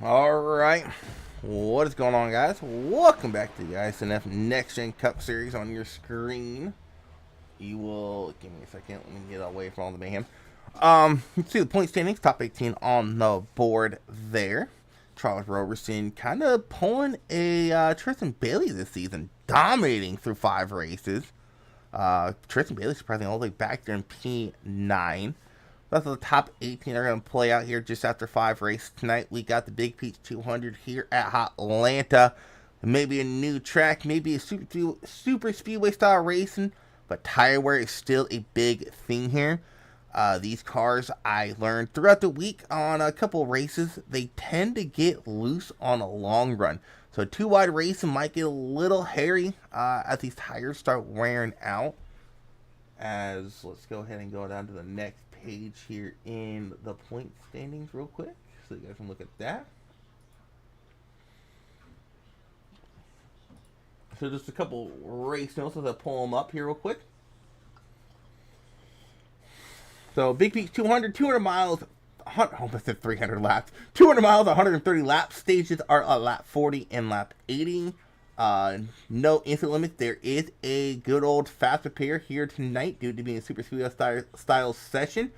Alright, what is going on, guys? Welcome back to the Isnf Next Gen Cup Series on your screen. You will, give me a second, let me get away from all the mayhem. You see the point standings, top 18 on the board there. Charles Roberson kind of pulling a Tristan Bailey this season, dominating through 5 races. Tristan Bailey surprisingly all the way back there in P9. That's the top 18 are going to play out here just after 5 races tonight. We got the Big Peach 200 here at Atlanta. Maybe a new track, maybe a super speedway style racing, but tire wear is still a big thing here. These cars, I learned throughout the week on a couple races, they tend to get loose on a long run. So a 2-wide racing might get a little hairy as these tires start wearing out. As let's go ahead and go down to the next page here in the point standings real quick so you guys can look at that. So just a couple race notes as I pull them up here real quick. So Big Peach 200 miles, almost at 300 laps. 200 miles, 130 laps. Stages are at lap 40 and lap 80. No instant limit. There is a good old fast repair here tonight due to being a super speedway style session.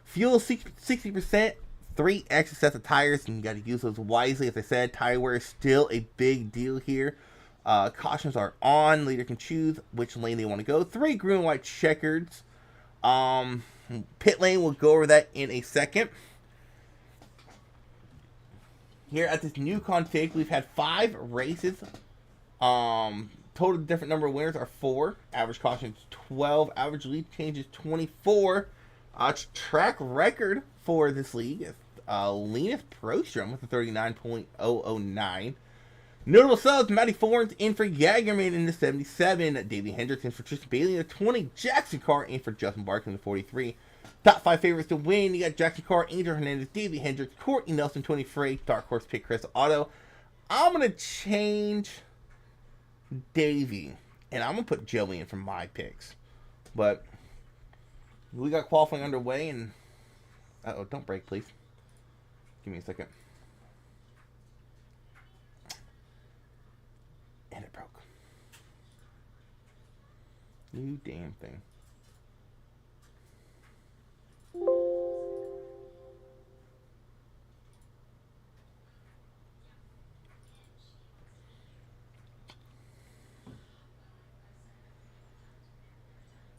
Fuel 60%, 3 extra sets of tires, and you got to use those wisely. As I said, tire wear is still a big deal here. Cautions are on. Leader can choose which lane they want to go. 3 green and white checkers. Pit lane, we'll go over that in a second. Here at this new config, we've had 5 races. Total different number of winners are 4. Average caution is 12. Average lead change is 24. Track record for this league is Linus Prostrom with a 39.009. Notable subs: Matty Forns in for Jagerman in the 77. Davey Hendricks in for Tristan Bailey in the 20. Jackson Carr in for Justin Barker in the 43. Top 5 favorites to win. You got Jackson Carr, Angel Hernandez, Davey Hendricks, Courtney Nelson, 20 Frey, Dark Horse pick Chris Otto. I'm going to change Davey, and I'm going to put Joey in for my picks. But we got qualifying underway, and uh-oh, don't break, please. Give me a second. And it broke. You damn thing.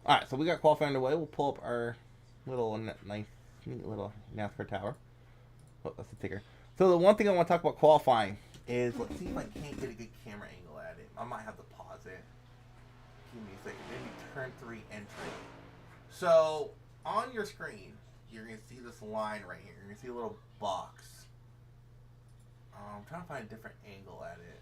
Alright, so we got qualifying underway. We'll pull up our little nice, neat little NASCAR tower. Oh, that's the ticker. So the one thing I want to talk about qualifying is, let's see if I can't get a good camera angle at it. I might have to pause it. Give me a second. Maybe turn 3 entry. So on your screen, you're going to see this line right here. You're going to see a little box. I'm trying to find a different angle at it.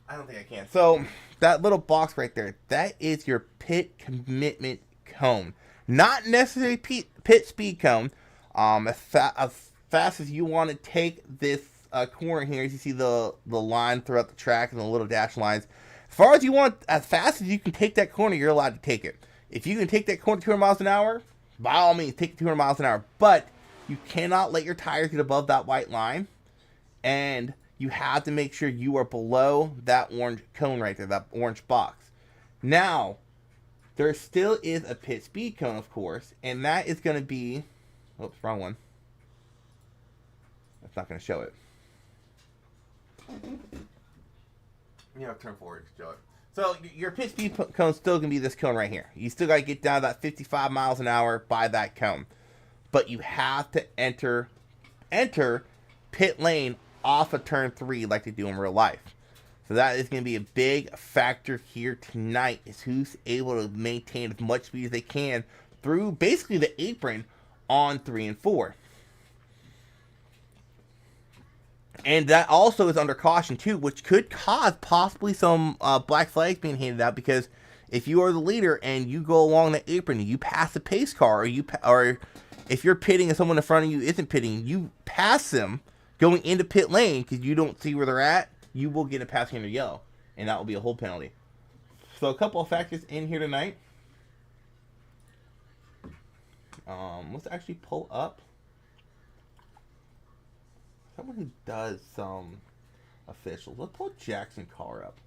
I don't think I can. So that little box right there, that is your pit commitment cone. Not necessarily pit speed cone. As fast as you want to take this corner here, as you see the line throughout the track and the little dash lines. As far as you want, as fast as you can take that corner, you're allowed to take it. If you can take that corner 200 miles an hour, by all means, take it 200 miles an hour. But you cannot let your tires get above that white line. And you have to make sure you are below that orange cone right there, that orange box. Now, there still is a pit speed cone, of course, and that is going to be... Oops, wrong one. That's not going to show it. You have to turn forward to show it. So, your pit speed cone is still going to be this cone right here. You still got to get down to that 55 miles an hour by that cone. But you have to enter pit lane off of turn 3 like they do in real life. So that is going to be a big factor here tonight, is who's able to maintain as much speed as they can through basically the apron on 3 and 4. And that also is under caution too, which could cause possibly some black flags being handed out, because if you are the leader and you go along the apron and you pass the pace car, or if you're pitting and someone in front of you isn't pitting, you pass them going into pit lane because you don't see where they're at, you will get a passing under yellow, and that will be a hold penalty. So a couple of factors in here tonight. Let's actually pull up someone who does some officials. Let's pull Jackson Carr up.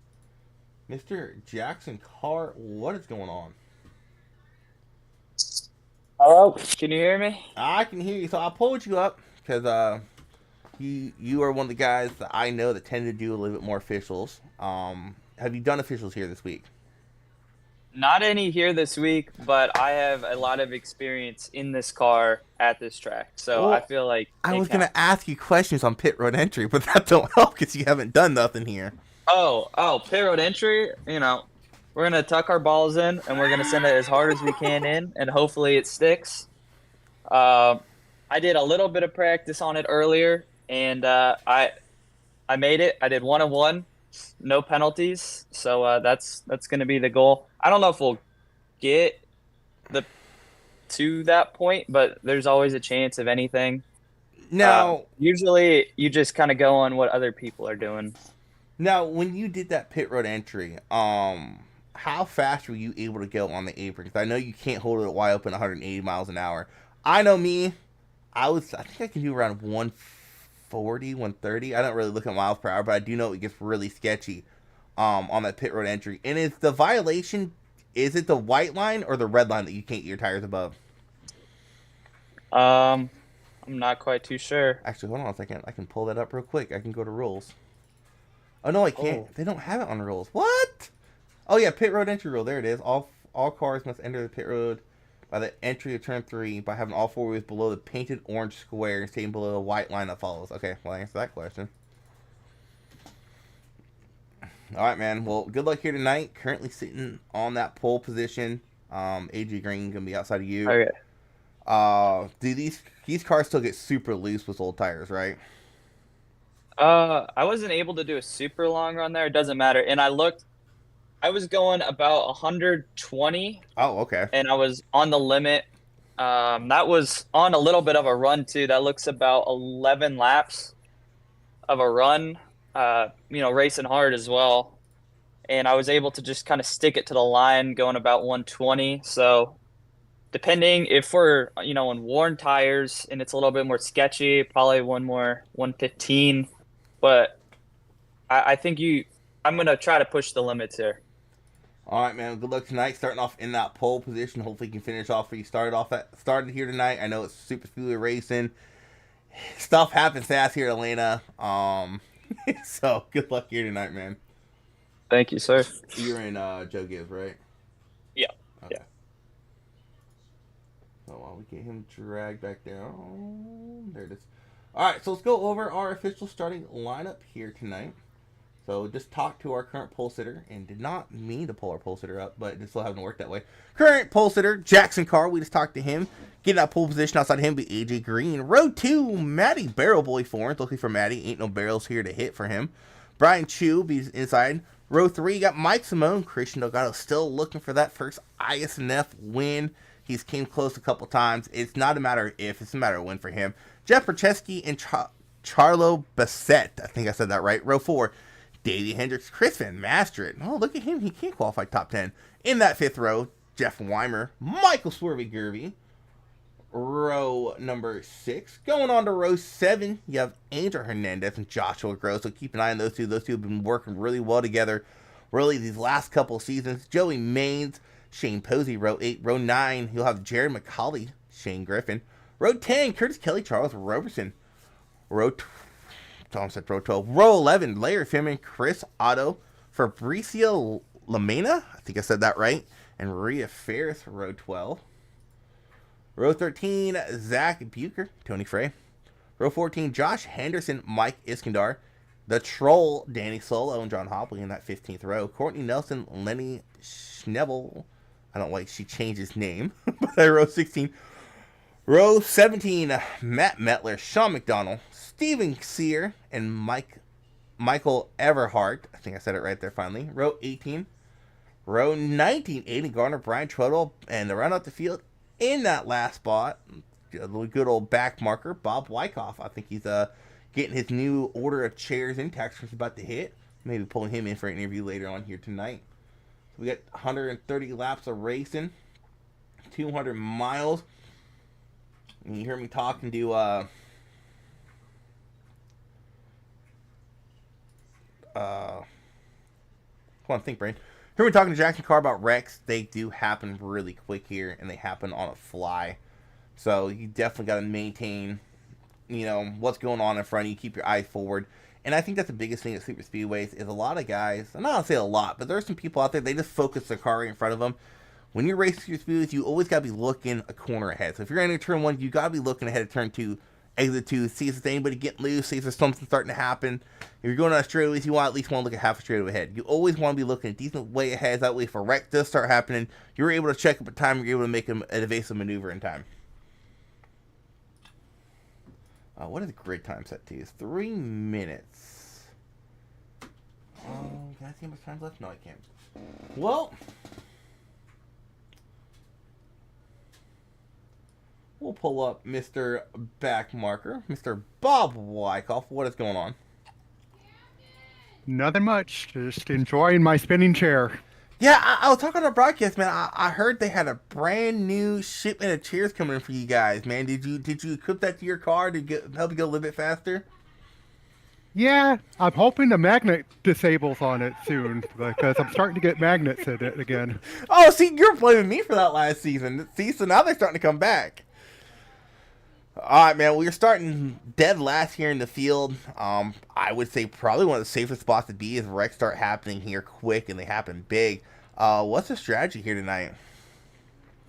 Mr. Jackson Carr, what is going on? Hello, can you hear me? I can hear you, so I pulled you up because you are one of the guys that I know that tend to do a little bit more officials. Have you done officials here this week? Not any here this week, but I have a lot of experience in this car at this track, so I Well, feel like I it was gonna counts. ask you questions on pit road entry, but that don't help because you haven't done nothing here. Pit road entry, we're gonna tuck our balls in and we're gonna send it as hard as we can in, and hopefully it sticks. Um, I did a little bit of practice on it earlier, and I made it. I did 1 of 1, no penalties, so that's gonna be the goal. I don't know if we'll get the to that point, but there's always a chance of anything. Now, Usually, you just kind of go on what other people are doing. now, when you did that pit road entry, how fast were you able to go on the apron? Because I know you can't hold it wide open 180 miles an hour. I know me. I think I can do around 140, 130. I don't really look at miles per hour, but I do know it gets really sketchy on that pit road entry. And is the violation, is it the white line or the red line that you can't get your tires above? Um, I'm not quite too sure. Actually, hold on a second. I can pull that up real quick. I can go to rules. Oh no, I Oh, can't. They don't have it on rules. What? Oh yeah, pit road entry rule. There it is. All cars must enter the pit road by the entry of turn 3 by having all four wheels below the painted orange square and staying below the white line that follows. Okay, well, I answered that question. All right, man. Well, good luck here tonight. Currently sitting on that pole position. AJ Green gonna be outside of you. okay. Do these cars still get super loose with old tires, right? I wasn't able to do a super long run there. It doesn't matter. And I looked, I was going about 120, Oh, okay. and I was on the limit. That was on a little bit of a run too. That looks about 11 laps of a run. Racing hard as well. And I was able to just kind of stick it to the line going about 120. So depending if we're, on worn tires and it's a little bit more sketchy, probably one more 115. But I think I'm gonna try to push the limits here. All right, man. Good luck tonight. Starting off in that pole position. Hopefully, you can finish off where you started here tonight. I know it's super speedway racing. Stuff happens fast here, Atlanta. So good luck here tonight, man. Thank you, sir. You're in Joe Gibbs, right? Yeah. Okay. Yeah. So while we get him dragged back down, there it is. All right, so let's go over our official starting lineup here tonight. So just talked to our current pole sitter and did not mean to pull our pole sitter up, but it still hasn't worked that way. Current pole sitter, Jackson Carr, we just talked to him. Getting that pole position outside him be AJ Green. Row 2, Matty Barrel Boy Forens. Looking for Matty. Ain't no barrels here to hit for him. Brian Chu be inside. Row 3, you got Mike Simone. Christian Delgado still looking for that first Isnf win. He's came close a couple times. It's not a matter of if, it's a matter of when for him. Jeff Percheski and Charlo Bassett. I think I said that right. Row 4, Davey Hendricks, Chris Van Mastert. Oh, look at him. He can't qualify top 10. In that 5th row, Jeff Weimer, Michael Swervey Gervey. Row number 6. Going on to row 7, you have Angel Hernandez and Joshua Gross. So keep an eye on those two. Those two have been working really well together, really, these last couple of seasons. Joey Maines, Shane Posey, row 8. Row 9, you'll have Jared McCauley, Shane Griffin. Row 10, Curtis Kelly, Charles Roberson. Row Tom said row 12. Row 11, Larry Fimman, Chris Otto, Fabricio Lamena, I think I said that right, and Rhea Ferris, row 12. Row 13, Zach Bucher, Tony Frey. Row 14, Josh Henderson, Mike Iskandar. The Troll, Danny Solo, and John Hopley in that 15th row. Courtney Nelson, Lenny Schnevel. I don't like she changed his name. But row 16. Row 17, Matt Metler, Sean McDonald, Steven Sear, and Michael Everhart. I think I said it right there finally. Row 18. Row 19, Aiden Garner, Brian Trudell, and the run out the field in that last spot, a good old back marker, Bob Wyckoff. I think he's getting his new order of chairs in tax about to hit. Maybe pulling him in for an interview later on here tonight. So we got 130 laps of racing, 200 miles. And you hear me talking to Come on, think, brain. Here we're talking to Jackson Carr about wrecks. They do happen really quick here, and they happen on a fly. So you definitely got to maintain, what's going on in front of you. Keep your eyes forward. And I think that's the biggest thing at super speedways is a lot of guys, I'm not going to say a lot, but there are some people out there, they just focus their car right in front of them. When you're racing your speedways, you always got to be looking a corner ahead. So if you're entering turn 1, you got to be looking ahead of turn 2, exit 2, see if there's anybody getting loose, see if there's something starting to happen. If you're going on straightaways, you at least want to look at half a straightaway ahead. You always want to be looking a decent way ahead. That way, if a wreck does start happening, you're able to check up a time, you're able to make an evasive maneuver in time. What is the grid time set to? It's 3 minutes. Can I see how much time left? No, I can't. Well, we'll pull up Mr. Backmarker, Mr. Bob Wyckoff. What is going on? Nothing much. Just enjoying my spinning chair. Yeah, I was talking on the broadcast, man. I heard they had a brand new shipment of chairs coming in for you guys, man. Did you equip that to your car to help you go a little bit faster? Yeah, I'm hoping the magnet disables on it soon because I'm starting to get magnets in it again. Oh, see, you're blaming me for that last season. See, so now they're starting to come back. All right, man. We're starting dead last here in the field. I would say probably one of the safest spots to be is wrecks start happening here quick and they happen big. What's the strategy here tonight?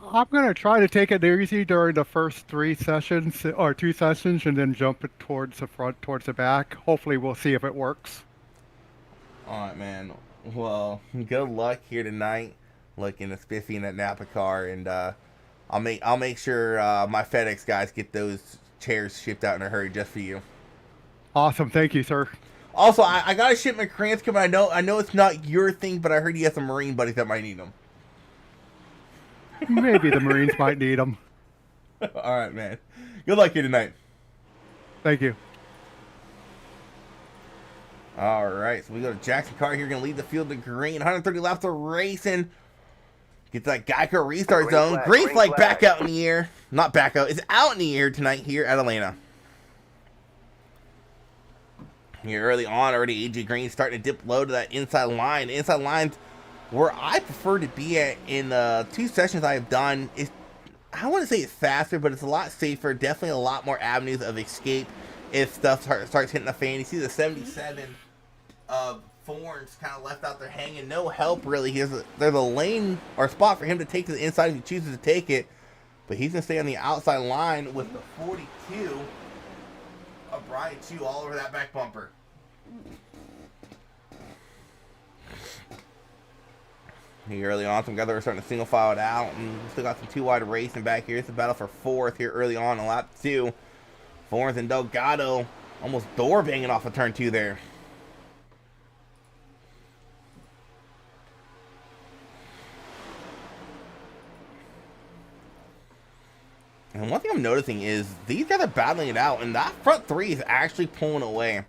I'm going to try to take it easy during the first 3 sessions or 2 sessions and then jump it towards the front, towards the back. Hopefully we'll see if it works. All right, man. Well, good luck here tonight. Looking at Spiffy in that Napa car, and I'll make sure my FedEx guys get those chairs shipped out in a hurry just for you. Awesome, thank you, sir. Also, I got a shipment of crayons coming. I know it's not your thing, but I heard you have some Marine buddies that might need them. Maybe the Marines might need them. All right, man. Good luck here tonight. Thank you. All right, so we go to Jackson Carr here, going to lead the field to green. 130 laps of racing. Get that Geico restart zone. Green flag back out in the air. Not back out. It's out in the air tonight here at Atlanta. Here early on, already AJ Green starting to dip low to that inside line. The inside line's where I prefer to be at in the 2 sessions I've done. I wouldn't say it's faster, but it's a lot safer. Definitely a lot more avenues of escape if stuff starts hitting the fan. You see the 77 Thorns kind of left out there hanging. No help, really. There's a lane or spot for him to take to the inside if he chooses to take it. But he's going to stay on the outside line with the 42 of Brian Chu all over that back bumper. Here early on, some guys are starting to single file it out, and we still got some 2 wide racing back here. It's a battle for 4th here early on in lap 2. Forns and Delgado almost door banging off of turn 2 there. And one thing I'm noticing is these guys are battling it out, and that front 3 is actually pulling away.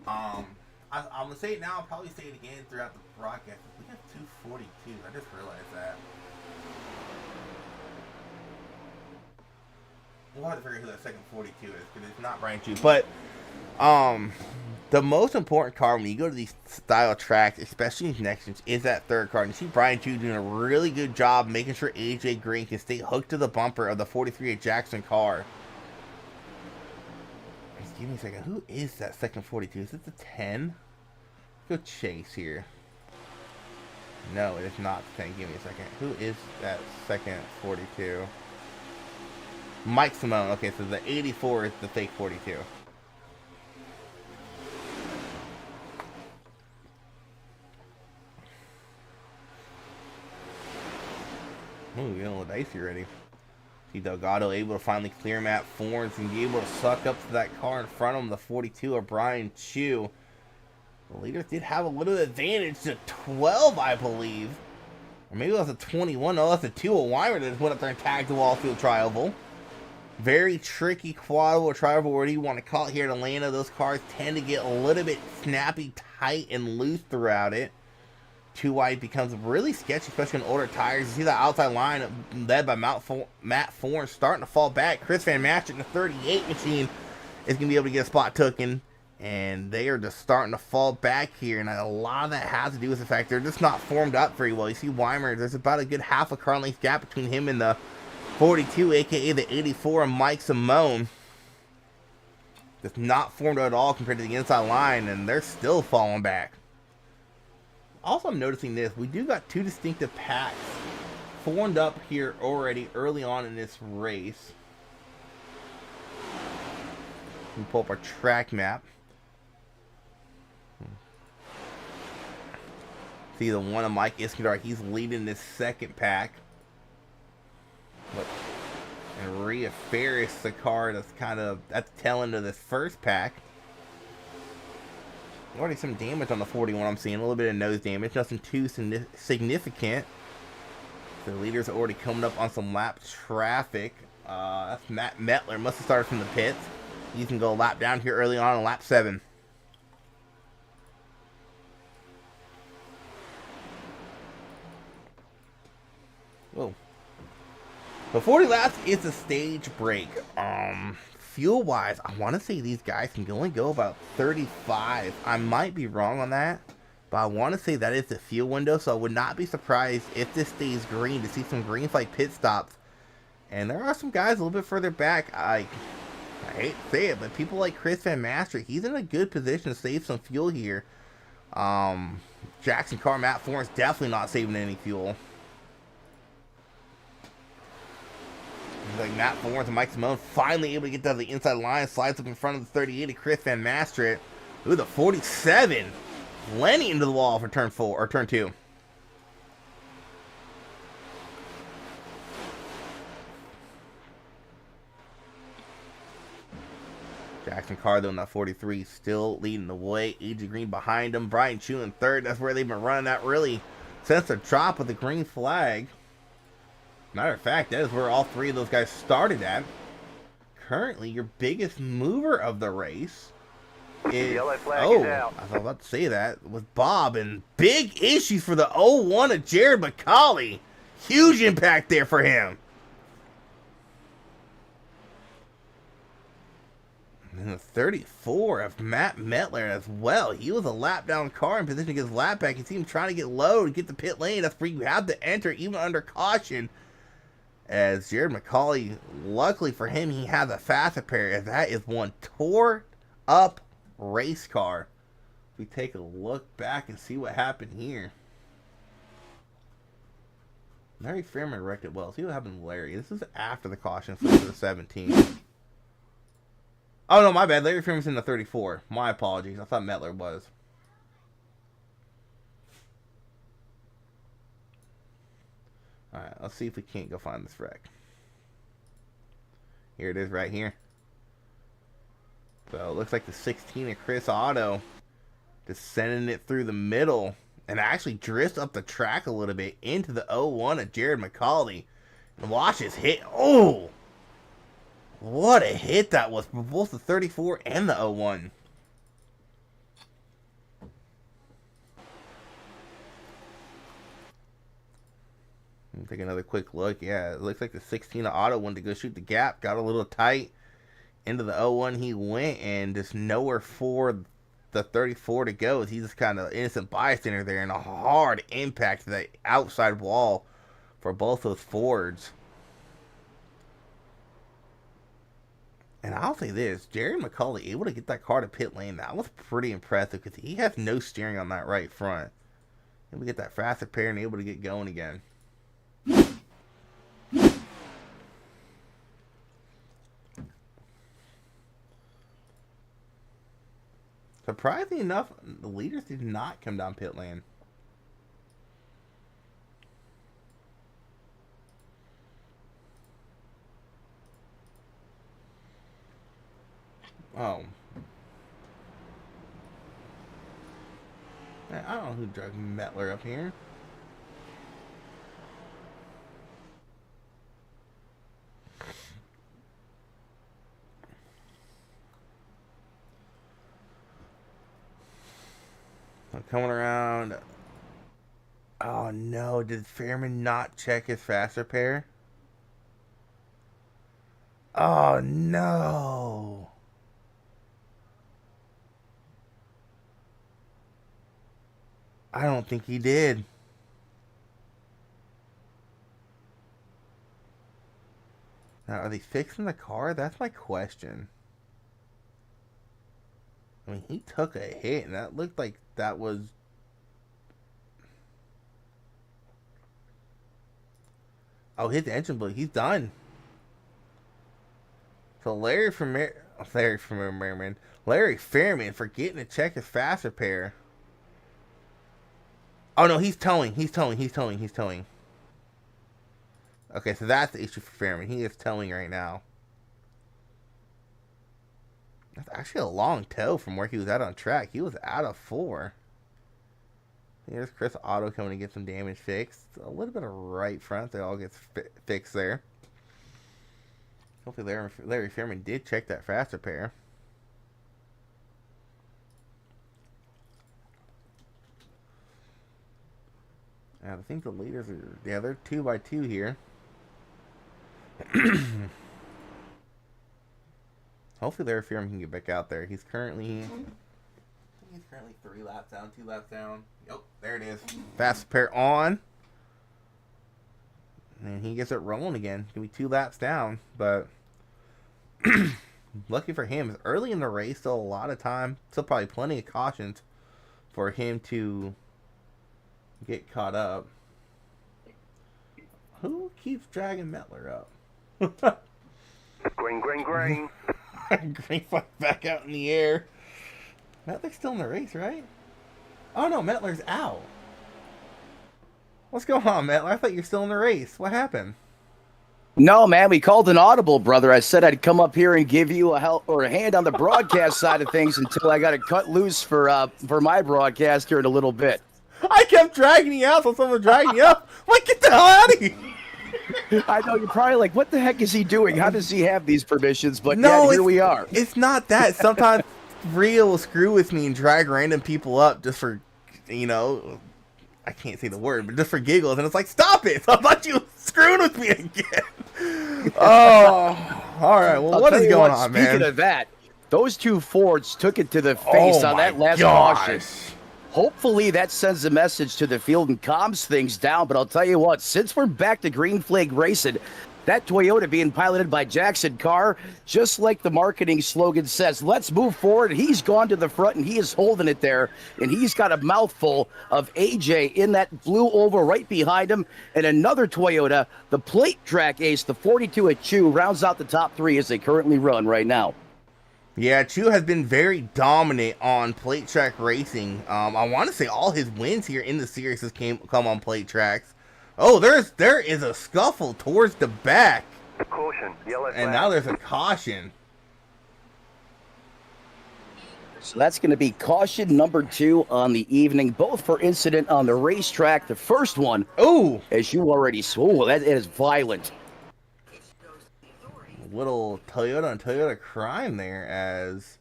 I'm gonna say it now. I'll probably say it again throughout the broadcast. We got 242. I just realized that. We'll have to figure out who that second 42 is because it's not Brian Chu. But the most important car when you go to these style tracks, especially these next ones, is that third car. And you see Brian Chu doing a really good job making sure AJ Green can stay hooked to the bumper of the 43 at Jackson car. Just give me a second. Who is that second 42? Is it the 10? Go chase here. No, it is not the 10. Give me a second. Who is that second 42? Mike Simone. Okay, so the 84 is the fake 42. Ooh, getting a little dicey already. See Delgado able to finally clear him at Forns and be able to suck up to that car in front of him, the 42 of Brian Chu. The leaders did have a little advantage to 12, I believe. Or maybe it was a 21. No, that's a 2 of Weimer that just went up there and tagged the Wallfield Trioval. Very tricky quadruple trioval, where you want to call it here in Atlanta. Those cars tend to get a little bit snappy, tight, and loose throughout it. 2 wide becomes really sketchy, especially on older tires. You see the outside line led by Matt Forn starting to fall back. Chris Van Match in the 38 machine is going to be able to get a spot taken And they are just starting to fall back here, and a lot of that has to do with the fact they're just not formed up very well. You see Weimer, there's about a good half a car length gap between him and the 42, aka the 84, and Mike Simone. Just not formed at all compared to the inside line, and they're still falling back. Also, I'm noticing this. We do got two distinctive packs formed up here already early on in this race. We pull up our track map. See the one of Mike Iskandar, he's leading this second pack. Look. And Rhea Ferris, the car that's kind of at the tail end of this first pack. Already some damage on the 41 I'm seeing. A little bit of nose damage. Nothing too significant. The leader's already coming up on some lap traffic. That's Matt Metler. Must have started from the pits. You can go a lap down here early on lap 7. Whoa. So 40 laps is a stage break. Fuel wise, I want to say these guys can only go about 35. I might be wrong on that, but I want to say that is the fuel window. So I would not be surprised if this stays green to see some green flag pit stops. And there are some guys a little bit further back. I hate to say it, but people like Chris Van Master, he's in a good position to save some fuel here. Jackson Carr, Matt Forn's definitely not saving any fuel. Like Matt Forns and Mike Simone finally able to get to the inside line, slides up in front of the 38 of Chris Van Mastert. Ooh, the 47. Lenny into the wall for turn 4 or turn 2. Jackson Carr though in that 43 still leading the way. AJ Green behind him. Brian Chu in third. That's where they've been running that really since the drop of the green flag. Matter of fact, that is where all three of those guys started at. Currently, your biggest mover of the race is... Oh, I was about to say that. Was Bob, and big issues for the 01 of Jared McCauley. Huge impact there for him. And the 34 of Matt Metler as well. He was a lap down car in position to get his lap back. You see him trying to get low to get the pit lane. That's where you have to enter even under caution. As Jared McCauley, luckily for him, he has a faster pair. As that is one tore up race car. If we take a look back and see what happened here. Larry Fairman wrecked it well. See what happened with Larry. This is after the caution for the 17. Oh no, my bad. Larry Fairman's in the 34. My apologies. I thought Metler was. Alright, let's see if we can't go find this wreck. Here it is right here. So it looks like the 16 of Chris Otto just sending it through the middle and actually drifts up the track a little bit into the 01 of Jared McCauley. And watch his hit. Oh! What a hit that was for both the 34 and the 01. Take another quick look. Yeah, it looks like the 16 of Otto wanted to go shoot the gap. Got a little tight. Into the 01 he went, and just nowhere for the 34 to go. As he's just kind of innocent bystander there, and a hard impact to the outside wall for both those Fords. And I'll say this, Jerry McCauley able to get that car to pit lane. That was pretty impressive because he has no steering on that right front. Able to get that faster pair and able to get going again. Surprisingly enough, the leaders did not come down pit lane. Oh. I don't know who drug Metler up here. I'm coming around. Oh no, did Fairman not check his faster pair? Oh no. I don't think he did. Now, are they fixing the car? That's my question. I mean, he took a hit, and that looked like that was... Oh, hit the engine blew. He's done. So Larry Fairman forgetting to check his fast repair. Oh no, he's towing. Okay, so that's the issue for Fairman. He is towing right now. That's actually a long tow from where he was at on track. He was out of 4. Here's Chris Otto coming to get some damage fixed. A little bit of right front. That all gets fixed there. Hopefully Larry Fairman did check that fast repair. I think the leaders are... Yeah, they're 2 by 2 here. Hopefully Larry Fairman can get back out there. He's currently 3 laps down, 2 laps down. Yep, there it is. Fast repair on. And he gets it rolling again. Gonna be 2 laps down, but lucky for him, it's early in the race, still a lot of time. Still probably plenty of cautions for him to get caught up. Who keeps dragging Mettler up? Green. Green flag back out in the air. Mettler's still in the race, right? Oh no, Mettler's out. What's going on, Mettler? I thought you were still in the race. What happened? No, man, we called an audible, brother. I said I'd come up here and give you a help or a hand on the broadcast side of things until I got it cut loose for my broadcast here in a little bit. I kept dragging you out, so someone dragging you up. I'm like, get the hell out of here. I know you're probably like, what the heck is he doing? How does he have these permissions? But No, yeah, here we are. It's not that. Sometimes Rhea will screw with me and drag random people up just for, I can't say the word, but just for giggles. And it's like, stop it. I thought you were screwing with me again. Oh, all right. Well, what is going on, man? Speaking of that, those 2 Fords took it to the face on that last caution. Hopefully that sends a message to the field and calms things down. But I'll tell you what, since we're back to green flag racing, that Toyota being piloted by Jackson Carr, just like the marketing slogan says, let's move forward. He's gone to the front, and he is holding it there. And he's got a mouthful of AJ in that blue oval right behind him. And another Toyota, the plate track ace, the 42 at Chew, rounds out the top 3 as they currently run right now. Yeah, Chew has been very dominant on plate track racing. I want to say all his wins here in the series has come on plate tracks. Oh, there is a scuffle towards the back. Caution, yellow flag. And now there's a caution. So that's going to be caution number 2 on the evening, both for incident on the racetrack. The first one, as you already saw, that is violent. Little Toyota on Toyota crime there, as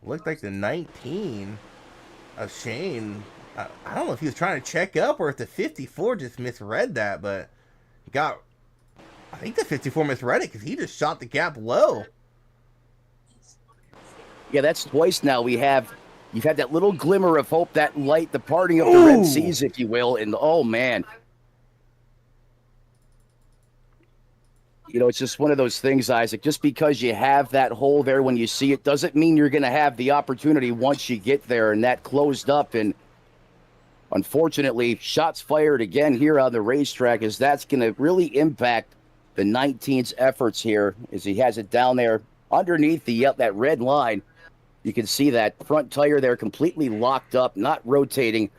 looked like the 19 of Shane. I don't know if he was trying to check up or if the 54 just misread that, but I think the 54 misread it because he just shot the gap low. Yeah, that's twice now. You've had that little glimmer of hope, that light, the parting of the Red Seas, if you will, and oh man. It's just one of those things, Isaac. Just because you have that hole there when you see it doesn't mean you're going to have the opportunity once you get there, and that closed up. And unfortunately, shots fired again here on the racetrack, as that's going to really impact the 19's efforts here, as he has it down there underneath that red line. You can see that front tire there completely locked up, not rotating.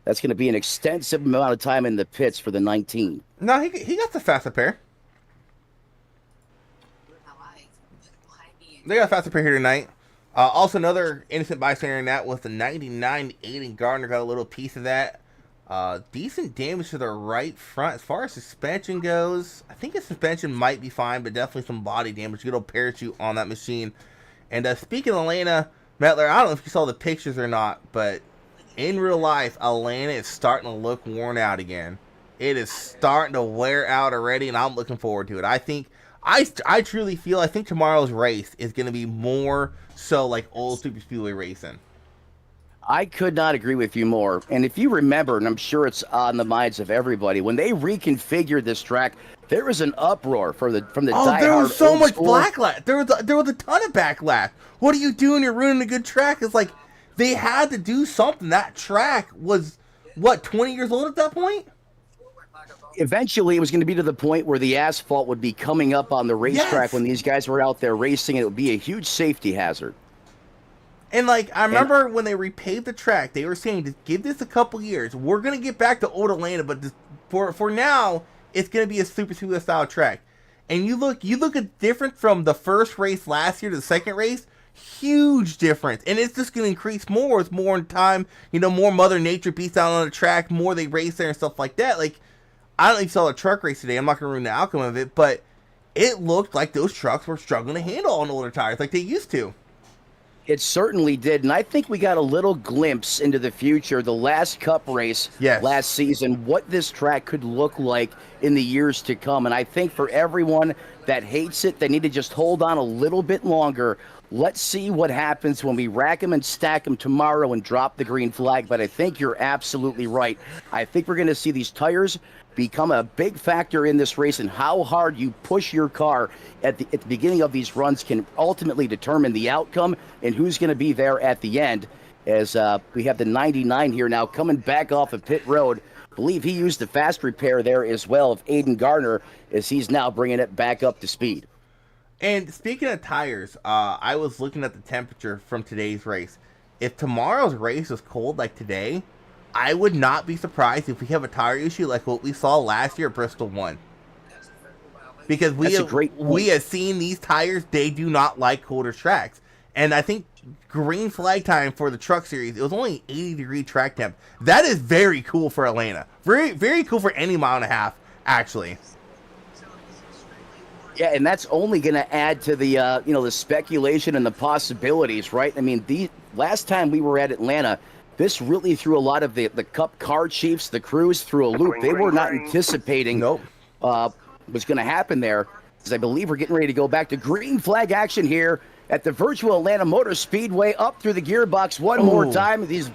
That's going to be an extensive amount of time in the pits for the 19. No, he got the fast repair. They got a fast repair here tonight. Also, another innocent bystander in that was the 99 Aiden Gardner. Got a little piece of that. Decent damage to the right front. As far as suspension goes, I think his suspension might be fine, but definitely some body damage. Good old parachute on that machine. And speaking of Atlanta, Mettler, I don't know if you saw the pictures or not, but in real life, Atlanta is starting to look worn out again. It is starting to wear out already, and I'm looking forward to it. I truly feel, I think tomorrow's race is going to be more so like old Super Speedway racing. I could not agree with you more. And if you remember, and I'm sure it's on the minds of everybody, when they reconfigured this track, there was an uproar from the diehard there was so old much school. backlash. There was a ton of backlash. What are you doing? You're ruining a good track. It's like they had to do something. That track was what, 20 years old at that point? Eventually, it was going to be to the point where the asphalt would be coming up on the racetrack Yes. when these guys were out there racing. It would be a huge safety hazard. And like I remember when they repaved the track, they were saying to give this a couple years. We're gonna get back to old Atlanta, but for now, it's gonna be a super style track. And you look at different from the first race last year to the second race, huge difference. And it's just gonna increase more with more in time. You know, more Mother Nature beats out on the track, more they race there and stuff like that. Like I don't know if you saw the truck race today. I'm not gonna ruin the outcome of it, but it looked like those trucks were struggling to handle on older tires like they used to. It certainly did, and I think we got a little glimpse into the future, the last Cup race last season, what this track could look like in the years to come. And I think for everyone that hates it, they need to just hold on a little bit longer. Let's see what happens when we rack them and stack them tomorrow and drop the green flag. But I think you're absolutely right. I think we're going to see these tires become a big factor in this race, and how hard you push your car at the beginning of these runs can ultimately determine the outcome and who's going to be there at the end. As we have the 99 here now coming back off of pit road. I believe he used the fast repair there as well of Aiden Garner, as he's now bringing it back up to speed. And speaking of tires, I was looking at the temperature from today's race. If tomorrow's race is cold like today, I would not be surprised if we have a tire issue like what we saw last year at Bristol 1. Because we have seen these tires, they do not like colder tracks. And I think green flag time for the truck series, it was only 80-degree track temp. That is very cool for Atlanta. Very, very cool for any mile and a half, actually. Yeah, and that's only going to add to the the speculation and the possibilities, right? I mean, the last time we were at Atlanta, this really threw a lot of the Cup car chiefs, the crews, through a loop. They were not anticipating what's going to happen there, because I believe we're getting ready to go back to green flag action here at the virtual Atlanta Motor Speedway, up through the gearbox one more time. These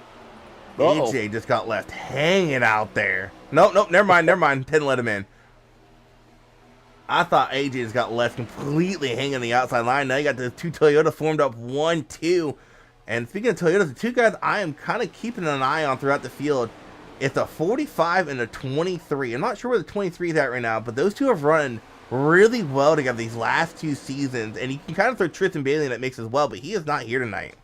AJ just got left hanging out there. Nope, never mind. Didn't let him in. I thought AJ just got left completely hanging on the outside line. Now you got the two Toyota formed up 1-2. And speaking of Toyotas, the two guys I am kind of keeping an eye on throughout the field, it's a 45 and a 23. I'm not sure where the 23 is at right now, but those two have run really well together these last two seasons. And you can kind of throw Tristan Bailey in that mix as well, but he is not here tonight.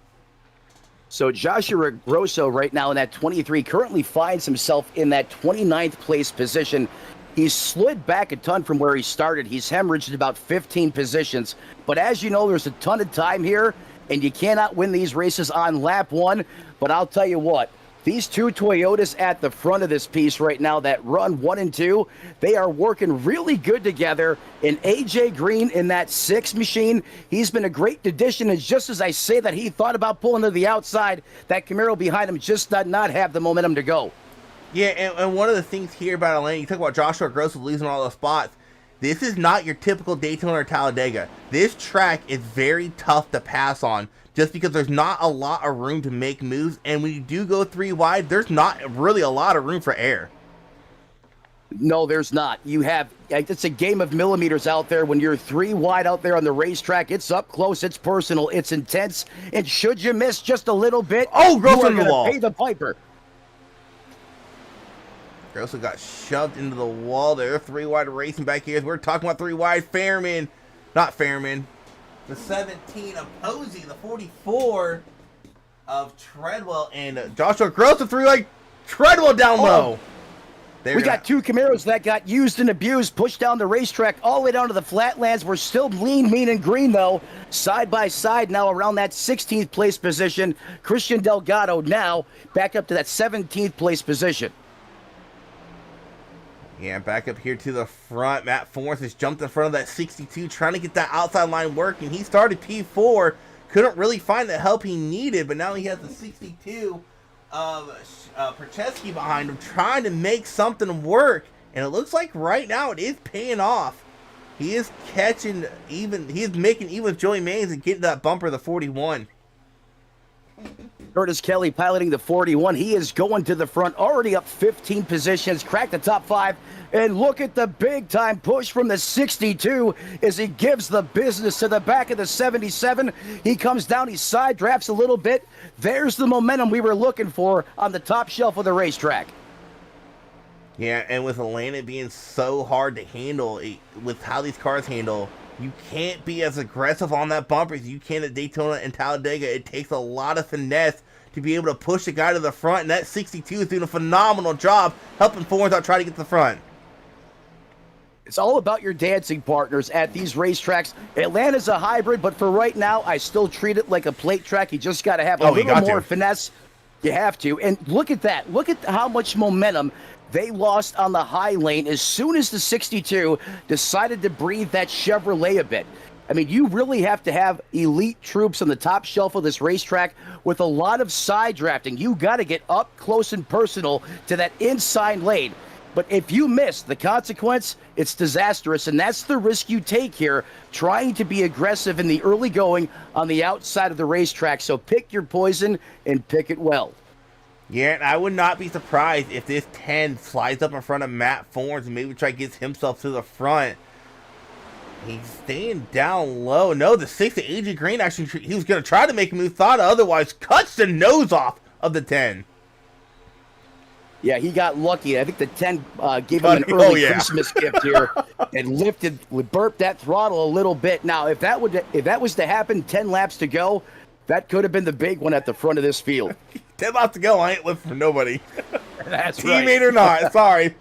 So Joshua Grosso right now in that 23 currently finds himself in that 29th place position. He's slid back a ton from where he started. He's hemorrhaged about 15 positions. But as you know, there's a ton of time here, and you cannot win these races on lap one. But I'll tell you what, these two Toyotas at the front of this piece right now that run 1 and 2, they are working really good together. And AJ Green in that 6 machine, he's been a great addition. And just as I say that, he thought about pulling to the outside, that Camaro behind him just did not have the momentum to go. Yeah, and one of the things here about Atlanta, you talk about Joshua Grosso losing all those spots. This is not your typical Daytona or Talladega. This track is very tough to pass on just because there's not a lot of room to make moves. And when you do go 3 wide, there's not really a lot of room for air. No, there's not. You have, it's a game of millimeters out there. When you're 3 wide out there on the racetrack, it's up close, it's personal, it's intense. And should you miss just a little bit, Grosso in the wall. Pay the piper. Grosso got shoved into the wall there. 3 wide racing back here. We're talking about 3 wide. Not Fairman. The 17 of Posey. The 44 of Treadwell. And Joshua Grosso 3 wide. Treadwell down low. We got 2 Camaros that got used and abused, pushed down the racetrack all the way down to the flatlands. We're still lean, mean, and green, though. Side by side now around that 16th place position. Christian Delgado now back up to that 17th place position. Yeah, back up here to the front. Matt Forrest has jumped in front of that 62, trying to get that outside line working. He started P4, couldn't really find the help he needed, but now he has the 62 of Percheski behind him, trying to make something work. And it looks like right now it is paying off. He is catching even, he is making even with Joey Mays and getting that bumper, the 41. Curtis Kelly piloting the 41. He is going to the front, already up 15 positions, cracked the top 5. And look at the big-time push from the 62 as he gives the business to the back of the 77. He comes down, he side drafts a little bit. There's the momentum we were looking for on the top shelf of the racetrack. Yeah, and with Atlanta being so hard to handle, with how these cars handle, you can't be as aggressive on that bumper as you can at Daytona and Talladega. It takes a lot of finesse to be able to push the guy to the front, and that 62 is doing a phenomenal job helping Fords out try to get to the front. It's all about your dancing partners at these racetracks. Atlanta's a hybrid, but for right now, I still treat it like a plate track. You just got to have a little more finesse. You have to. And look at that. Look at how much momentum they lost on the high lane as soon as the 62 decided to breathe that Chevrolet a bit. I mean, you really have to have elite troops on the top shelf of this racetrack with a lot of side drafting. You got to get up close and personal to that inside lane. But if you miss, the consequence, it's disastrous, and that's the risk you take here, trying to be aggressive in the early going on the outside of the racetrack. So pick your poison and pick it well. Yeah, and I would not be surprised if this 10 slides up in front of Matt Forns and maybe try to get himself to the front. He's staying down low. No, the 6 to AJ Green actually, he was going to try to make a move, thought otherwise, cuts the nose off of the 10. Yeah, he got lucky. I think the 10 gave him an early Christmas gift here and burped that throttle a little bit. Now, if that was to happen, 10 laps to go, that could have been the big one at the front of this field. 10 laps to go, I ain't living for nobody. That's right. Teammate or not, sorry.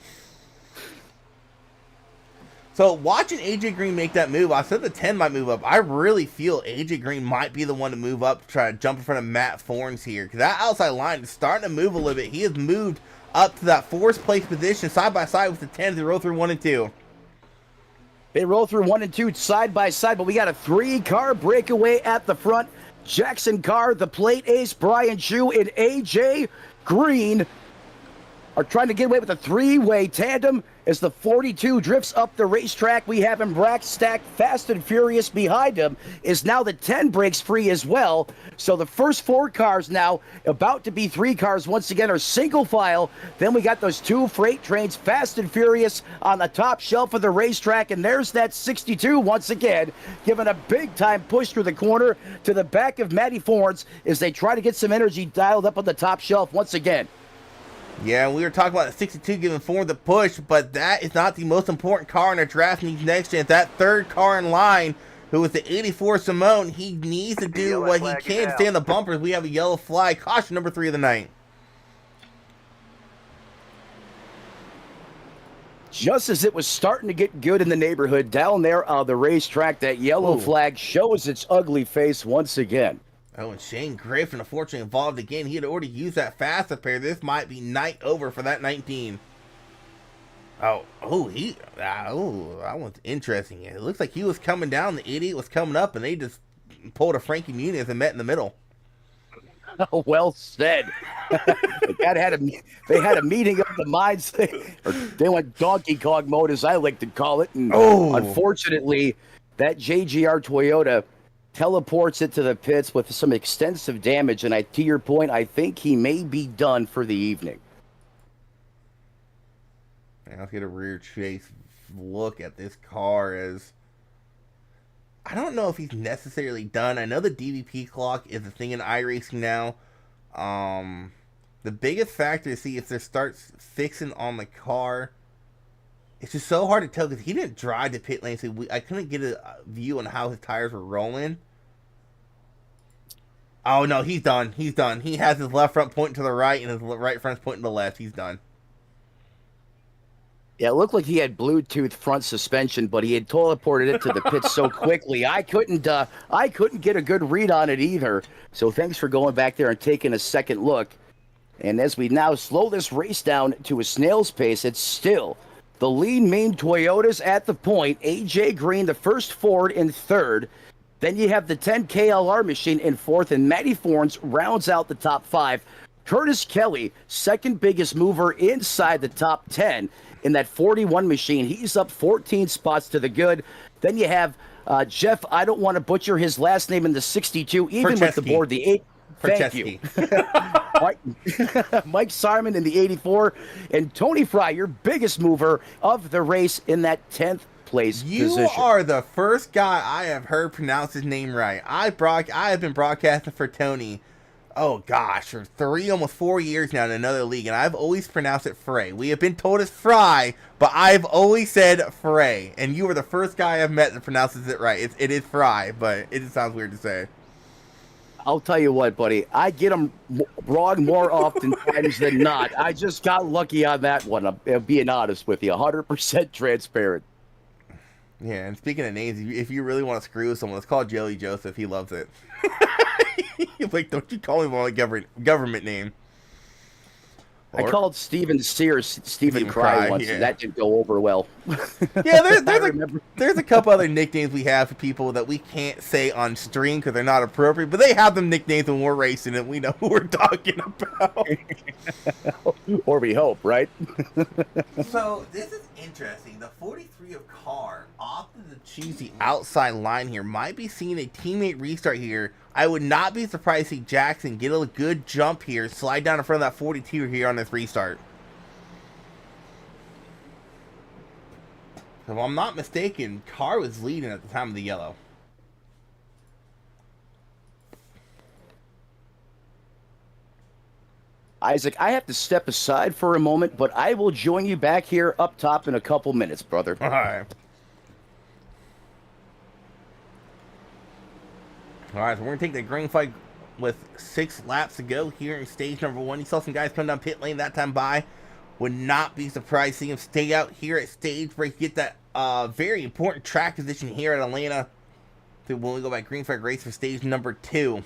So, watching AJ Green make that move, I said the 10 might move up. I really feel AJ Green might be the one to move up to try to jump in front of Matt Forns here. Because that outside line is starting to move a little bit. He has moved up to that 4th place position side by side with the 10 as they roll through 1 and 2. They roll through 1 and 2 side by side, but we got a 3-car breakaway at the front. Jackson Carr, the plate ace, Brian Chu, and AJ Green are trying to get away with a 3-way tandem as the 42 drifts up the racetrack. We have him rack stacked fast and furious behind him. Is now the 10 breaks free as well. So the first 4 cars now, about to be 3 cars once again, are single file. Then we got those 2 freight trains fast and furious on the top shelf of the racetrack. And there's that 62 once again, giving a big time push through the corner to the back of Matty Forns as they try to get some energy dialed up on the top shelf once again. Yeah, we were talking about the 62 giving Ford the push, but that is not the most important car in our draft needs next gen. That 3rd car in line, who is the 84 Simone, he needs to do what he can to stay on the bumpers. We have a yellow flag. Caution number 3 of the night. Just as it was starting to get good in the neighborhood down there on the racetrack, that yellow flag shows its ugly face once again. Oh, and Shane Griffin, unfortunately, involved again. He had already used that fast repair. This might be night over for that 19. That one's interesting. It looks like he was coming down, the idiot was coming up, and they just pulled a Frankie Muniz and met in the middle. Oh, well said. They had a meeting of the minds. They went Donkey Kong mode, as I like to call it. And unfortunately, that JGR Toyota teleports it to the pits with some extensive damage, and to your point, I think he may be done for the evening. And let's get a rear chase look at this car. As I don't know if he's necessarily done. I know the DVP clock is a thing in iRacing now. The biggest factor to see if there starts fixing on the car. It's just so hard to tell because he didn't drive the pit lane, so I couldn't get a view on how his tires were rolling. Oh, no, he's done. He's done. He has his left front pointing to the right and his right front's pointing to the left. He's done. Yeah, it looked like he had Bluetooth front suspension, but he had teleported it to the pits so quickly. I couldn't get a good read on it either. So thanks for going back there and taking a second look. And as we now slow this race down to a snail's pace, it's still the lean, mean Toyotas at the point. AJ Green, the first Ford, in 3rd. Then you have the 10 KLR machine in 4th, and Matty Forns rounds out the top 5. Curtis Kelly, second biggest mover inside the top 10 in that 41 machine. He's up 14 spots to the good. Then you have Jeff, I don't want to butcher his last name, in the 62, even with the board, the 8 Thank you. Mike Simon in the 84, and Tony Fry, your biggest mover of the race in that 10th place position. You are the first guy I have heard pronounce his name right. I have been broadcasting for Tony, oh gosh, for 3, almost 4 years now in another league, and I've always pronounced it Frey. We have been told it's Fry, but I've always said Frey, and you were the first guy I've met that pronounces it right. It is Fry, but it just sounds weird to say. I'll tell you what, buddy. I get them wrong more often times than not. I just got lucky on that one. I'm being honest with you. 100% transparent. Yeah, and speaking of names, if you really want to screw with someone, let's call Joey Joseph. He loves it. Like, don't you call him a government name. I called Steven Sears Stephen Cry once, yeah. and that didn't go over well. Yeah, there's a couple other nicknames we have for people that we can't say on stream because they're not appropriate, but they have them nicknames when we're racing and we know who we're talking about. Or we hope, right? So, this is interesting. The 43 of Carr opted to choose the outside line here. Might be seeing a teammate restart here. I would not be surprised to see Jackson get a good jump here, slide down in front of that 42 here on this restart. If I'm not mistaken, Carr was leading at the time of the yellow. Isaac, I have to step aside for a moment, but I will join you back here up top in a couple minutes, brother. All right. All right, so we're going to take the green flag with 6 laps to go here in stage number 1. You saw some guys come down pit lane that time by. Would not be surprised to see him stay out here at stage break, get that very important track position here at Atlanta to when we go by green flag race for stage number 2.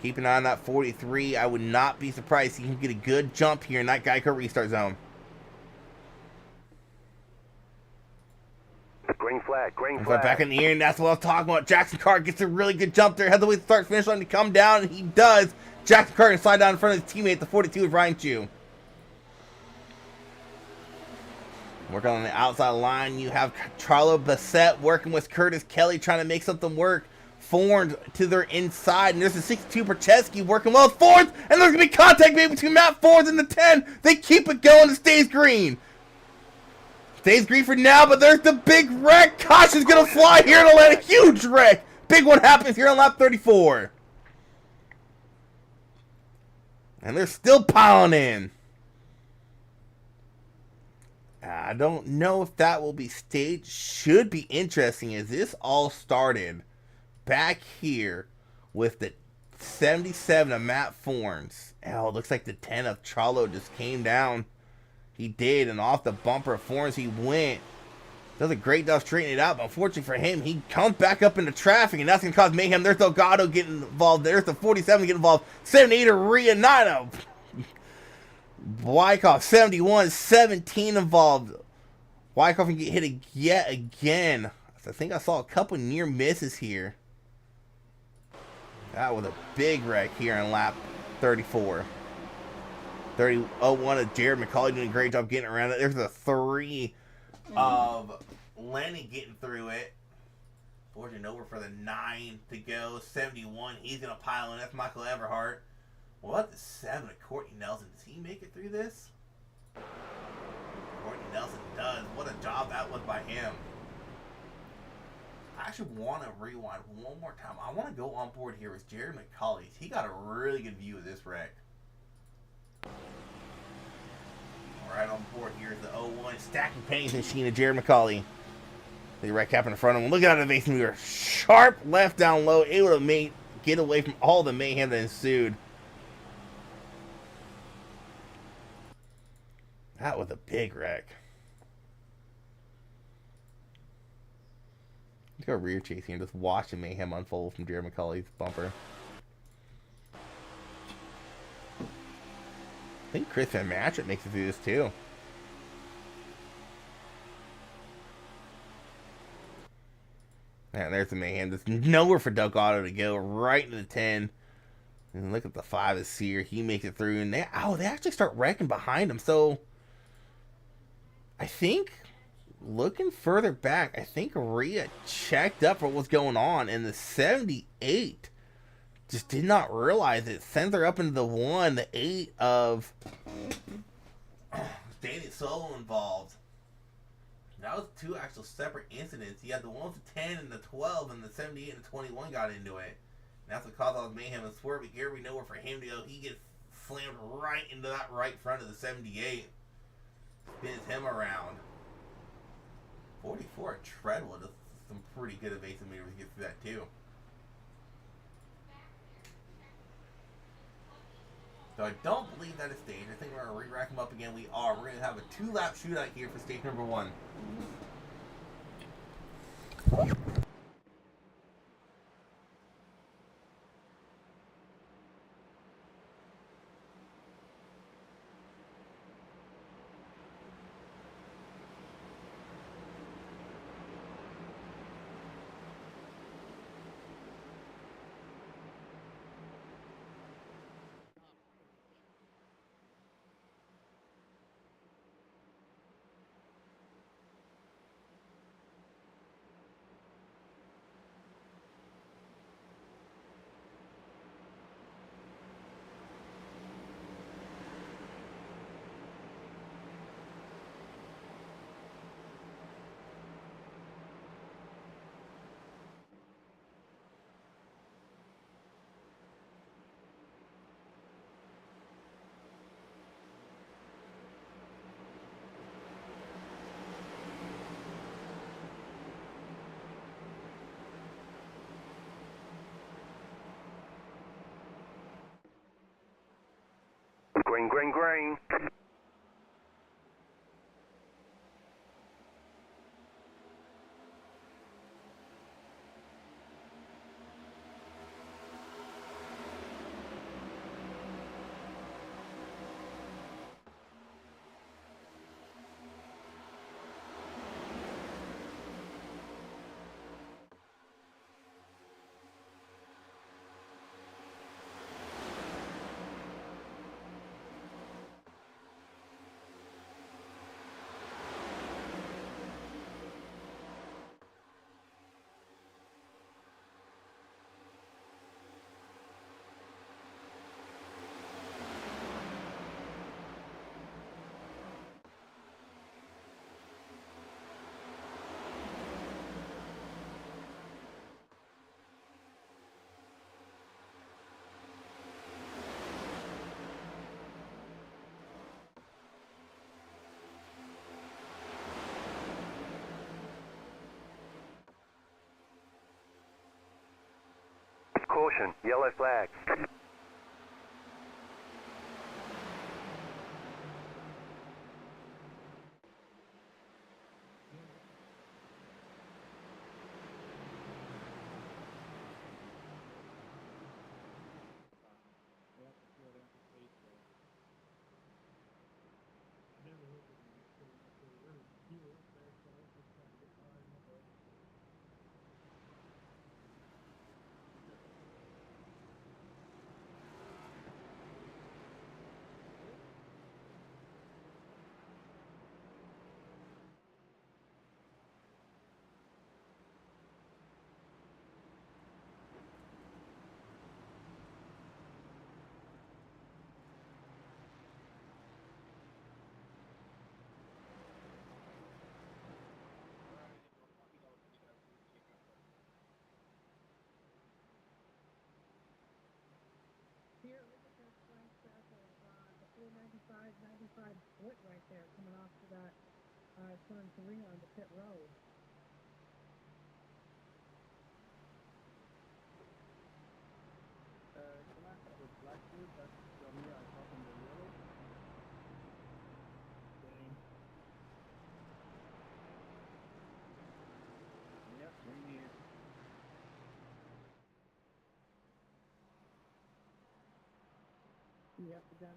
Keep an eye on that 43. I would not be surprised he can get a good jump here in that Geico restart zone. Green flag, green flag. Back in the air, and that's what I was talking about. Jackson Carr gets a really good jump there. Had the way to start finish line to come down, and he does. Jackson Carr can slide down in front of his teammate, the 42 of Ryan Chu. Working on the outside line, you have Charlo Bassett working with Curtis Kelly, trying to make something work. Forns to their inside, and there's a 62 Percheski working well with Forns, and there's going to be contact made between Matt Forns and the 10. They keep it going. It stays green. Stays green for now, but there's the big wreck. Caution's going to fly here in Atlanta. Huge wreck. Big one happens here on lap 34. And they're still piling in. I don't know if that will be staged. Should be interesting as this all started back here with the 77 of Matt Forns. Oh, it looks like the 10 of Charlo just came down. He did, and off the bumper of Forns he went. Does a great job straightening it out, but unfortunately for him, he comes back up into traffic, and that's going to cause mayhem. There's Delgado getting involved. There's the 47 getting involved. 78 of Rianino. Wyckoff, 71, 17 involved. Wyckoff can get hit yet again. I think I saw a couple near misses here. That was a big wreck here in lap 34. 30.01 of Jared McCauley doing a great job getting around it. There's a 3 of Lenny getting through it. Forging over for the 9 to go. 71, he's going to pile in. That's Michael Everhart. What? The 7 of Courtney Nelson. Does he make it through this? Courtney Nelson does. What a job that was by him. I actually want to rewind one more time. I want to go on board here with Jared McCauley. He got a really good view of this wreck. Right on board here is the 01 stacking pennies machine of Jared McCauley. The wreck happened in front of him. Look at that innovation. We were sharp left down low, able to get away from all the mayhem that ensued. That was a big wreck. Let's go rear chasing and just watching mayhem unfold from Jared McCauley's bumper. I think Chris Van Matchett makes it through this too. And there's the mayhem. There's nowhere for Doug Otto to go. Right into the 10. And look at the 5 of Sear. He makes it through. And they actually start wrecking behind him. So I think looking further back, I think Rhea checked up for what was going on, and the 78 just did not realize it. Sends her up into the 1, the 8 of Danny Solo involved. That was 2 actual separate incidents. You had the one with the 10 and the 12, and the 78 and the 21 got into it. And that's what caused all the mayhem and swerve. But here we know where for him to go. He gets slammed right into that right front of the 78. Spins him around. 44 at Treadwood. That's some pretty good evasive maneuvers to get through that too. So I don't believe that is stage. I think we're going to re-rack them up again. We are. We're going to have a 2-lap shootout here for stage number 1. Green, green, green. Caution, yellow flag. Here, look at that flank track of the 495 split right there coming off to that turn 3 on the pit road. Come on, that was Blackwood, that's from here, I saw from the yellow. Dang. Yep, right here. Yep, done.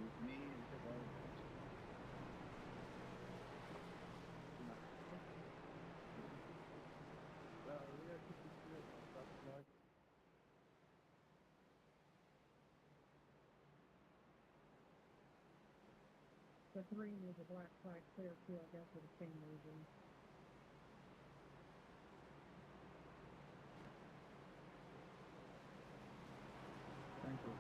With me, because I well, we gotta keep this good. That's like the 3 needs a black flag clear too, I guess, for the same reason. Thank you.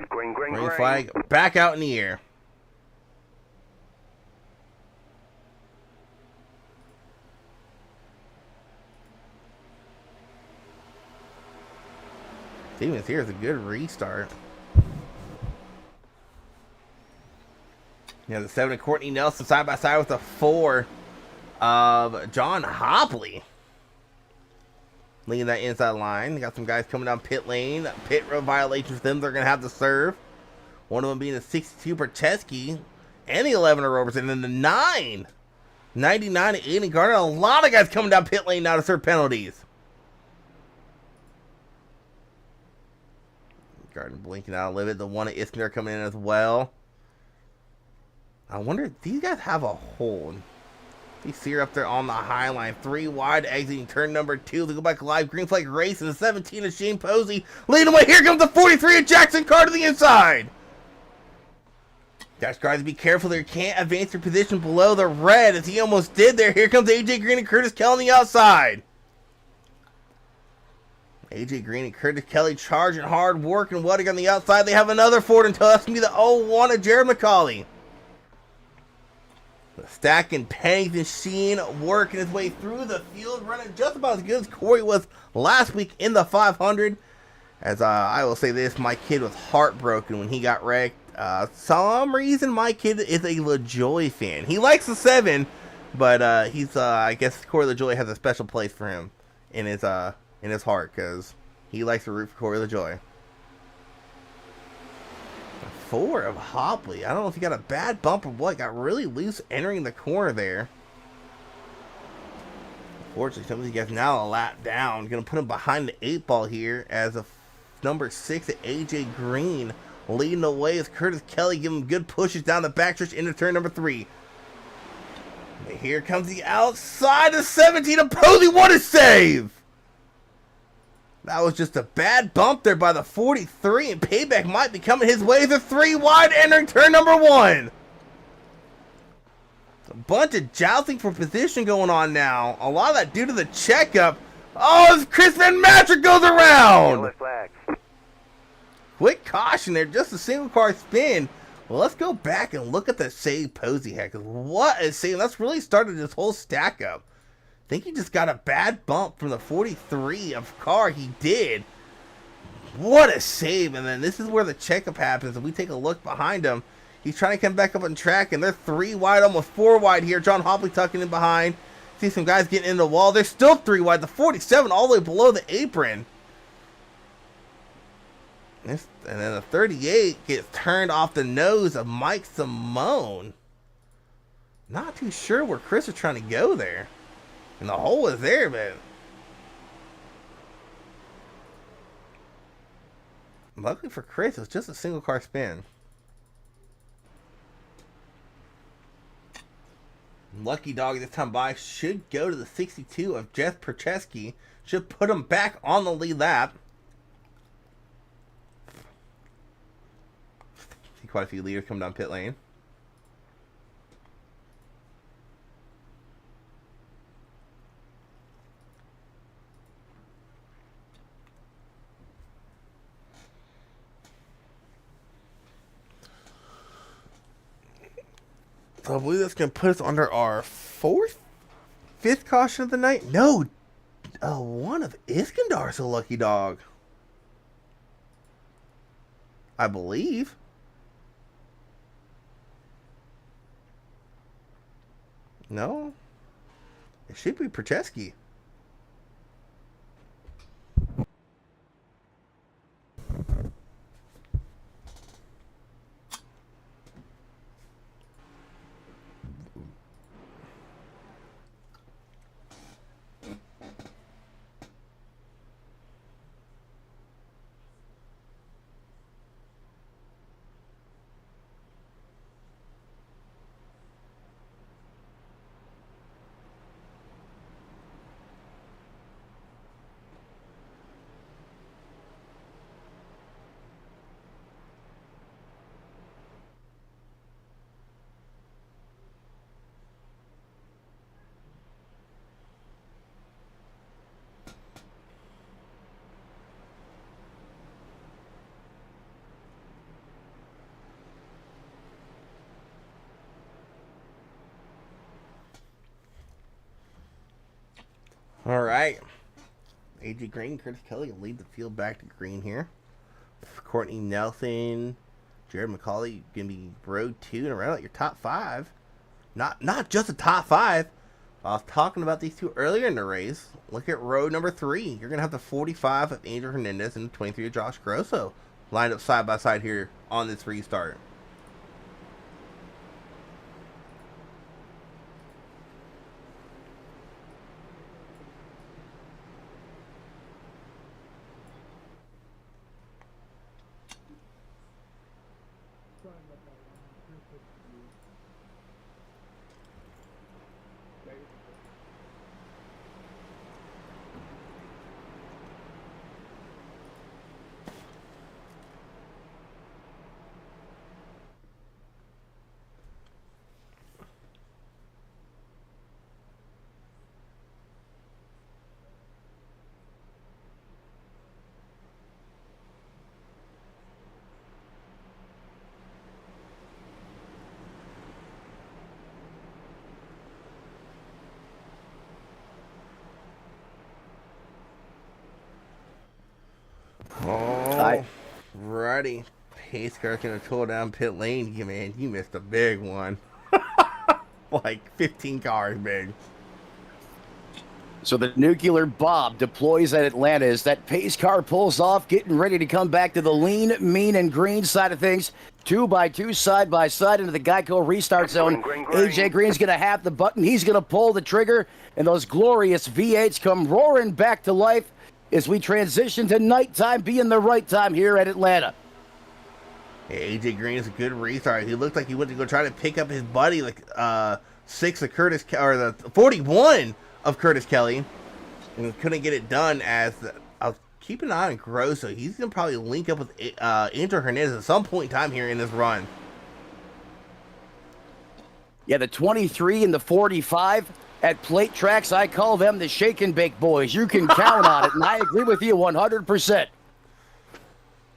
Green, green, Green green. flag back out in the air. Stevens here is a good restart. You know, the 7 of Courtney Nelson side by side with the 4 of John Hopley. Leading that inside line. Got some guys coming down pit lane. Pit road violations for them. They're going to have to serve. One of them being the 62 Percheski and the 11 of Robertson. And then the 9. 99 of Aiden Gardner. A lot of guys coming down pit lane now to serve penalties. Gardner blinking out a little bit. The 1 of Isnf coming in as well. I wonder if these guys have a hold. You see her up there on the high line. 3 wide, exiting turn number 2. They go back live. Green flag race. And the 17 of Shane Posey leading away. Here comes the 43 of Jackson Carr to the inside. Dash guys, be careful there. Can't advance their position below the red as he almost did there. Here comes AJ Green and Curtis Kelly on the outside. AJ Green and Curtis Kelly charging hard, working Wuttig on the outside. They have another Ford until that's going to be the 0-1 of Jared McCauley. Stacking Pennington Sheen working his way through the field, running just about as good as Corey was last week in the 500. As I will say this, my kid was heartbroken when he got wrecked. Some reason my kid is a LaJoy fan. He likes the 7, but he's I guess Corey LaJoy has a special place for him in his heart because he likes to root for Corey LaJoy. 4 of Hopley. I don't know if he got a bad bump or what. Got really loose entering the corner there. Unfortunately, some of these guys now a lap down. Going to put him behind the 8 ball here as a number 6 at AJ Green leading the way as Curtis Kelly giving him good pushes down the backstretch into turn number 3. And here comes the outside of 17 of Posey. What a save! That was just a bad bump there by the 43, and payback might be coming his way. The 3 wide entering turn number 1. A bunch of jousting for position going on now. A lot of that due to the checkup. Oh, as Chris Van Matrick goes around. Yellow flag. Quick caution there, just a single car spin. Well, let's go back and look at the save Posey had, because what a save. That's really started this whole stack up. think he just got a bad bump from the 43 of car. He did. What a save. And then this is where the checkup happens. And we take a look behind him. He's trying to come back up on track. And they're 3 wide, almost 4 wide here. John Hopley tucking in behind. See some guys getting in the wall. They're still 3 wide. The 47 all the way below the apron. And then the 38 gets turned off the nose of Mike Simone. Not too sure where Chris is trying to go there. And the hole is there, but luckily for Chris, it's just a single car spin. Lucky Dog this time by should go to the 62 of Jeff Percheski. Should put him back on the lead lap. See quite a few leaders come down pit lane. So I believe that's going to put us under our 5th caution of the night. No, one of Iskandar's a Lucky Dog. I believe. No, it should be Percheski. All right. AJ Green, Curtis Kelly lead the field back to green here. Courtney Nelson, Jared McCauley going to be road 2 and around out your top 5. Not just a top 5. I was talking about these two earlier in the race. Look at road number 3. You're going to have the 45 of Andrew Hernandez and the 23 of Josh Grosso lined up side by side here on this restart. Alrighty. Pace car's gonna pull down pit lane. Yeah, man, you missed a big one. Like 15 cars big. So the nuclear Bob deploys at Atlanta as that pace car pulls off, getting ready to come back to the lean, mean, and green side of things. 2 by 2, side by side into the Geico restart zone. AJ Green's going to have the button. He's going to pull the trigger, and those glorious V8s come roaring back to life as we transition to nighttime being the right time here at Atlanta. Hey, AJ Green is a good restart. He looked like he went to go try to pick up his buddy, like 6 of Curtis, or the 41 of Curtis Kelly, and couldn't get it done. As I'll keep an eye on Grosso. He's gonna probably link up with Andrew Hernandez at some point in time here in this run. Yeah, the 23 and the 45 at plate tracks, I call them the shake and bake boys. You can count on it, and I agree with you 100%.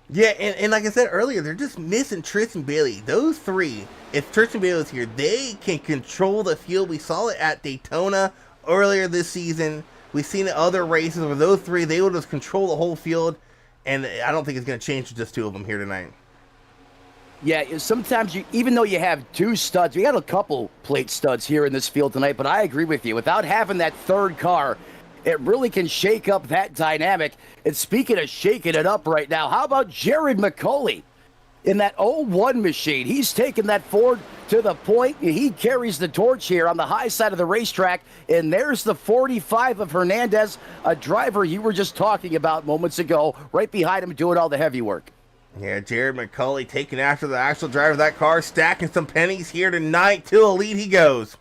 Yeah, and like I said earlier, they're just missing Tristan Bailey. Those 3, if Tristan Bailey's here, they can control the field. We saw it at Daytona earlier this season. We've seen it other races where those three, they will just control the whole field, and I don't think it's going to change with just two of them here tonight. Yeah, sometimes even though you have two studs, we got a couple plate studs here in this field tonight, but I agree with you. Without having that third car, it really can shake up that dynamic. And speaking of shaking it up right now, how about Jared McCauley in that 0-1 machine? He's taking that Ford to the point. He carries the torch here on the high side of the racetrack. And there's the 45 of Hernandez, a driver you were just talking about moments ago, right behind him doing all the heavy work. Yeah, Jared McCauley taking after the actual driver of that car, stacking some pennies here tonight. To a lead he goes.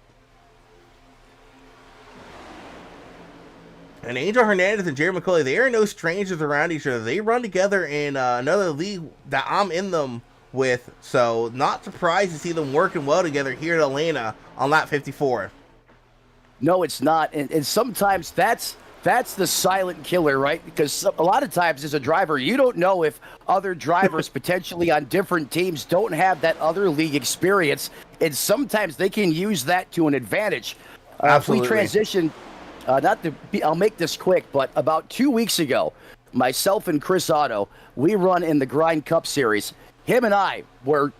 And Angel Hernandez and Jared McCauley, they are no strangers around each other. They run together in another league that I'm in them with. So not surprised to see them working well together here at Atlanta on lap 54. No, it's not. And sometimes that's the silent killer, right? Because a lot of times as a driver, you don't know if other drivers potentially on different teams don't have that other league experience. And sometimes they can use that to an advantage. Absolutely. If we transition... I'll make this quick, but about 2 weeks ago, myself and Chris Otto, we run in the Grind Cup Series. Him and I were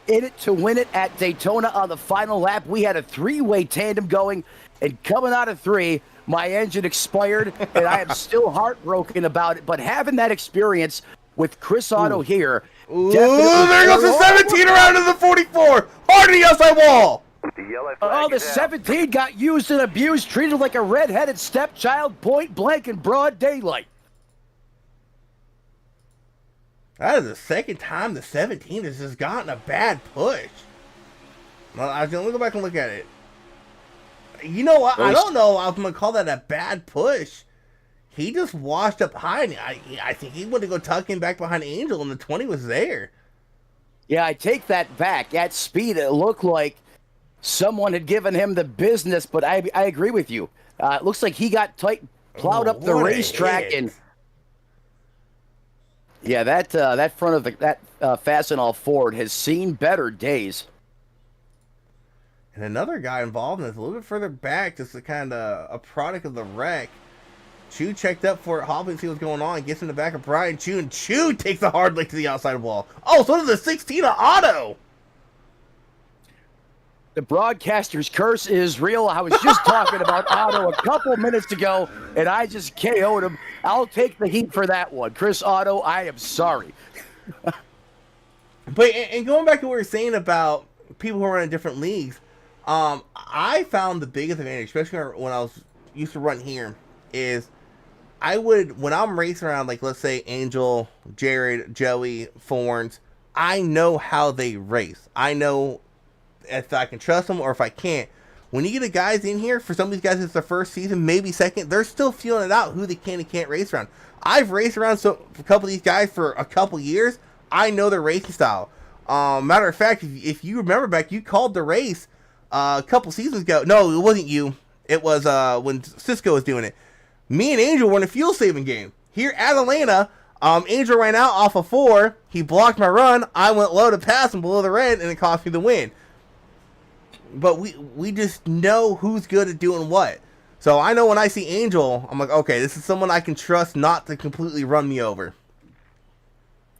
in it to win it at Daytona on the final lap. We had a three-way tandem going, and coming out of three, my engine expired, and I am still heartbroken about it. But having that experience with Chris Otto here... Ooh, there goes the 17 around to the 44! Hard to the outside wall! The yellow flag Oh, the is out. 17 got used and abused, treated like a red-headed stepchild, point blank in broad daylight. That is the second time the 17 has just gotten a bad push. Well, I was going to go back and look at it. You know what? I don't know if I'm going to call that a bad push. He just washed up behind. I think he went to go tuck in back behind Angel, and the 20 was there. Yeah, I take that back. At speed, it looked like someone had given him the business, but I agree with you. It looks like he got plowed up the racetrack, and yeah, that front of that Fastenal Ford has seen better days. And another guy involved in this a little bit further back, just a kind of a product of the wreck. Chu checked up for it, hopping to see what's going on, gets in the back of Brian Chu, and Chu takes the hard lick to the outside wall. Oh, so does the 16 of Otto. The broadcaster's curse is real. I was just talking about Otto a couple minutes ago, and I just KO'd him. I'll take the heat for that one. Chris Otto, I am sorry. But and going back to what we were saying about people who are in different leagues, I found the biggest advantage, especially when I was used to run here, is I would, when I'm racing around, like let's say Angel, Jared, Joey, Forns, I know how they race. I know if I can trust them or if I can't. When you get the guys in here, for some of these guys it's their first season, maybe second, they're still feeling it out who they can and can't race around. I've raced around a couple of these guys for a couple years. I know their racing style. Matter of fact, if you remember back, you called the race a couple seasons ago. No, it wasn't you. It was when Cisco was doing it. Me and Angel were in a fuel saving game here at Atlanta. Angel ran out off of 4. He blocked my run. I went low to pass him below the red, and it cost me the win. But we just know who's good at doing what. So I know when I see Angel, I'm like, okay, this is someone I can trust not to completely run me over.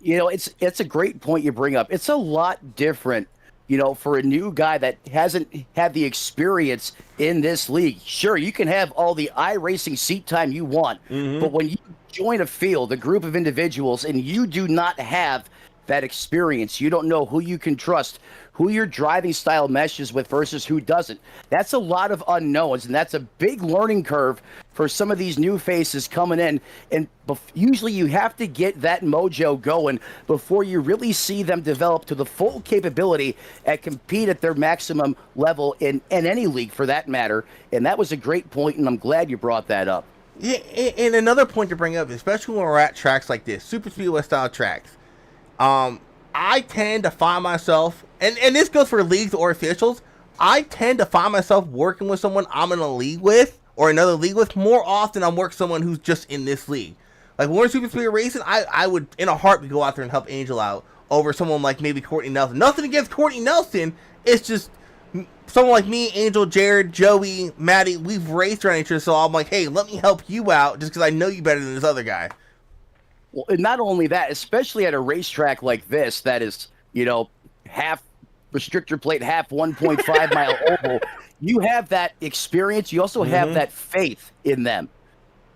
You know, it's a great point you bring up. It's a lot different, you know, for a new guy that hasn't had the experience in this league. Sure, you can have all the iRacing seat time you want, but when you join a field, a group of individuals, and you do not have that experience, you don't know who you can trust, who your driving style meshes with versus who doesn't. That's a lot of unknowns, and that's a big learning curve for some of these new faces coming in. And usually you have to get that mojo going before you really see them develop to the full capability and compete at their maximum level in any league for that matter. And that was a great point, and I'm glad you brought that up. Yeah, and another point to bring up, especially when we're at tracks like this, super speedway style tracks, I tend to find myself, and this goes for leagues or officials, I tend to find myself working with someone I'm in a league with, or another league with, more often I'm working with someone who's just in this league. Like when we're super speedway racing, I would in a heartbeat go out there and help Angel out over someone like maybe Courtney Nelson. Nothing against Courtney Nelson, it's just someone like me, Angel, Jared, Joey, Maddie, we've raced around each other, so I'm like, hey, let me help you out just because I know you better than this other guy. Well, and not only that, especially at a racetrack like this, that is, half restrictor plate, half 1.5 mile oval, you have that experience. You also have that faith in them.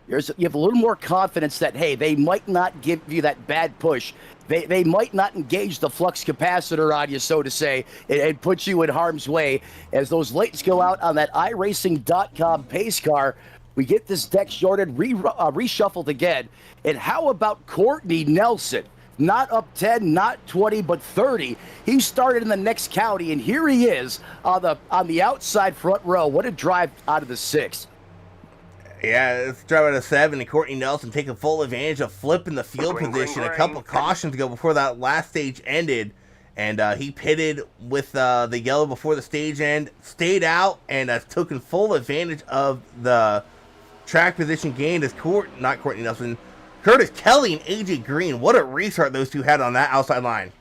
You have a little more confidence that, hey, they might not give you that bad push. They might not engage the flux capacitor on you, so to say, and put you in harm's way. As those lights go out on that iRacing.com pace car, we get this deck shorted, reshuffled again. And how about Courtney Nelson? Not up 10, not 20, but 30. He started in the next county, and here he is on the outside front row. What a drive out of the 6. Yeah, it's drive out of 7, and Courtney Nelson taking full advantage of flipping the field position a couple cautions ago before that last stage ended. And he pitted with the yellow before the stage end, stayed out, and taken full advantage of the track position gained as Courtney Nelson, Curtis Kelly and AJ Green. What a restart those two had on that outside line.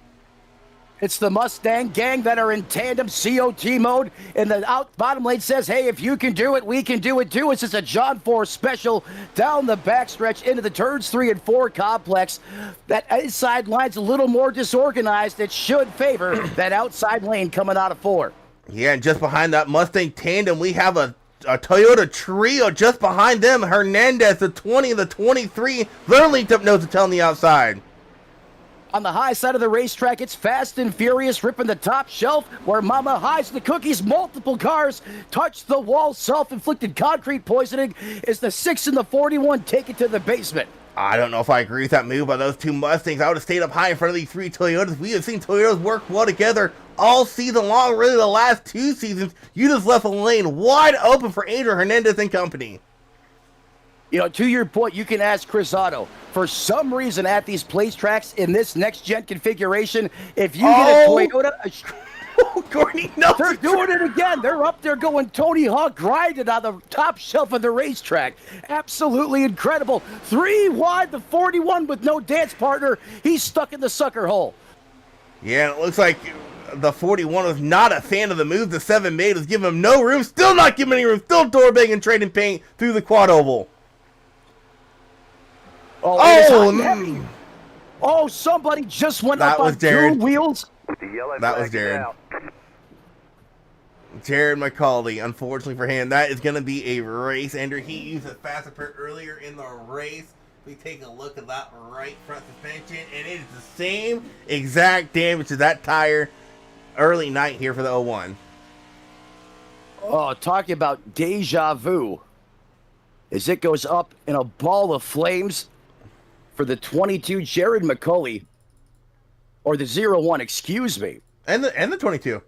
It's the Mustang gang that are in tandem COT mode, and the bottom lane says, hey, if you can do it, we can do it too. It's just a John Force special down the backstretch into the turns 3 and 4 complex. That inside line's a little more disorganized. It should favor that outside lane coming out of 4. Yeah, and just behind that Mustang tandem, we have a Toyota trio just behind them. Hernandez, the 20, the 23. They're linked up nose to tail on the outside. On the high side of the racetrack, it's fast and furious, ripping the top shelf where Mama hides the cookies. Multiple cars touch the wall. Self-inflicted concrete poisoning is the 6 and the 41 take it to the basement. I don't know if I agree with that move by those two Mustangs. I would have stayed up high in front of these 3 Toyotas. We have seen Toyotas work well together all season long, really the last 2 seasons. You just left the lane wide open for Adrian Hernandez and company. To your point, you can ask Chris Otto. For some reason at these place tracks in this next-gen configuration, if you get a Toyota... Courtney Nelson. They're doing it again. They're up there going Tony Hawk grinding on the top shelf of the racetrack. Absolutely incredible. 3 wide, the 41 with no dance partner. He's stuck in the sucker hole. Yeah, it looks like the 41 was not a fan of the move the 7 made. Was giving him no room. Still not giving any room. Still door banging, trading paint through the quad oval. Oh, somebody just went that up on was Jared. 2 wheels. The yellow That flag was is Jared. out. Jared McCauley, unfortunately for him, that is going to be a race ender. He used a fast approach earlier in the race. We take a look at that right front suspension, and it is the same exact damage to that tire early night here for the 01. Oh, talking about deja vu. As it goes up in a ball of flames for the 22, Jared McCauley, or the 01, excuse me. And the 22.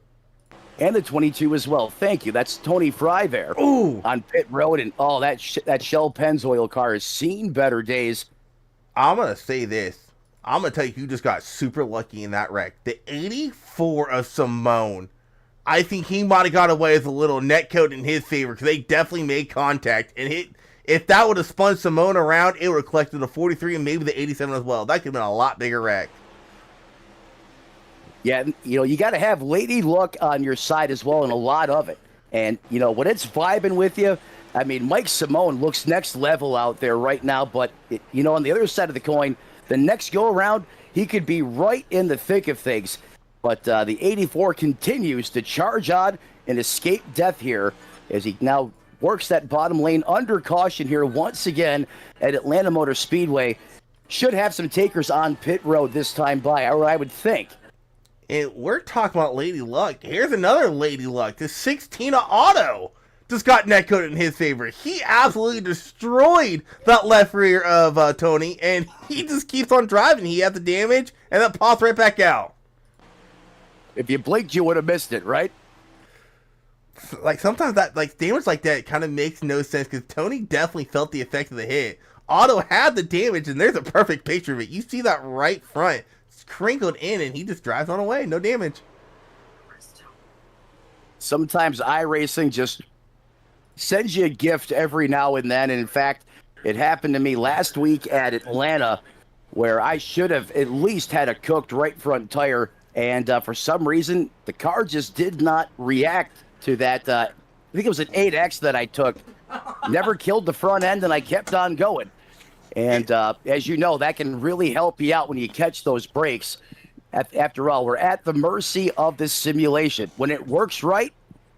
And the 22 as well. Thank you. That's Tony Fry there. Ooh. On pit road. And that Shell Pennzoil car has seen better days. I'm going to say this. I'm going to tell you who just got super lucky in that wreck. The 84 of Simone. I think he might have got away with a little net code in his favor because they definitely made contact. And if that would have spun Simone around, it would have collected the 43 and maybe the 87 as well. That could have been a lot bigger wreck. Yeah, you got to have lady luck on your side as well, and a lot of it. And, when it's vibing with you, I mean, Mike Simone looks next level out there right now. But, on the other side of the coin, the next go-around, he could be right in the thick of things. But the 84 continues to charge on and escape death here as he now works that bottom lane under caution here once again at Atlanta Motor Speedway. Should have some takers on pit road this time by, or I would think. And we're talking about Lady Luck. Here's another Lady Luck. The 16 Auto just got netcoded in his favor. He absolutely destroyed that left rear of Tony, and he just keeps on driving. He had the damage, and then pops right back out. If you blinked, you would have missed it, right? Like, sometimes that, damage like that kind of makes no sense, because Tony definitely felt the effect of the hit. Otto had the damage, and there's a perfect picture of it. You see that right front. It's crinkled in, and he just drives on away. No damage. Sometimes iRacing just sends you a gift every now and then. And in fact, it happened to me last week at Atlanta, where I should have at least had a cooked right front tire And for some reason, the car just did not react to that. I think it was an 8X that I took. Never killed the front end, and I kept on going. And as you know, that can really help you out when you catch those brakes. After all, we're at the mercy of this simulation. When it works right,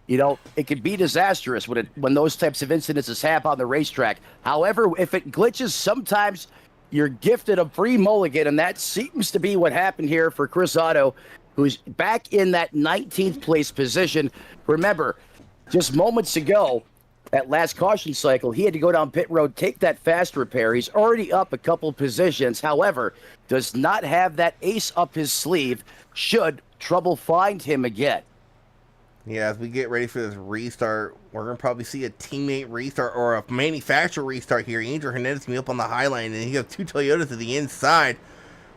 you know, it can be disastrous when those types of incidences happen on the racetrack. However, if it glitches, sometimes you're gifted a free mulligan, and that seems to be what happened here for Chris Otto, who's back in that 19th place position. Remember, just moments ago, that last caution cycle, he had to go down pit road, take that fast repair. He's already up a couple positions. However, does not have that ace up his sleeve should trouble find him again. Yeah, as we get ready for this restart, we're going to probably see a teammate restart or a manufacturer restart here. Angel Hernandez going to be up on the high line, and he has two Toyotas to the inside.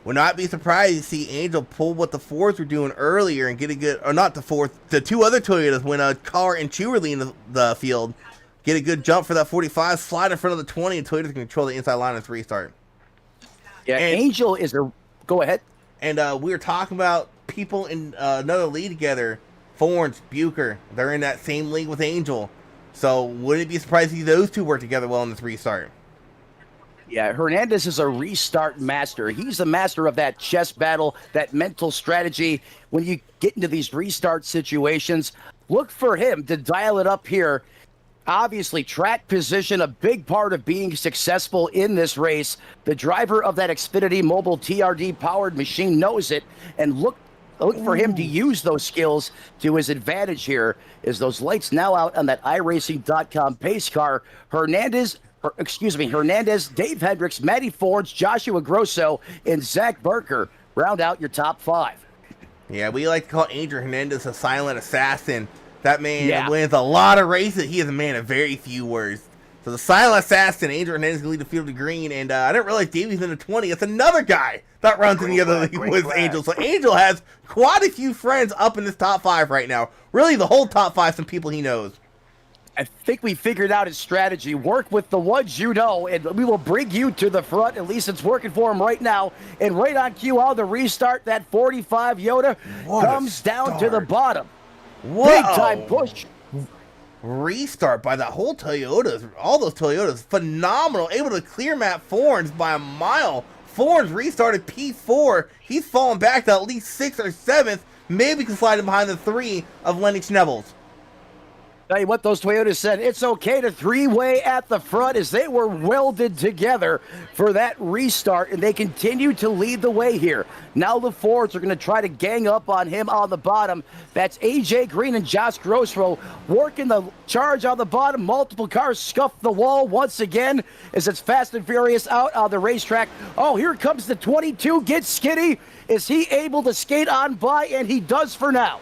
Would not be surprised to see Angel pull what the Fords were doing earlier and get a good, or not the Fords, the two other Toyotas when Carr and Chew were leading the field. Get a good jump for that 45, slide in front of the 20, and Toyotas can control the inside line of this restart. Yeah, and Angel is a... Go ahead. And we were talking about people in another league together. Forns, Bucher, they're in that same league with Angel. So wouldn't it be surprised to see those two work together well in this restart? Yeah, Hernandez is a restart master. He's the master of that chess battle, that mental strategy. When you get into these restart situations, look for him to dial it up here. Obviously, track position, a big part of being successful in this race. The driver of that Xfinity Mobile TRD-powered machine knows it, and look for him to use those skills to his advantage here. Is those lights now out on that iRacing.com pace car. Hernandez, Dave Hendricks, Matty Fords, Joshua Grosso, and Zach Barker round out your top five. Yeah, we like to call Angel Hernandez a silent assassin. That man wins a lot of races. He is a man of very few words. So the silent assassin, Angel Hernandez, can lead the field to green. And I didn't realize Davey's in the 20. It's another guy that runs in the other league with Angel. So Angel has quite a few friends up in this top five right now. Really, the whole top five, some people he knows. I think we figured out his strategy. Work with the ones you know, and we will bring you to the front. At least it's working for him right now. And right on cue, on the restart, that 45 Yoda comes down to the bottom. Big time push. Restart by that whole Toyotas, all those Toyotas, phenomenal, able to clear Matt Forns by a mile. Forns restarted P4. He's fallen back to at least 6th or 7th, maybe can slide him behind the 3 of Lennox Nevels. Tell you what, those Toyotas said, it's okay to three-way at the front as they were welded together for that restart, and they continue to lead the way here. Now the Fords are going to try to gang up on him on the bottom. That's AJ Green and Josh Grossrow working the charge on the bottom. Multiple cars scuff the wall once again as it's Fast and Furious out on the racetrack. Oh, here comes the 22. Gets skinny. Is he able to skate on by? And he does for now.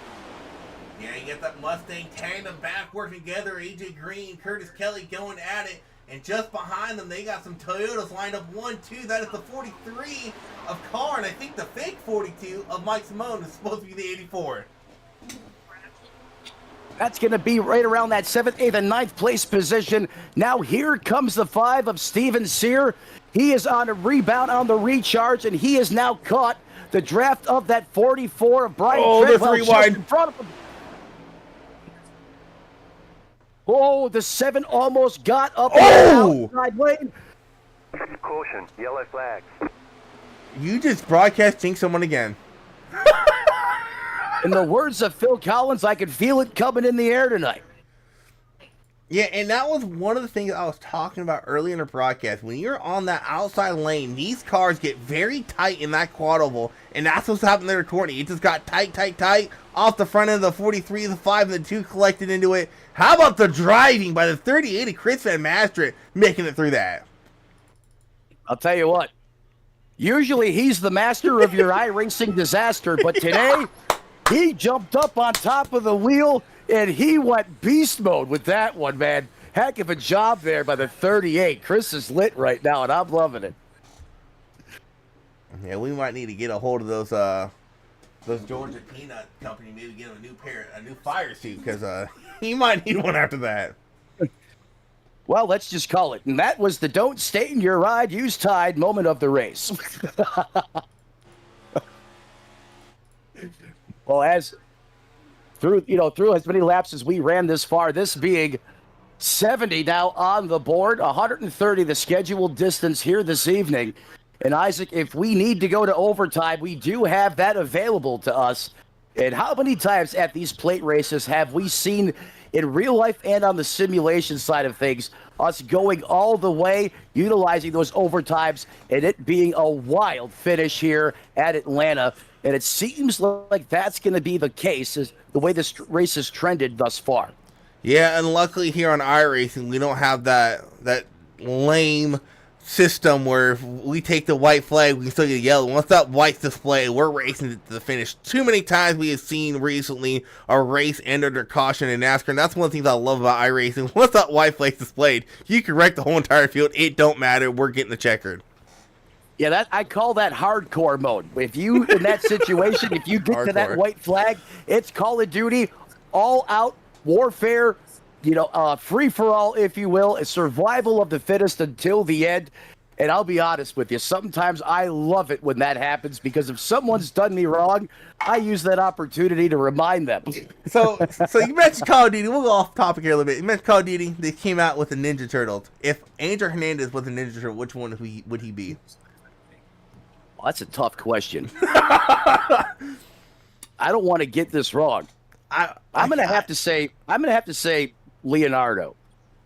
Yeah, you get that Mustang tandem back working together. AJ Green, Curtis Kelly going at it. And just behind them, they got some Toyotas lined up 1, 2. That is the 43 of Carr, and I think the fake 42 of Mike Simone is supposed to be the 84. That's going to be right around that 7th, 8th, and 9th place position. Now here comes the 5 of Steven Sear. He is on a rebound on the recharge, and he is now caught. The draft of that 44 of Brian Treadwell the 3 wide. in front of him. Oh, the 7 almost got up in the outside lane. Caution, yellow flags. You just broadcast jinx someone again. In the words of Phil Collins, I could feel it coming in the air tonight. Yeah, and that was one of the things I was talking about earlier in the broadcast. When you're on that outside lane, these cars get very tight in that quad oval, and that's what's happened there to Courtney. It just got tight off the front end of the 43, the 5, and the 2 collected into it. How about the driving by the 38 of Chris Van Mastert making it through that? I'll tell you what. Usually he's the master of your iRacing disaster, but today he jumped up on top of the wheel and he went beast mode with that one, man. Heck of a job there by the 38. Chris is lit right now, and I'm loving it. Yeah, we might need to get a hold of those Georgia Peanut Company, maybe get him a new fire suit, because he might need one after that. Well, let's just call it. And that was the don't stain your ride, use Tide moment of the race. Well, as through as many laps as we ran this far, this being 70 now on the board, 130 the scheduled distance here this evening. And Isaac, if we need to go to overtime, we do have that available to us. And how many times at these plate races have we seen in real life and on the simulation side of things, us going all the way, utilizing those overtimes, and it being a wild finish here at Atlanta. And it seems like that's going to be the case, is the way this race has trended thus far. Yeah, and luckily here on iRacing, we don't have that lame system where if we take the white flag, we can still get yellow. Once that white's displayed, we're racing to the finish. Too many times we have seen recently a race end under caution in NASCAR, and that's one of the things I love about iRacing. Once that white flag's displayed, you can wreck the whole entire field. It don't matter. We're getting the checkered. Yeah, I call that hardcore mode. If you, in that situation, if you get to that white flag, it's Call of Duty, all out warfare, free for all, if you will, a survival of the fittest until the end. And I'll be honest with you, sometimes I love it when that happens, because if someone's done me wrong, I use that opportunity to remind them. So you mentioned Call of Duty. We'll go off topic here a little bit. You mentioned Call of Duty. They came out with the Ninja Turtles. If Angel Hernandez was a Ninja Turtle, which one would he be? Well, that's a tough question. I don't want to get this wrong. I'm gonna have to say Leonardo.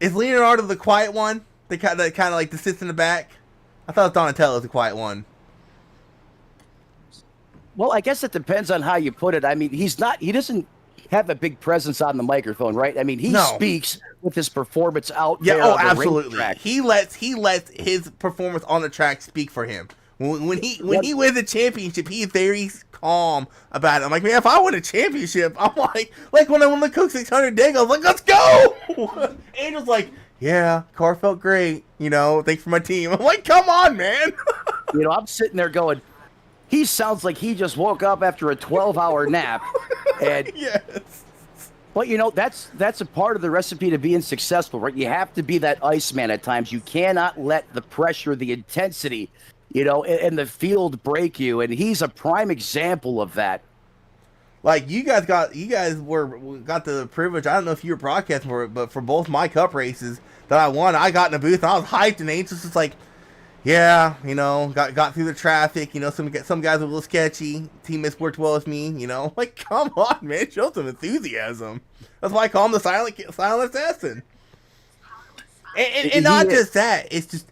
Is Leonardo the quiet one? The kind of like the sits in the back. I thought Donatello was the quiet one. Well, I guess it depends on how you put it. I mean, he doesn't have a big presence on the microphone, right? I mean, he speaks with his performance out there. Yeah, on the absolutely. racetrack. He lets his performance on the track speak for him. When he wins a championship, he's very calm about it. I'm like, man, if I win a championship, I'm like when I won the Coke 600 Dig, I was like, let's go. Angel's like, yeah, car felt great. Thanks for my team. I'm like, come on, man. I'm sitting there going, he sounds like he just woke up after a 12-hour nap. And yes. But that's a part of the recipe to being successful, right? You have to be that Iceman at times. You cannot let the pressure, the intensity, and the field break you, and he's a prime example of that. Like you guys got the privilege. I don't know if you were broadcasting for it, but for both my cup races that I won, I got in a booth and I was hyped, and Angel's just like, yeah, got through the traffic. Some guys were a little sketchy. Teammates worked well with me. Like, come on, man, show some enthusiasm. That's why I call him the silent assassin. And not just that, it's just.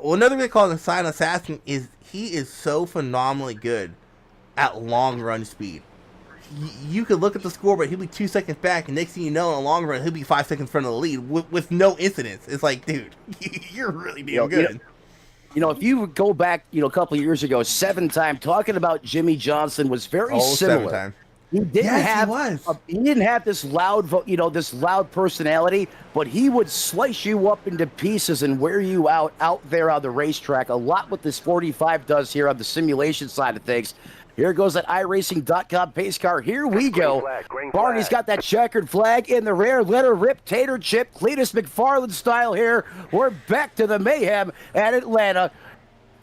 Well, another thing they call him the silent assassin is he is so phenomenally good at long run speed. You could look at the score, but he'll be 2 seconds back, and next thing you know, in the long run, he'll be 5 seconds in front of the lead with no incidents. It's like, dude, you're really damn good. If you go back, a couple of years ago, 7-time, talking about Jimmy Johnson was very similar. 7-time. He didn't have this loud, this loud personality, but he would slice you up into pieces and wear you out there on the racetrack. A lot what this 45 does here on the simulation side of things. Here goes that iRacing.com pace car. Here we go. Barney's got that checkered flag in the rear. Let her rip, tater chip, Cletus McFarland style here. We're back to the mayhem at Atlanta.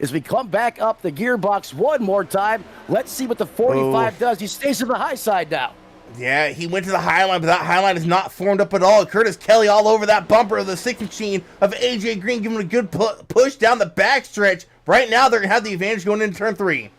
As we come back up the gearbox one more time, let's see what the 45 does. He stays to the high side now. Yeah, he went to the high line, but that high line is not formed up at all. Curtis Kelly all over that bumper of the 6 machine of AJ Green, giving him a good push down the backstretch. Right now, they're going to have the advantage going into turn 3.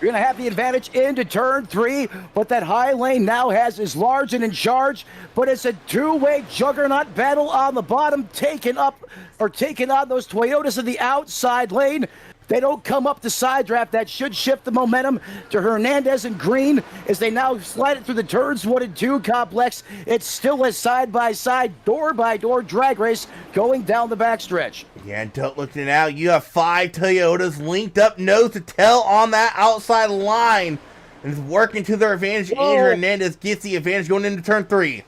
You're going to have the advantage into turn 3, but that high lane now is large and in charge, but it's a two-way juggernaut battle on the bottom, taking on those Toyotas in the outside lane. They don't come up the side draft. That should shift the momentum to Hernandez and Green as they now slide it through the turns 1 and 2 complex. It's still a side-by-side, door-by-door drag race going down the backstretch. Yeah, and don't look it out. You have 5 Toyotas linked up nose to tail on that outside line. And it's working to their advantage. Andrew Hernandez gets the advantage going into turn 3.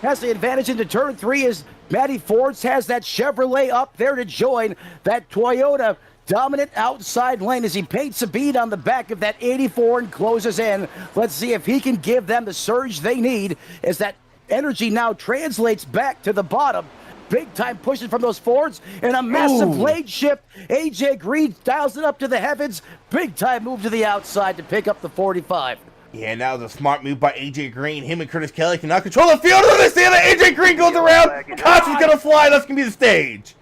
Has the advantage into turn 3 as Matty Fords has that Chevrolet up there to join that Toyota dominant outside lane as he paints a bead on the back of that 84 and closes in. Let's see if he can give them the surge they need as that energy now translates back to the bottom. big time pushing from those Fords, and a massive lane shift. AJ Green dials it up to the heavens. Big time move to the outside to pick up the 45. Yeah, now the smart move by AJ Green. Him and Curtis Kelly cannot control the field. And they see that AJ Green goes around. Caution's gonna fly. That's gonna be the stage.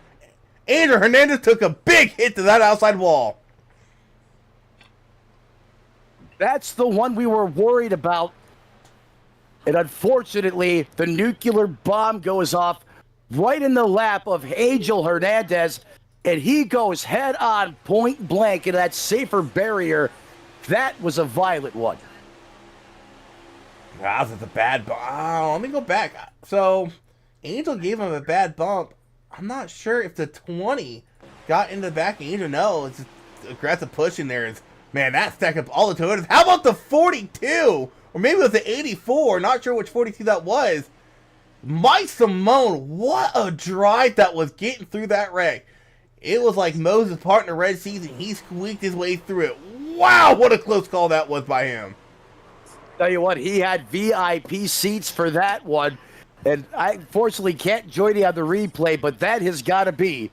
Andrew Hernandez took a big hit to that outside wall. That's the one we were worried about. And unfortunately, the nuclear bomb goes off right in the lap of Angel Hernandez, and he goes head on, point blank, into that safer barrier. That was a violent one. That was a bad bump. Oh, let me go back. So, Angel gave him a bad bump. I'm not sure if the 20 got into the back of Angel. No, it's just aggressive push in there. Man, that stacked up all the Toyotas. How about the 42? Or maybe it was the 84. Not sure which 42 that was. Mike Simone, what a drive that was getting through that wreck. It was like Moses parting the Red Seas, and he squeaked his way through it. Wow, what a close call that was by him. Tell you what, he had VIP seats for that one. And I unfortunately can't join you on the replay, but that has got to be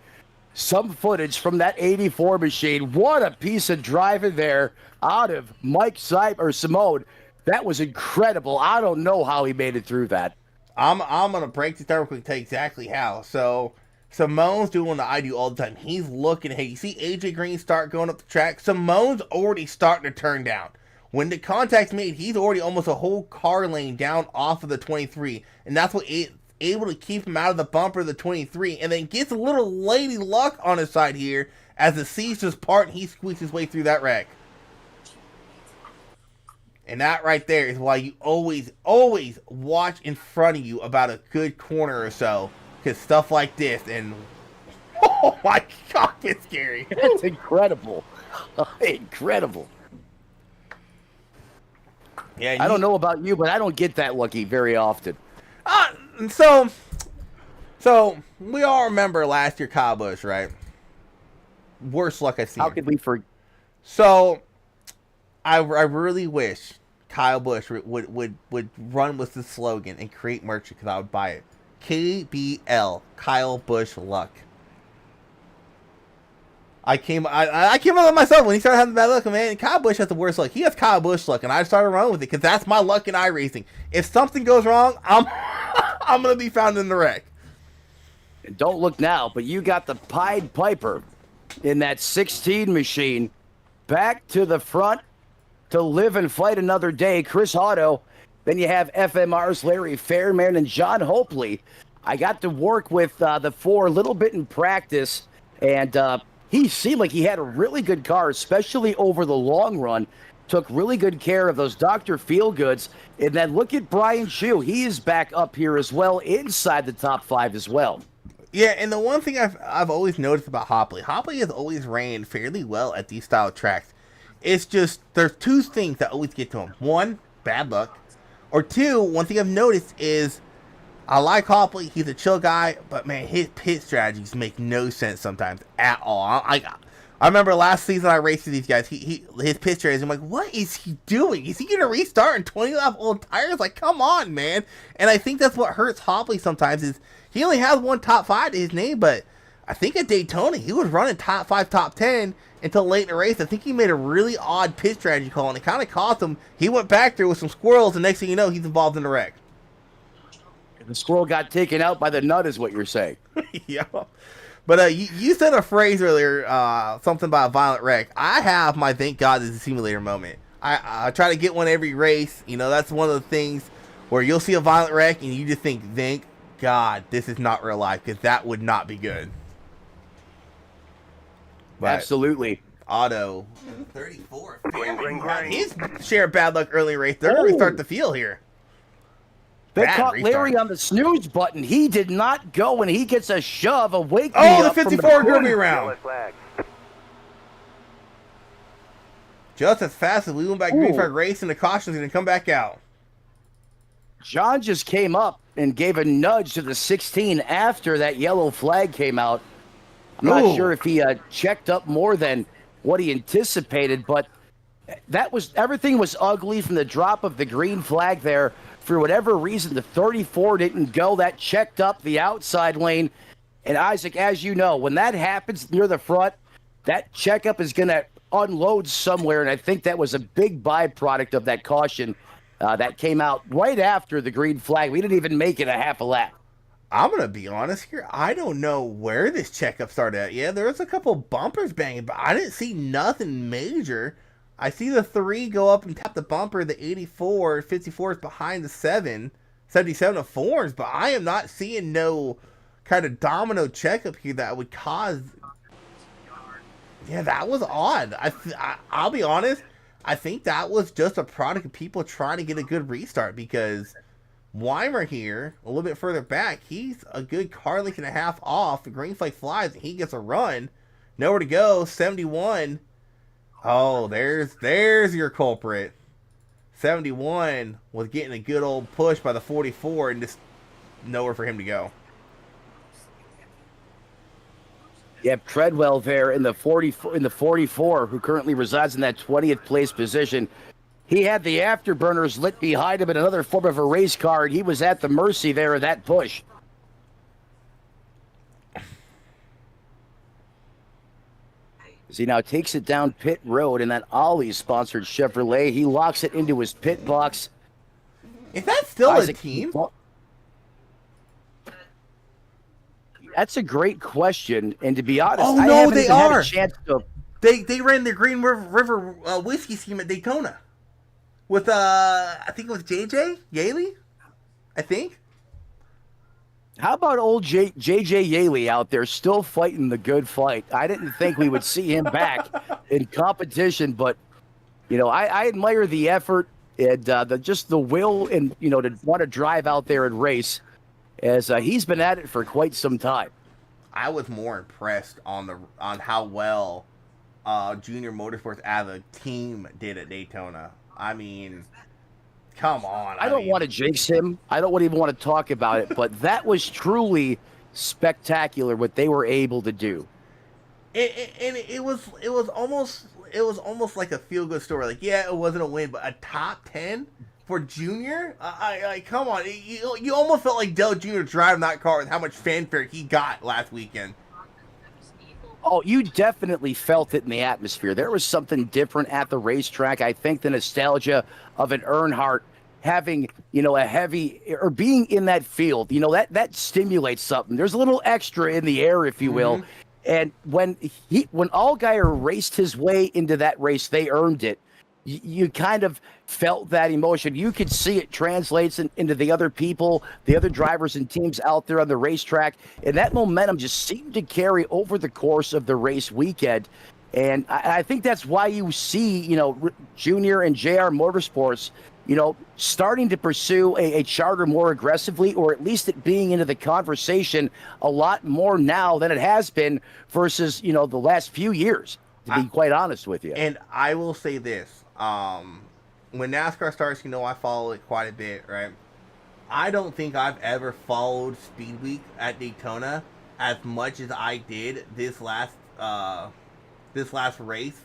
some footage from that 84 machine. What a piece of driving there out of Mike Simone. That was incredible. I don't know how he made it through that. I'm gonna break this down real quick and tell you exactly how. So Simone's doing what I do all the time. He's looking. Hey, you see AJ Green start going up the track. Simone's already starting to turn down. When the contact's made, he's already almost a whole car lane down off of the 23, and that's what able to keep him out of the bumper of the 23, and then gets a little lady luck on his side here as the seas just part and he squeaks his way through that wreck. And that right there is why you always watch in front of you about a good corner or so, because stuff like this, and oh my God, it's scary. It's incredible. Incredible. Yeah, I don't know about you, but I don't get that lucky very often. So we all remember last year Kyle Busch, right? Worst luck I've seen. How could we forget? So I really wish Kyle Busch would run with the slogan and create merch because I would buy it. KBL, Kyle Busch Luck. I came up with myself when he started having bad luck. Man, Kyle Busch has the worst luck. He has Kyle Busch luck, and I started running with it because that's my luck in iRacing. If something goes wrong, I'm gonna be found in the wreck. And don't look now, but you got the Pied Piper in that 16 machine back to the front to live and fight another day. Chris Otto. Then you have FMR's Larry Fairman and John Hopley. I got to work with the four a little bit in practice, and he seemed like he had a really good car, especially over the long run. Took really good care of those Dr. Feelgoods. And then look at Brian Chu. He is back up here as well, inside the top 5 as well. Yeah, and the one thing I've always noticed about Hopley has always ran fairly well at these style tracks. It's just, there's two things that always get to him. One, bad luck. Or two, one thing I've noticed is, I like Hopley, he's a chill guy, but man, his pit strategies make no sense sometimes at all. I remember last season I raced with these guys, his pit strategies, I'm like, what is he doing? Is he going to restart in 20-lap old tires? Like, come on, man. And I think that's what hurts Hopley sometimes is, he only has one top 5 to his name, but I think at Daytona, he was running top 5, top 10 until late in the race. I think he made a really odd pit strategy call, and it kind of cost him. He went back there with some squirrels, and next thing you know, he's involved in the wreck. The squirrel got taken out by the nut is what you're saying. Yeah. But you said a phrase earlier, something about a violent wreck. I have my thank God this is a simulator moment. I try to get one every race. You know, that's one of the things where you'll see a violent wreck, and you just think, thank God this is not real life, because that would not be good. But absolutely. Otto, 34. Ring, ring, ring. His share of bad luck early race. They're going to start the feel here. They Bad caught restart. Larry on the snooze button. He did not go, and he gets a shove, a wake me Oh, the up from 54 corner. Groovy round. Yellow flag. Just as fast as we went back green flag race, and the caution's going to come back out. John just came up and gave a nudge to the 16 after that yellow flag came out. I'm not sure if he checked up more than what he anticipated, but that was everything was ugly from the drop of the green flag there For whatever reason, the 34 didn't go. That checked up the outside lane. And Isaac, as you know, when that happens near the front, that checkup is going to unload somewhere. And I think that was a big byproduct of that caution that came out right after the green flag. We didn't even make it a half a lap. I'm going to be honest here. I don't know where this checkup started at. Yeah, there was a couple bumpers banging, but I didn't see nothing major. I see the 3 go up and tap the bumper. The 84, 54 is behind the 7, 77 of 4s, but I am not seeing no kind of domino checkup here that would cause. Yeah, that was odd. I'll be honest. I think that was just a product of people trying to get a good restart, because Weimer here, a little bit further back, he's a good car length and a half off. The green flag flies and he gets a run. Nowhere to go. 71. Oh, there's your culprit. 71 was getting a good old push by the 44 and just nowhere for him to go. Yep, Treadwell there in the 44, who currently resides in that 20th place position. He had the afterburners lit behind him in another form of a race car, and he was at the mercy there of that push. As he now takes it down pit road in that Ollie-sponsored Chevrolet, he locks it into his pit box. Is that still Isaac, a team? That's a great question, and to be honest, Oh, I no, haven't they even had are. a chance to. They ran the Green River whiskey scheme at Daytona with I think it was JJ Yaley, I think. How about old JJ Yaley out there still fighting the good fight? I didn't think we would see him back in competition, but you know, I admire the effort and just the will and to want to drive out there and race, as he's been at it for quite some time. I was more impressed on how well Junior Motorsports as a team did at Daytona. I mean, come on. I don't want to jinx him. I don't even want to talk about it, but that was truly spectacular what they were able to do. And it was almost like a feel good story. Like, yeah, it wasn't a win, but a top 10 for Junior. I come on. You almost felt like Dale Jr. driving that car with how much fanfare he got last weekend. Oh, you definitely felt it in the atmosphere. There was something different at the racetrack. I think the nostalgia of an Earnhardt having, a heavy, or being in that field, that stimulates something. There's a little extra in the air, if you will. And when Allgaier raced his way into that race, they earned it. You kind of felt that emotion. You could see it translates into the other people, the other drivers and teams out there on the racetrack. And that momentum just seemed to carry over the course of the race weekend. And I think that's why you see, Junior and JR Motorsports, starting to pursue a charter more aggressively, or at least it being into the conversation a lot more now than it has been versus, the last few years, to be quite honest with you. And I will say this. When NASCAR starts, I follow it quite a bit, right? I don't think I've ever followed Speed Week at Daytona as much as I did this last race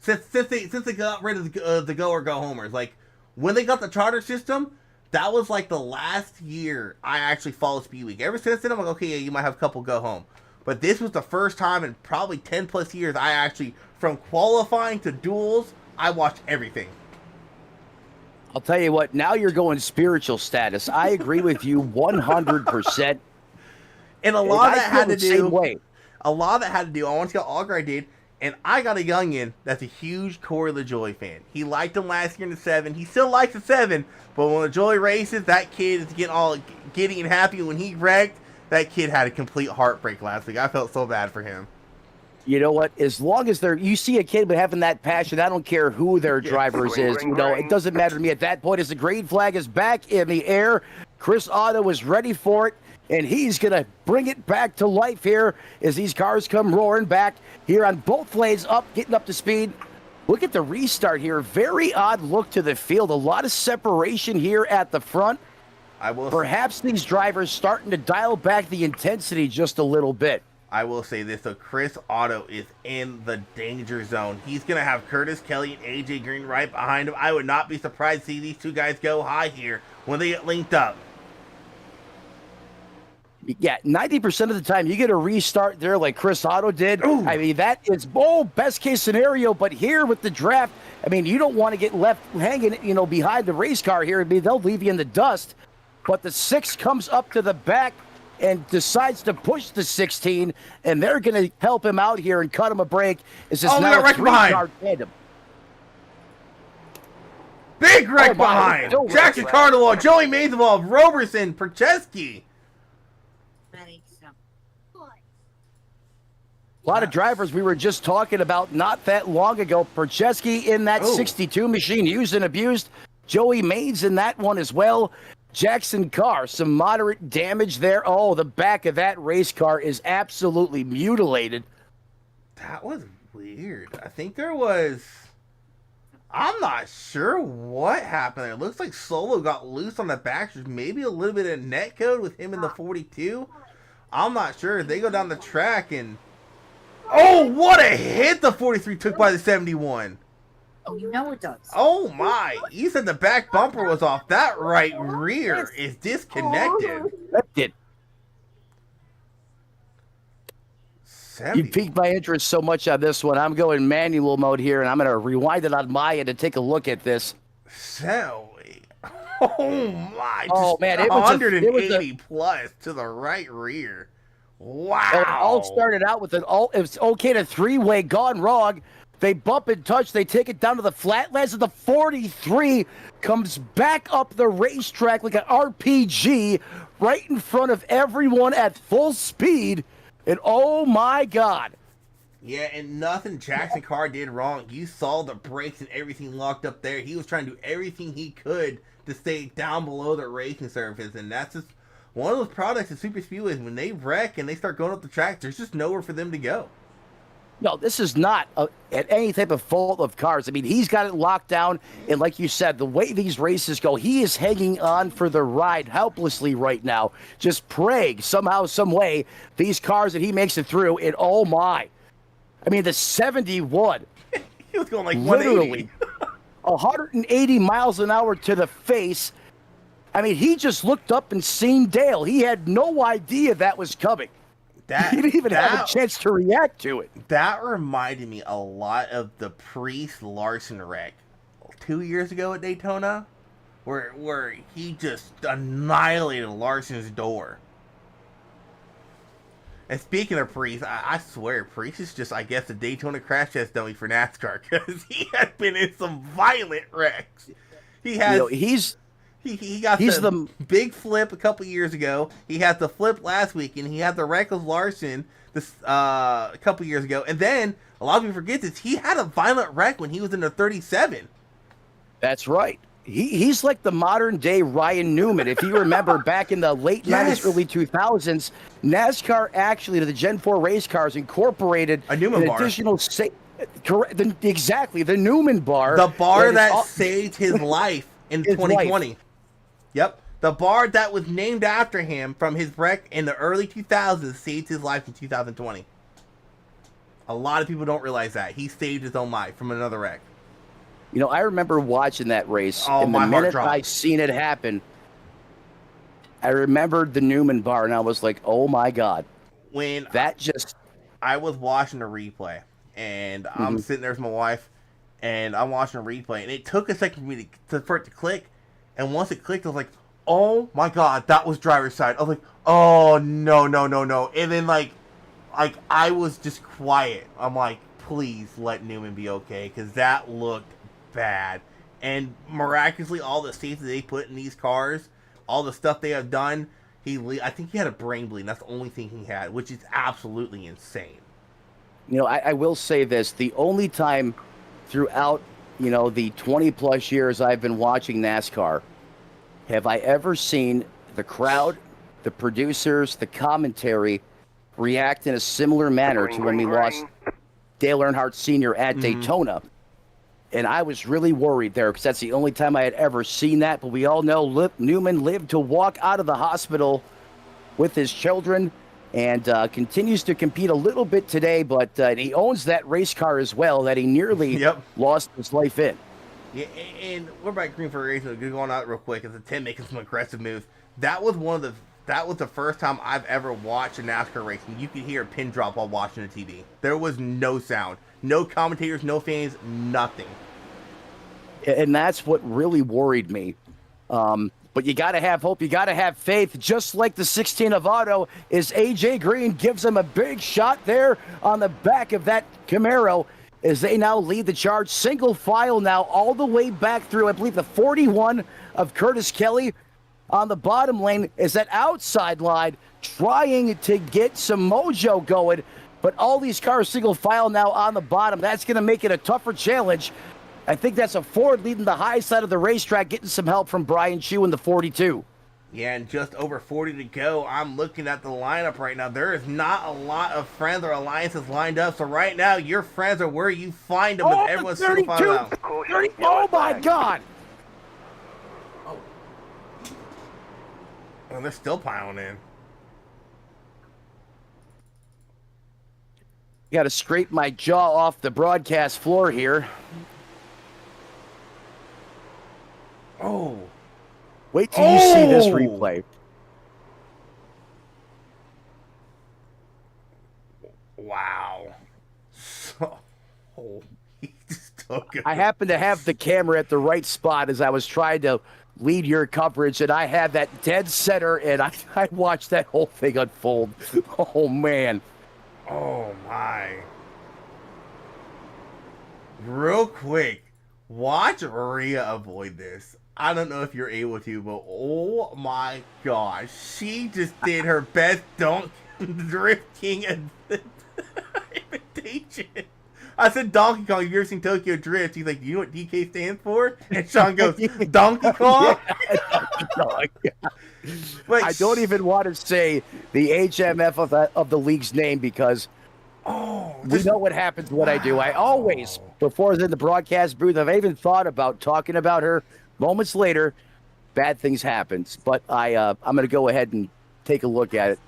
since they got rid of the go or go homers. Like, when they got the charter system, that was like the last year I actually followed Speed Week. Ever since then, I'm like, okay, yeah, you might have a couple go home. But this was the first time in probably 10 plus years I actually, from qualifying to duels, I watched everything. I'll tell you what, now you're going spiritual status. I agree with you 100%. And a lot of that had to do, I want to see how Allgaier did, and I got a youngin that's a huge Corey LaJoie fan. He liked him last year in the 7. He still likes the 7, but when LaJoie races, that kid is getting all giddy and happy. When he wrecked, that kid had a complete heartbreak last week. I felt so bad for him. You know what? As long as you see a kid having that passion, I don't care who their drivers is. It doesn't matter to me at that point. As the green flag is back in the air, Chris Otto is ready for it, and he's going to bring it back to life here as these cars come roaring back here on both lanes, getting up to speed. Look at the restart here. Very odd look to the field. A lot of separation here at the front. Perhaps these drivers starting to dial back the intensity just a little bit. I will say this, so Chris Otto is in the danger zone. He's going to have Curtis Kelly and AJ Green right behind him. I would not be surprised to see these two guys go high here when they get linked up. Yeah, 90% of the time you get a restart there like Chris Otto did. Ooh. I mean, that is best case scenario. But here with the draft, I mean, you don't want to get left hanging, behind the race car here. I mean, they'll leave you in the dust. But the 6 comes up to the back and decides to push the 16, and they're going to help him out here and cut him a break. It's just now a 3-car tandem. Big wreck behind. Jackson Cardinal, Joey Maisel, Roberson, Percheski. A lot of drivers we were just talking about not that long ago. Percheski in that 62 machine, used and abused. Joey Mays in that one as well. Jackson Carr, some moderate damage there. Oh, the back of that race car is absolutely mutilated. That was weird. I think there was... I'm not sure what happened there. It looks like Solo got loose on the back. There's maybe a little bit of net code with him in the 42. I'm not sure. They go down the track and... Oh, what a hit the 43 took by the 71. Oh, you know it does. Oh, my. You said the back bumper was off. That right rear is disconnected. That did. 70. You piqued my interest so much on this one. I'm going manual mode here, and I'm going to rewind it on my end to take a look at this. So, oh, my. Oh, man. It was 180 plus to the right rear. Wow. It all started out with it was okay to 3-way gone wrong. They bump and touch. They take it down to the flatlands, and the 43 comes back up the racetrack like an RPG right in front of everyone at full speed. And oh, my God. Yeah, and nothing Jackson Carr did wrong. You saw the brakes and everything locked up there. He was trying to do everything he could to stay down below the racing surface, and that's just one of those products of super speedways. When they wreck and they start going up the track, there's just nowhere for them to go. No, this is not at any type of fault of cars. I mean, he's got it locked down, and like you said, the way these races go, he is hanging on for the ride helplessly right now, just praying somehow, some way, these cars that he makes it through, and oh my. I mean, the 71. He was going like literally 180 miles an hour to the face. I mean, he just looked up and seen Dale. He had no idea that was coming. He didn't even have a chance to react to it. That reminded me a lot of the Priest Larson wreck 2 years ago at Daytona, where he just annihilated Larson's door. And speaking of Priest, I swear, Priest is just, I guess, a Daytona crash test dummy for NASCAR, because he has been in some violent wrecks. He has... He got the big flip a couple years ago. He had the flip last week, and he had the wreck with Larson a couple years ago. And then, a lot of people forget this, he had a violent wreck when he was in the 37. That's right. He's like the modern-day Ryan Newman. If you remember, back in the late 90s, early 2000s, NASCAR actually, to the Gen 4 race cars, incorporated a Newman bar. Additional exactly, the Newman bar. The bar that saved his life in 2020. Life. Yep. The bar that was named after him from his wreck in the early 2000s saved his life in 2020. A lot of people don't realize that. He saved his own life from another wreck. You know, I remember watching that race, and the minute I seen it happen, I remembered the Newman bar, and I was like, oh, my God. I was watching the replay, and I'm sitting there with my wife, and I'm watching a replay, and it took a second for me for it to click. And once it clicked, I was like, oh my God, that was driver's side. I was like, oh, no. And then, like I was just quiet. I'm like, please let Newman be okay, because that looked bad. And miraculously, all the safety they put in these cars, all the stuff they have done, I think he had a brain bleed. That's the only thing he had, which is absolutely insane. You know, I will say this. The only time throughout the 20-plus years I've been watching NASCAR, have I ever seen the crowd, the producers, the commentary react in a similar manner to when we lost Dale Earnhardt Sr. at Daytona. And I was really worried there, because that's the only time I had ever seen that. But we all know Newman lived to walk out of the hospital with his children. and continues to compete a little bit today, but he owns that race car as well that he nearly lost his life in. Yeah, and we're back green for racing. Going out real quick as a 10 making some aggressive moves. That was the first time I've ever watched a NASCAR race, and you could hear a pin drop while watching the TV. There was no sound, no commentators, no fans, nothing. And that's what really worried me. But you got to have hope. You got to have faith. Just like the 16 of Auto, is AJ Green gives him a big shot there on the back of that Camaro as they now lead the charge. Single file now all the way back through, I believe, the 41 of Curtis Kelly on the bottom lane is that outside line trying to get some mojo going. But all these cars single file now on the bottom. That's going to make it a tougher challenge. I think that's a Ford leading the high side of the racetrack, getting some help from Brian Chu in the 42. Yeah, and just over 40 to go. I'm looking at the lineup right now. There is not a lot of friends or alliances lined up. So right now, your friends are where you find them. With everyone's 32, out. 30, oh my God! And they're still piling in. Got to scrape my jaw off the broadcast floor here. Oh. Wait till you see this replay. Wow. He just took it. I happened to have the camera at the right spot as I was trying to lead your coverage, and I had that dead center, and I watched that whole thing unfold. Oh, man. Oh, my. Real quick, watch Rhea avoid this. I don't know if you're able to, but oh my gosh, she just did her best drifting imitation. I said Donkey Kong. Have you ever seen Tokyo Drift? He's like, do you know what DK stands for? And Sean goes, Donkey Kong? But I don't even want to say the HMF of the league's name because we know what happens when I do. I always, before I was in the broadcast booth, I've even thought about talking about her. Moments later, bad things happen. But I'm going to go ahead and take a look at it.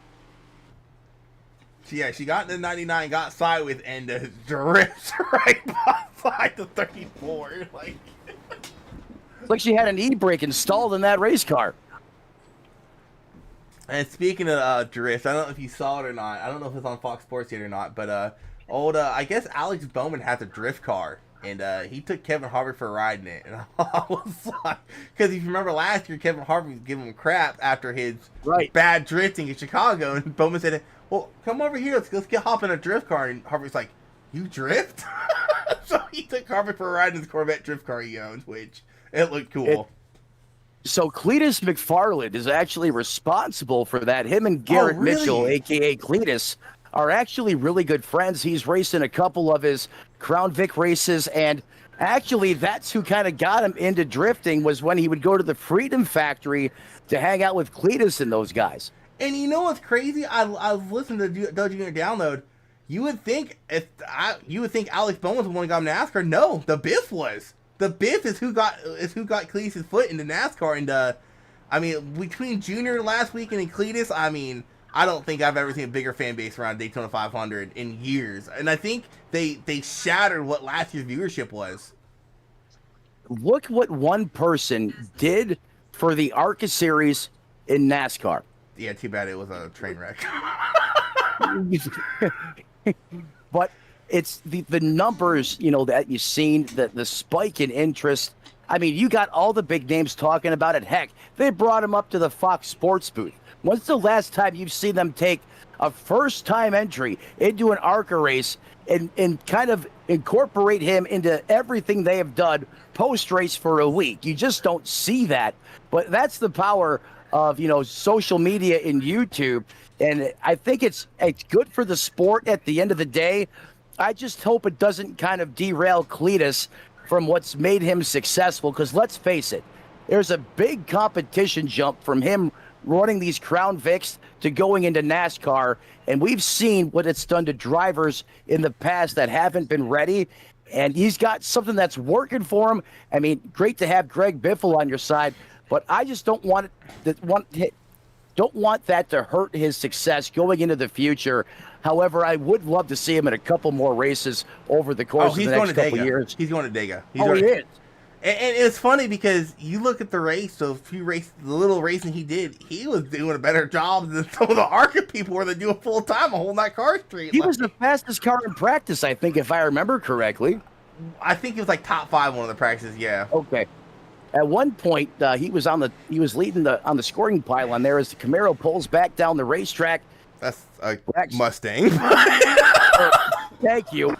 Yeah, she got into 99, got sideways, and drifts right beside the 34. It's like she had an e-brake installed in that race car. And speaking of drifts, I don't know if you saw it or not. I don't know if it's on Fox Sports yet or not, but I guess Alex Bowman has a drift car. And he took Kevin Harvick for a ride in it. And I was like, because if you remember last year, Kevin Harvick was giving him crap after his bad drifting in Chicago. And Bowman said, well, come over here. Let's get hop in a drift car. And Harvick's like, you drift? So he took Harvick for a ride in his Corvette drift car he owns, which it looked cool. So Cletus McFarland is actually responsible for that. Him and Garrett Mitchell, a.k.a. Cletus, are actually really good friends. He's racing a couple of his Crown Vic races, and actually that's who kind of got him into drifting was when he would go to the Freedom Factory to hang out with Cletus and those guys. And you know what's crazy? I was listening to Doug Jr. Download. You would think Alex Bowman was the one who got him to NASCAR. No, the Biff was. The Biff is who got Cletus' foot into NASCAR. And I mean, between Junior last week and Cletus, I mean, I don't think I've ever seen a bigger fan base around Daytona 500 in years. And I think they shattered what last year's viewership was. Look what one person did for the ARCA series in NASCAR. Yeah, too bad it was a train wreck. But it's the numbers, that you've seen, the spike in interest. I mean, you got all the big names talking about it. Heck, they brought him up to the Fox Sports booth. When's the last time you've seen them take a first-time entry into an ARCA race and kind of incorporate him into everything they have done post-race for a week? You just don't see that. But that's the power of, social media and YouTube. And I think it's good for the sport at the end of the day. I just hope it doesn't kind of derail Cletus from what's made him successful. Because let's face it, there's a big competition jump from him running these Crown Vics to going into NASCAR. And we've seen what it's done to drivers in the past that haven't been ready. And he's got something that's working for him. I mean, great to have Greg Biffle on your side, but I just don't want Don't want that to hurt his success going into the future. However, I would love to see him in a couple more races over the course of the next couple years. He's going to Dega. He is. And it's funny because you look at the race, the little racing he did, he was doing a better job than some of the ARCA people were that do it full time, holding that car straight. He was the fastest car in practice, I think, if I remember correctly. I think he was like top 5 one of the practices. Yeah. Okay. At one point, he was leading on the scoring pylon there as the Camaro pulls back down the racetrack. That's a Mustang. Thank you.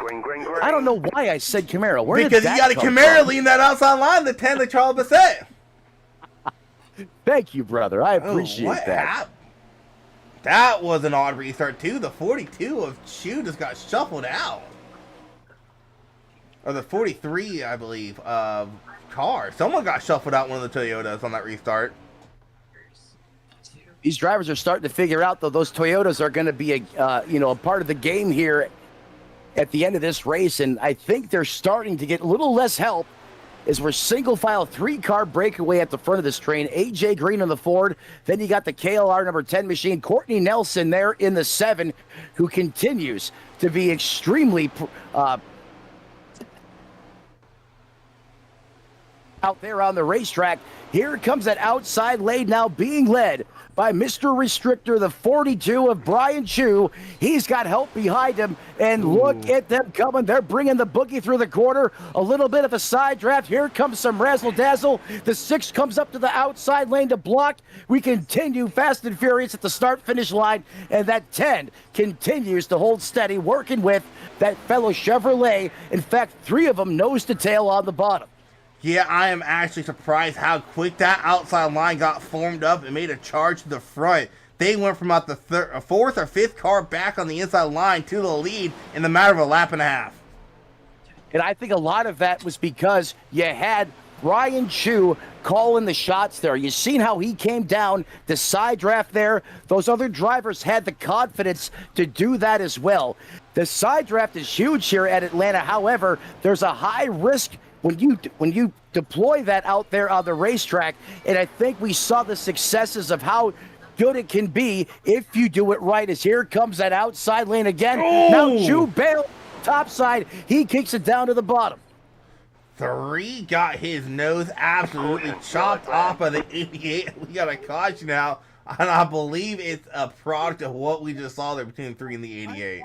I don't know why I said Camaro. Because you got a Camaro leading that outside line, the 10 that Charles Bassett. Thank you, brother. I appreciate that. That was an odd restart, too. The 42 of Chu just got shuffled out. Or the 43, I believe, of Car. Someone got shuffled out one of the Toyotas on that restart. These drivers are starting to figure out, though, those Toyotas are going to be a part of the game here at the end of this race, and I think they're starting to get a little less help as we're single file 3-car breakaway at the front of this train. AJ Green on the Ford, then you got the KLR number 10 machine, Courtney Nelson there in the 7, who continues to be extremely out there on the racetrack. Here comes that outside lane now being led by Mr. Restrictor, the 42 of Brian Chu. He's got help behind him, and look at them coming. They're bringing the boogie through the corner. A little bit of a side draft. Here comes some razzle-dazzle. The 6 comes up to the outside lane to block. We continue fast and furious at the start-finish line, and that 10 continues to hold steady, working with that fellow Chevrolet. In fact, 3 of them nose to tail on the bottom. Yeah, I am actually surprised how quick that outside line got formed up and made a charge to the front. They went from about the 4th or 5th car back on the inside line to the lead in the matter of a lap and a half. And I think a lot of that was because you had Brian Chu calling the shots there. You seen how he came down the side draft there. Those other drivers had the confidence to do that as well. The side draft is huge here at Atlanta. However, there's a high risk when you deploy that out there on the racetrack, and I think we saw the successes of how good it can be if you do it right. As here comes that outside lane again. Now Chu bail top side. He kicks it down to the bottom. 3 got his nose absolutely chopped off by the 88. We got a caution now, and I believe it's a product of what we just saw there between the 3 and the 88.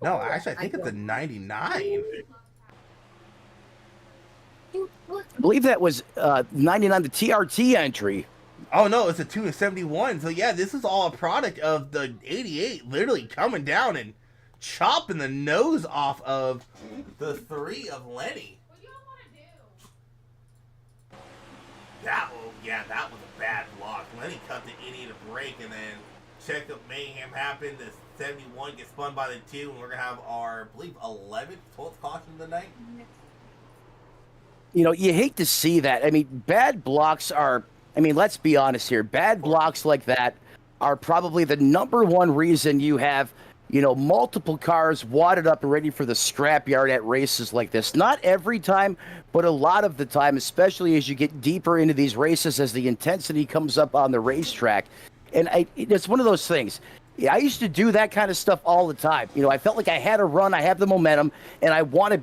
No, actually, I think it's a 99. I believe that was 99, the TRT entry. Oh, no, it's a 2 and 71. So, yeah, this is all a product of the 88 literally coming down and chopping the nose off of the 3 of Lenny. What do you want to do? That was a bad block. Lenny cut the 88 a break, and then check up mayhem happened. The 71 gets spun by the 2, and we're going to have our, I believe, 11th, 12th caution of the night. You know, you hate to see that. I mean, bad blocks are, let's be honest here. Bad blocks like that are probably the number one reason you have, multiple cars wadded up and ready for the scrapyard at races like this. Not every time, but a lot of the time, especially as you get deeper into these races, as the intensity comes up on the racetrack. And it's one of those things. I used to do that kind of stuff all the time. I felt like I had a run, I have the momentum, and I wanted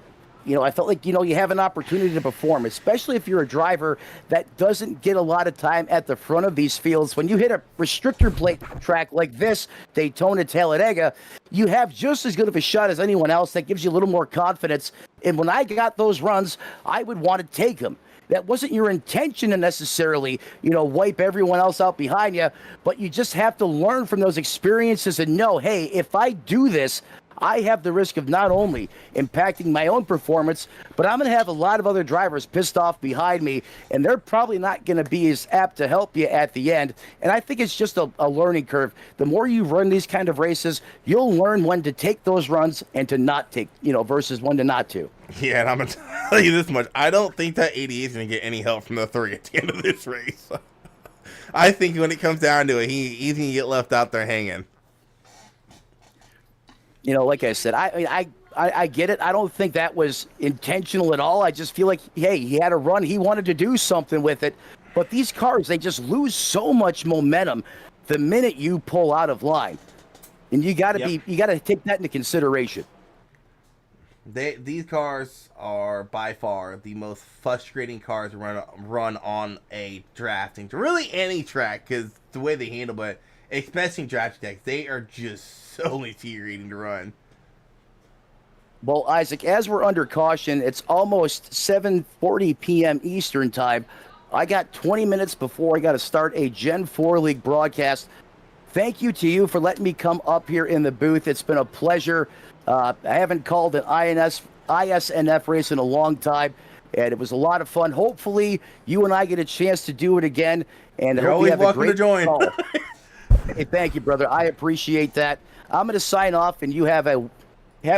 I felt like, you have an opportunity to perform, especially if you're a driver that doesn't get a lot of time at the front of these fields. When you hit a restrictor plate track like this, Daytona Talladega, you have just as good of a shot as anyone else. That gives you a little more confidence. And when I got those runs, I would want to take them. That wasn't your intention to necessarily, wipe everyone else out behind you, but you just have to learn from those experiences and know, hey, if I do this, I have the risk of not only impacting my own performance, but I'm going to have a lot of other drivers pissed off behind me, and they're probably not going to be as apt to help you at the end. And I think it's just a learning curve. The more you run these kind of races, you'll learn when to take those runs and to not take, versus when to not to. Yeah, and I'm going to tell you this much. I don't think that 88 is going to get any help from the 3 at the end of this race. I think when it comes down to it, he's going to get left out there hanging. Like I said, I get it. I don't think that was intentional at all. I just feel like, hey, he had a run. He wanted to do something with it. But these cars, they just lose so much momentum the minute you pull out of line. And you got to you got to take that into consideration. These cars are by far the most frustrating cars to run on a drafting, really any track, because the way they handle, but especially drafting decks, they are just so infuriating to run. Well, Isaac, as we're under caution, it's almost 7:40 p.m. Eastern time. I got 20 minutes before I got to start a Gen 4 League broadcast. Thank you to you for letting me come up here in the booth. It's been a pleasure. I haven't called an ISNF race in a long time, and it was a lot of fun. Hopefully, you and I get a chance to do it again. And You're I hope always you have welcome a great to join. call. Hey, thank you, brother. I appreciate that. I'm going to sign off, and you have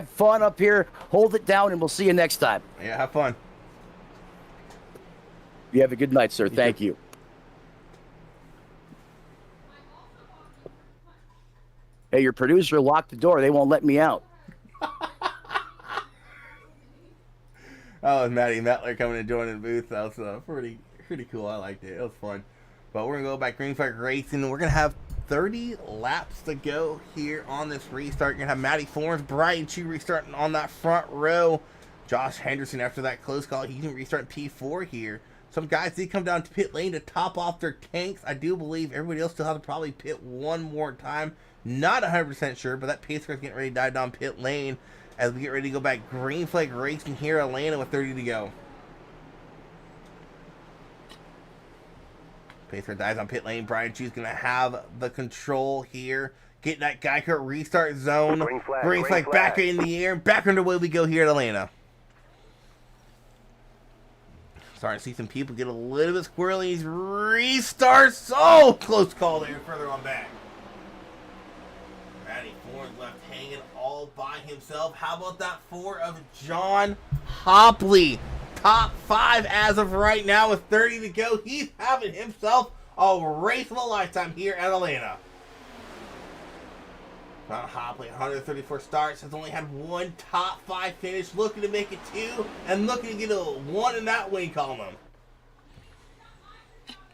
fun up here. Hold it down, and we'll see you next time. Yeah, have fun. You have a good night, sir. Thank you. Hey, your producer locked the door. They won't let me out. That was Matty Mettler coming and joining the booth. That was pretty cool. I liked it. It was fun. But we're going to go back green flag racing. We're going to have 30 laps to go here on this restart. You're going to have Matty Forms, Brian Chu restarting on that front row. Josh Henderson, after that close call, he can restart P4 here. Some guys did come down to pit lane to top off their tanks. I do believe everybody else still has to probably pit one more time. Not 100% sure, but that pace car's getting ready to dive down pit lane as we get ready to go back green flag racing here at Atlanta with 30 to go. Pace car dives on pit lane. Brian Chu's going to have the control here. Get that Geico restart zone. Green flag back in the air. Back underway we go here at Atlanta. Starting to see some people get a little bit squirrely. These restarts. Oh, close call there. Further on back. Matty Ford left hanging all by himself. How about that 4 of John Hopley? Top 5 as of right now with 30 to go. He's having himself a race of a lifetime here at Atlanta. John Hopley, 134 starts, has only had one top 5 finish, looking to make it 2, and looking to get a 1 in that win column.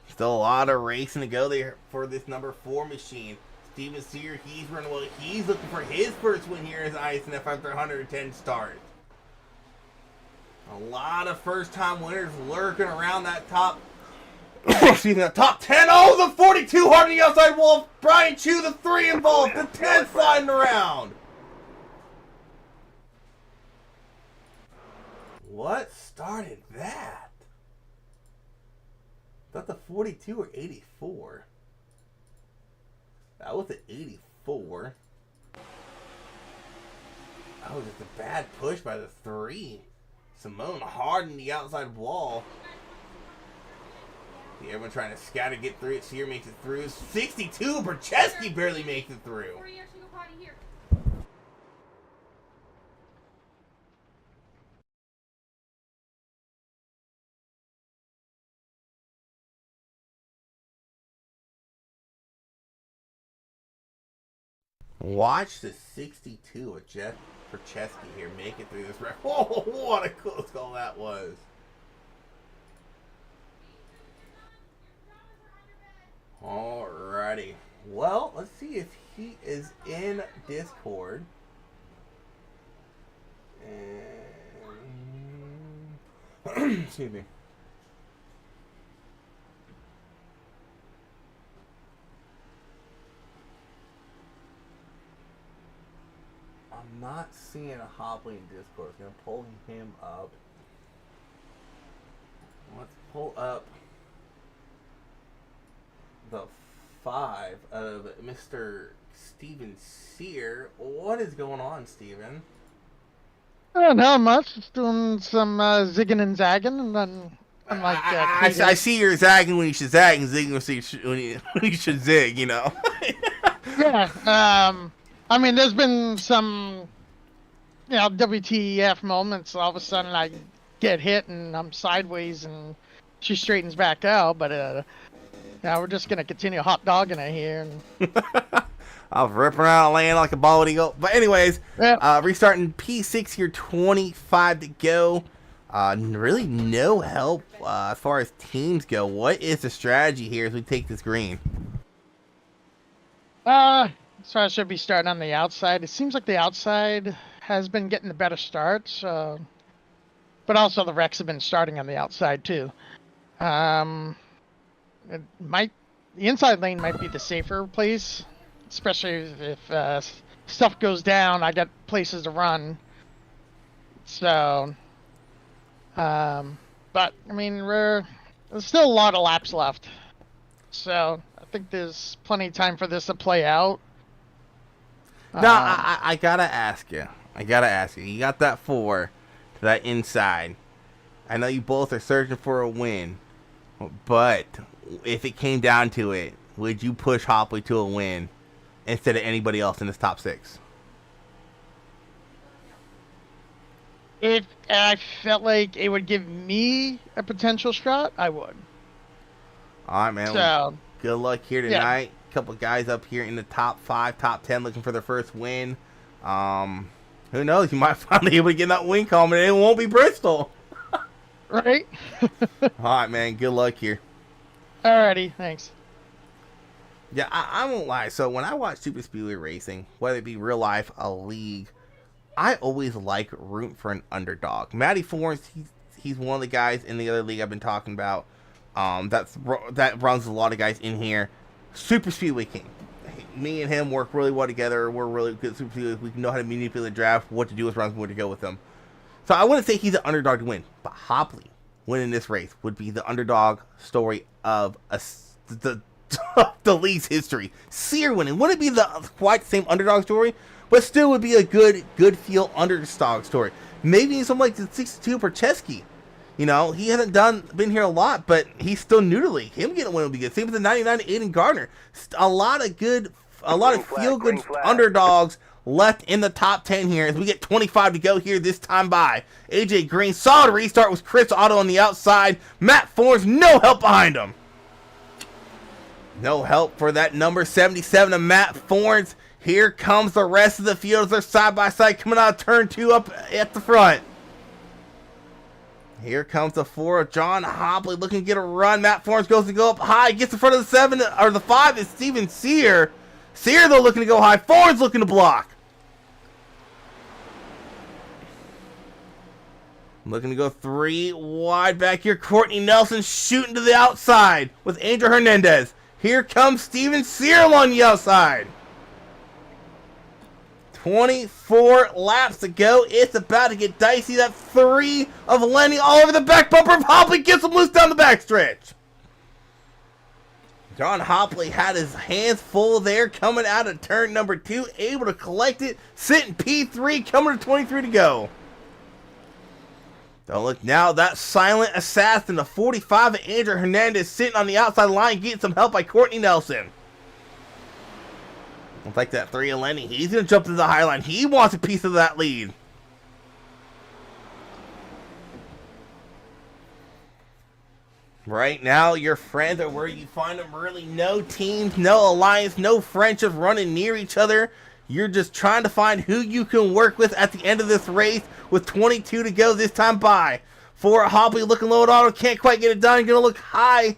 Still a lot of racing to go there for this number 4 machine. Steven Sear, he's running well. He's looking for his first win here as Isnf after 110 starts. A lot of first-time winners lurking around that top. Excuse me, the top 10. Oh, the 42 hard on the outside wall. Brian Chu, the 3 involved. The 10 sliding around. What started that? Is that the 42 or 84? That was the 84. Oh, just a bad push by the 3. Simone hard in the outside wall. See everyone trying to scatter, get through it. Sear makes it through. 62. Bercheski barely makes it through. Watch the 62 of Jeff Bercheski here make it through this wreck. Oh, what a close call that was. Alrighty. Well, let's see if he is in Discord. And excuse me. I'm not seeing a Hopley in Discord. I'm gonna pull him up. Let's pull up the 5 of Mr. Steven Sear. What is going on, Steven? Not much. Just doing some zigging and zagging, and then I see you're zagging when you should zag, and zigging when you should zig. You know. Yeah. I mean, there's been some, WTF moments. All of a sudden, I get hit and I'm sideways, and she straightens back out. But we're just gonna continue hot dogging it here. And... I was ripping around land like a bald eagle. But anyways, restarting P6 here, 25 to go. Really no help as far as teams go. What is the strategy here as we take this green? So I should be starting on the outside. It seems like the outside has been getting the better starts, but also the wrecks have been starting on the outside too. It might the inside lane might be the safer place, especially if stuff goes down. I got places to run. So, but I mean, there's still a lot of laps left, so I think there's plenty of time for this to play out. Now, I gotta ask you. You got that 4 to that inside. I know you both are searching for a win, but if it came down to it, would you push Hopley to a win instead of anybody else in this top 6? If I felt like it would give me a potential shot, I would. All right, man. So, good luck here tonight. A couple guys up here in the top 5, top 10 looking for their first win. Who knows? You might finally be able to get that win comment and it won't be Bristol. right? All right, man. Good luck here. Alrighty, thanks. Yeah, I won't lie. So when I watch Super Speedway Racing, whether it be real life, a league, I always like rooting for an underdog. Matty Forrest, he's one of the guys in the other league I've been talking about. That runs a lot of guys in here. Super Speedway King. Me and him work really well together. We're really good at Super Speedway. We know how to manipulate the draft, what to do with runs, where to go with them. So I wouldn't say he's an underdog to win, but Hopley winning this race would be the underdog story of the league's history. Sear winning wouldn't be quite the same underdog story, but still would be a good feel underdog story. Maybe something like the 62 Percheski. You know, he hasn't been here a lot, but he's still new to league. Him getting a win would be good. Same with the 99 Aiden Gardner. A lot of feel-good underdogs left in the top 10 here as we get 25 to go here this time by. AJ Green, solid restart with Chris Otto on the outside. Matt Forrest, no help behind him. No help for that number 77 of Matt Forrest. Here comes the rest of the field as they're side by side coming out of turn 2 up at the front. Here comes the 4 of John Hopley looking to get a run. Matt Forrest goes to go up high, gets in front of the 7 or the 5 is Steven Sear. Sear though looking to go high. Forrest looking to block. Looking to go 3 wide back here. Courtney Nelson shooting to the outside with Angel Hernandez. Here comes Steven Sear on the outside. 24 laps to go. It's about to get dicey. That 3 of Lenny all over the back bumper of Hopley gets him loose down the backstretch. John Hopley had his hands full there coming out of turn number 2. Able to collect it. Sitting P3 coming to 23 to go. Don't look now. That silent assassin, the 45 of Andrew Hernandez sitting on the outside line getting some help by Courtney Nelson. Looks like that 3 of Lenny. He's going to jump to the high line. He wants a piece of that lead. Right now, your friends are where you find them. Really no teams, no alliance, no friendships running near each other. You're just trying to find who you can work with at the end of this race with 22 to go this time by. 4 Hopley looking low at auto. Can't quite get it done. Going to look high.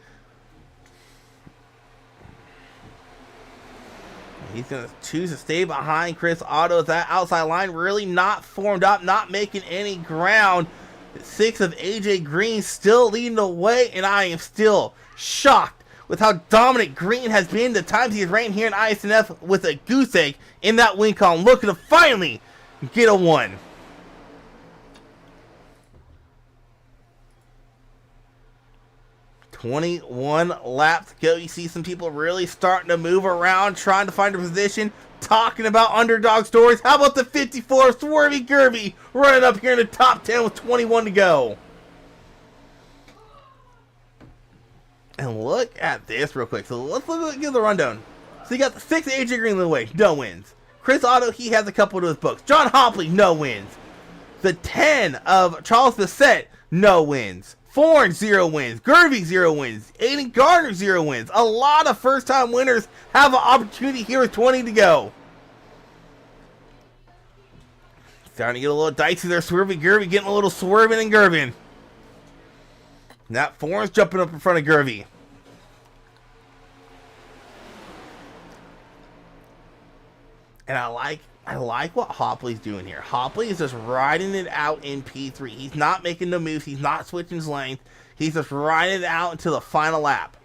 He's going to choose to stay behind Chris Otto. That outside line really not formed up, not making any ground. 6 of AJ Green still leading the way, and I am still shocked with how dominant Green has been the times he's ran here in Isnf with a goose egg in that win column, looking to finally get a 1. $21 laps to go. You see some people really starting to move around, trying to find a position, talking about underdog stories. How about the 54 Swervy Gerby running up here in the top 10 with 21 to go? And look at this real quick. So let's give the rundown. So you got the 6 AJ Green in the way, no wins. Chris Otto, he has a couple to his books. John Hopley, no wins. The 10 of Charles Bissett, no wins. Forn, 0 wins. Gervy, 0 wins. Aiden Gardner, 0 wins. A lot of first-time winners have an opportunity here with 20 to go. Starting to get a little dicey there. Swervy Gervy getting a little swerving and Gervin. That Forn's jumping up in front of Gervie. And I like what Hopley's doing here. Hopley is just riding it out in P3. He's not making no moves. He's not switching his lane. He's just riding it out until the final lap.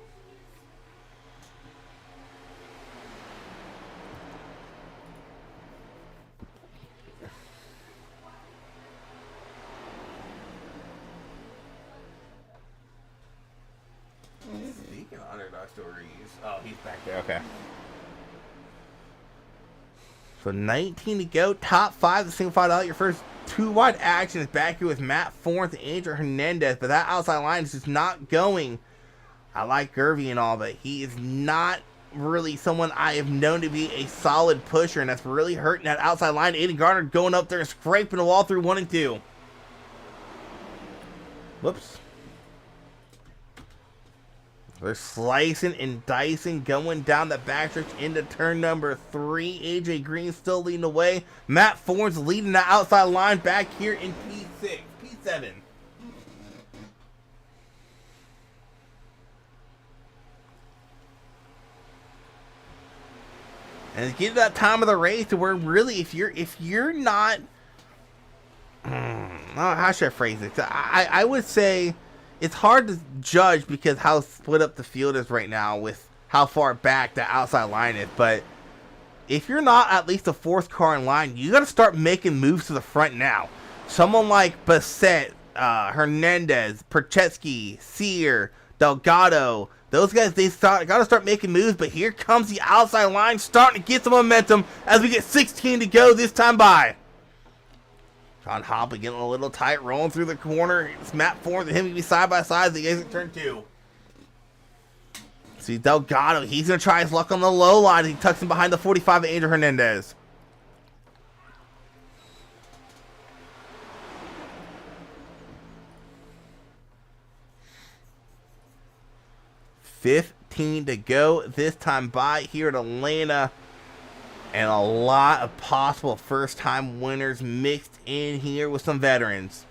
Speaking of underdog stories, oh, he's back there. Okay. So 19 to go. Top 5. The single file out. Your first 2 wide action is back here with Matt Forth and Andrew Hernandez. But that outside line is just not going. I like Gervie and all, but he is not really someone I have known to be a solid pusher. And that's really hurting that outside line. Aiden Garner going up there and scraping the wall through 1 and 2. Whoops. They're slicing and dicing, going down the backstretch into turn number 3. AJ Green still leading the way. Matt Ford's leading the outside line back here in P6, P7. And it's getting to that time of the race to where really, if you're not, how should I phrase it? I would say it's hard to judge because how split up the field is right now with how far back the outside line is. But if you're not at least the 4th car in line, you got to start making moves to the front now. Someone like Bassett, Hernandez, Perchetsky, Sear, Delgado, those guys, got to start making moves. But here comes the outside line starting to get some momentum as we get 16 to go this time by. John Hopley getting a little tight, rolling through the corner. It's Matt Ford and him to be side by side as he exit turn 2. See Delgado, he's going to try his luck on the low line. He tucks him behind the 45 of Andrew Hernandez. $15 to go this time by here at Atlanta. And a lot of possible first-time winners mixed in here with some veterans.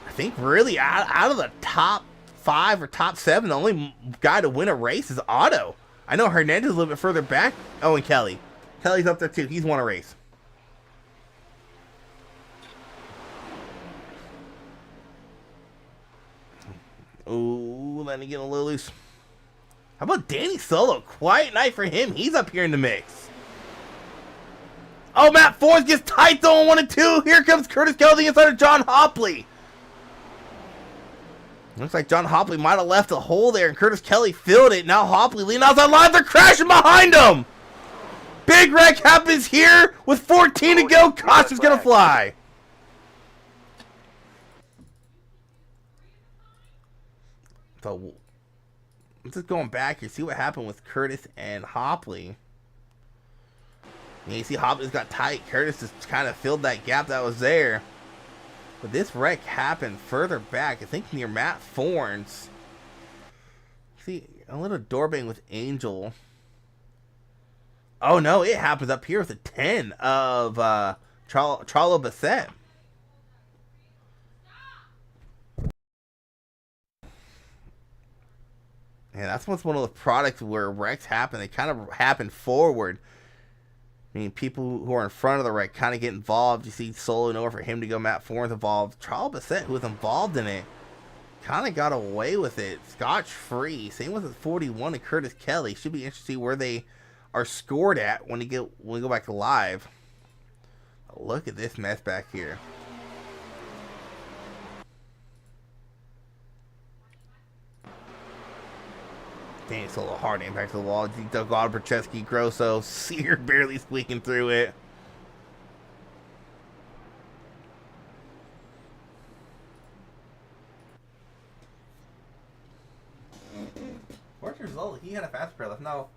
I think really out of the top 5 or top 7, the only guy to win a race is Otto. I know Hernandez is a little bit further back. Oh, and Kelly. Kelly's up there too. He's won a race. Ooh, letting it get a little loose. How about Danny Solo? Quiet night for him. He's up here in the mix. Oh, Matt Ford gets tight though on 1 and 2. Here comes Curtis Kelly inside of John Hopley. Looks like John Hopley might have left a hole there, and Curtis Kelly filled it. Now Hopley leaning outside line. They're crashing behind him. Big wreck happens here with 14 to go. Caution's going to fly. So, I'm just going back here. See what happened with Curtis and Hopley. And you see Hopley's got tight. Curtis just kind of filled that gap that was there. But this wreck happened further back, I think near Matt Thorne's. See, a little door bang with Angel. Oh no, it happens up here with a 10 of Charlo Bassett. And that's what's one of the products where wrecks happen. They kind of happen forward. I mean, people who are in front of the wreck kind of get involved. You see Solo in order for him to go. Matt Ford's involved. Charles Bassett, who was involved in it, kind of got away with it. Scotch-free. Same with the 41 and Curtis Kelly. Should be interesting to see where they are scored at when we go back to live. Look at this mess back here. Dang, it's a little hard impact to the wall. Delgado, Perchetsky, Grosso, Sear barely squeaking through it. Where's your Zola? He had a fast pair left. No.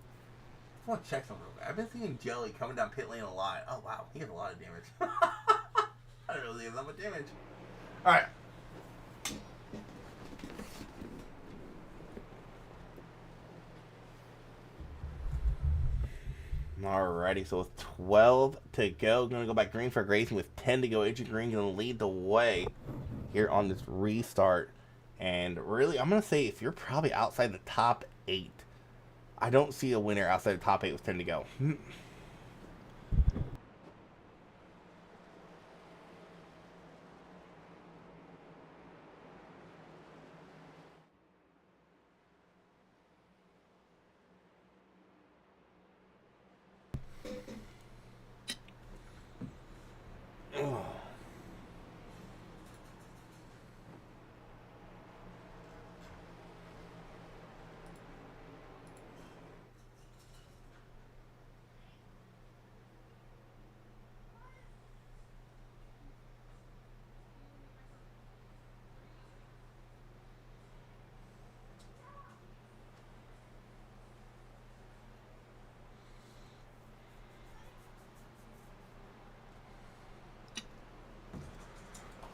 I want to check something real quick. I've been seeing Jelly coming down pit lane a lot. Oh, wow. He has a lot of damage. I didn't really have that much damage. Alright. Alrighty, so with 12 to go, going to go back green for Grayson with 10 to go. AJ Green going to lead the way here on this restart. And really, I'm going to say if you're probably outside the top 8, I don't see a winner outside the top 8 with 10 to go.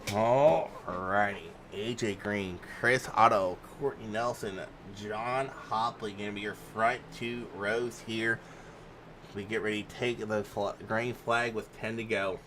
Alrighty. AJ Green, Chris Otto, Courtney Nelson, John Hopley going to be your front 2 rows here. We get ready to take the green flag with 10 to go.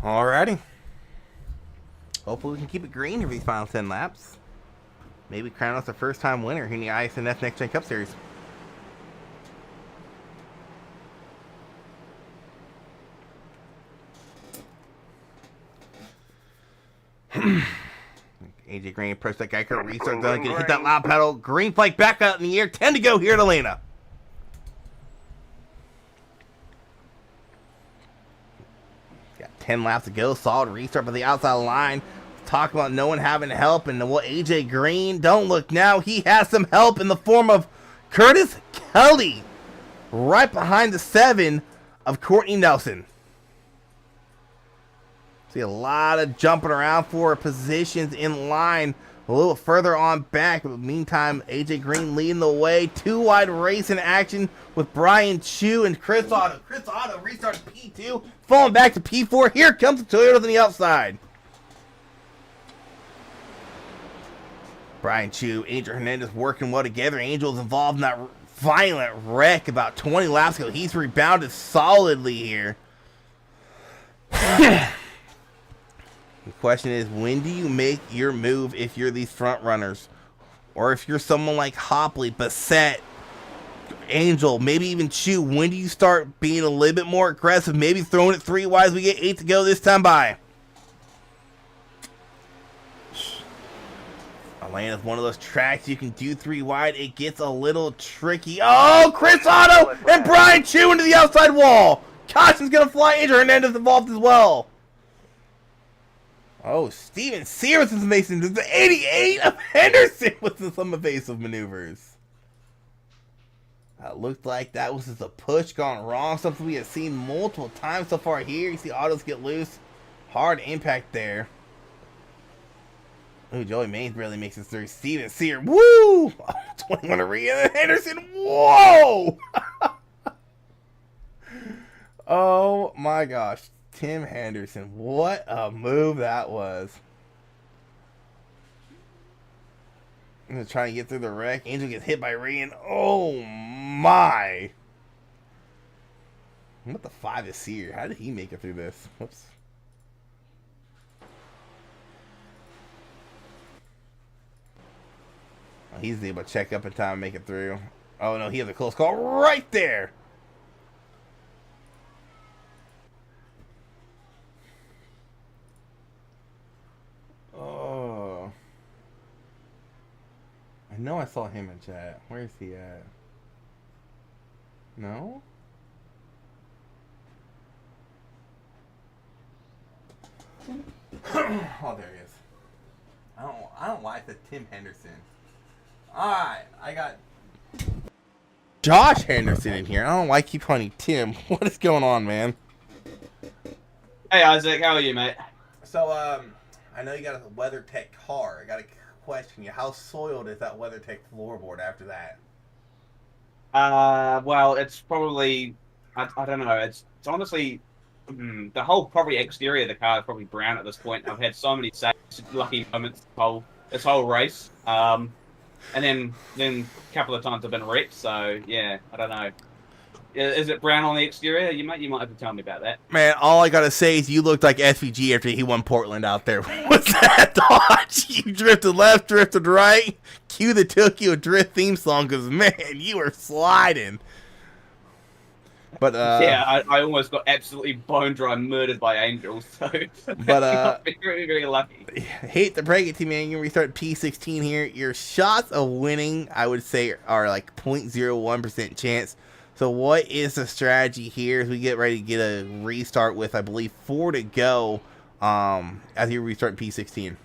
Alrighty. Hopefully we can keep it green for these final 10 laps. Maybe crown us the first time winner here in the Isnf Next Gen Cup Series. AJ Green approached that Geico restart done. Gonna hit that loud pedal. Green flag back out in the air. 10 to go here at Atlanta. Got 10 laps to go. Solid restart by the outside line. Talk about no one having help. And well, AJ Green, don't look now. He has some help in the form of Curtis Kelly. Right behind the 7 of Courtney Nelson. See a lot of jumping around for positions in line. A little further on back. But meantime, AJ Green leading the way. 2 wide race in action with Brian Chu and Chris Otto. Chris Otto restarted P2. Falling back to P4. Here comes the Toyotas on the outside. Brian Chu, Angel Hernandez working well together. Angel's involved in that violent wreck about 20 laps ago. He's rebounded solidly here. The question is, when do you make your move if you're these front runners? Or if you're someone like Hopley, Bassett, Angel, maybe even Chu, when do you start being a little bit more aggressive? Maybe throwing it 3 wide as we get 8 to go this time by. Atlanta's one of those tracks you can do 3 wide. It gets a little tricky. Oh, Chris Otto and Brian Chu into the outside wall. Caution's going to fly. Angel Hernandez involved as well. Oh, Steven Sears is making the 88 of Henderson with some evasive maneuvers. Looked like that was just a push gone wrong. Something we have seen multiple times so far here. You see autos get loose. Hard impact there. Ooh, Joey Maines barely makes it through. Steven Sears. Woo! Oh, 21 to Rhea Henderson. Whoa! Oh my gosh. Tim Henderson, what a move that was. I'm just trying to get through the wreck. Angel gets hit by Ryan. Oh my. What the 5 is here? How did he make it through this? Whoops. Oh, he's able to check up in time and make it through. Oh no, he has a close call right there. Oh. I know I saw him in chat. Where is he at? No? Oh, there he is. I don't like the Tim Henderson. Alright, I got Josh Henderson in here. I don't like keep calling you Tim. What is going on, man? Hey Isaac, how are you, mate? So, I know you got a WeatherTech car. I got to question you. How soiled is that WeatherTech floorboard after that? Well, it's probably, I don't know. It's honestly, the whole probably exterior of the car is probably brown at this point. I've had so many lucky moments this whole race. And then a couple of times I've been wrecked. So yeah, I don't know. Is it brown on the exterior? You might have to tell me about that. Man, all I gotta say is you looked like SVG after he won Portland out there. What's that dodge? You drifted left, drifted right. Cue the Tokyo Drift theme song, because man, you were sliding. But yeah, I almost got absolutely bone dry murdered by Angels. So but very, very lucky. Hate to break it to you, man. You restart P16 here. Your shots of winning, I would say, are like 0.01% chance. So what is the strategy here as we get ready to get a restart with, I believe, 4 to go as you restart P16?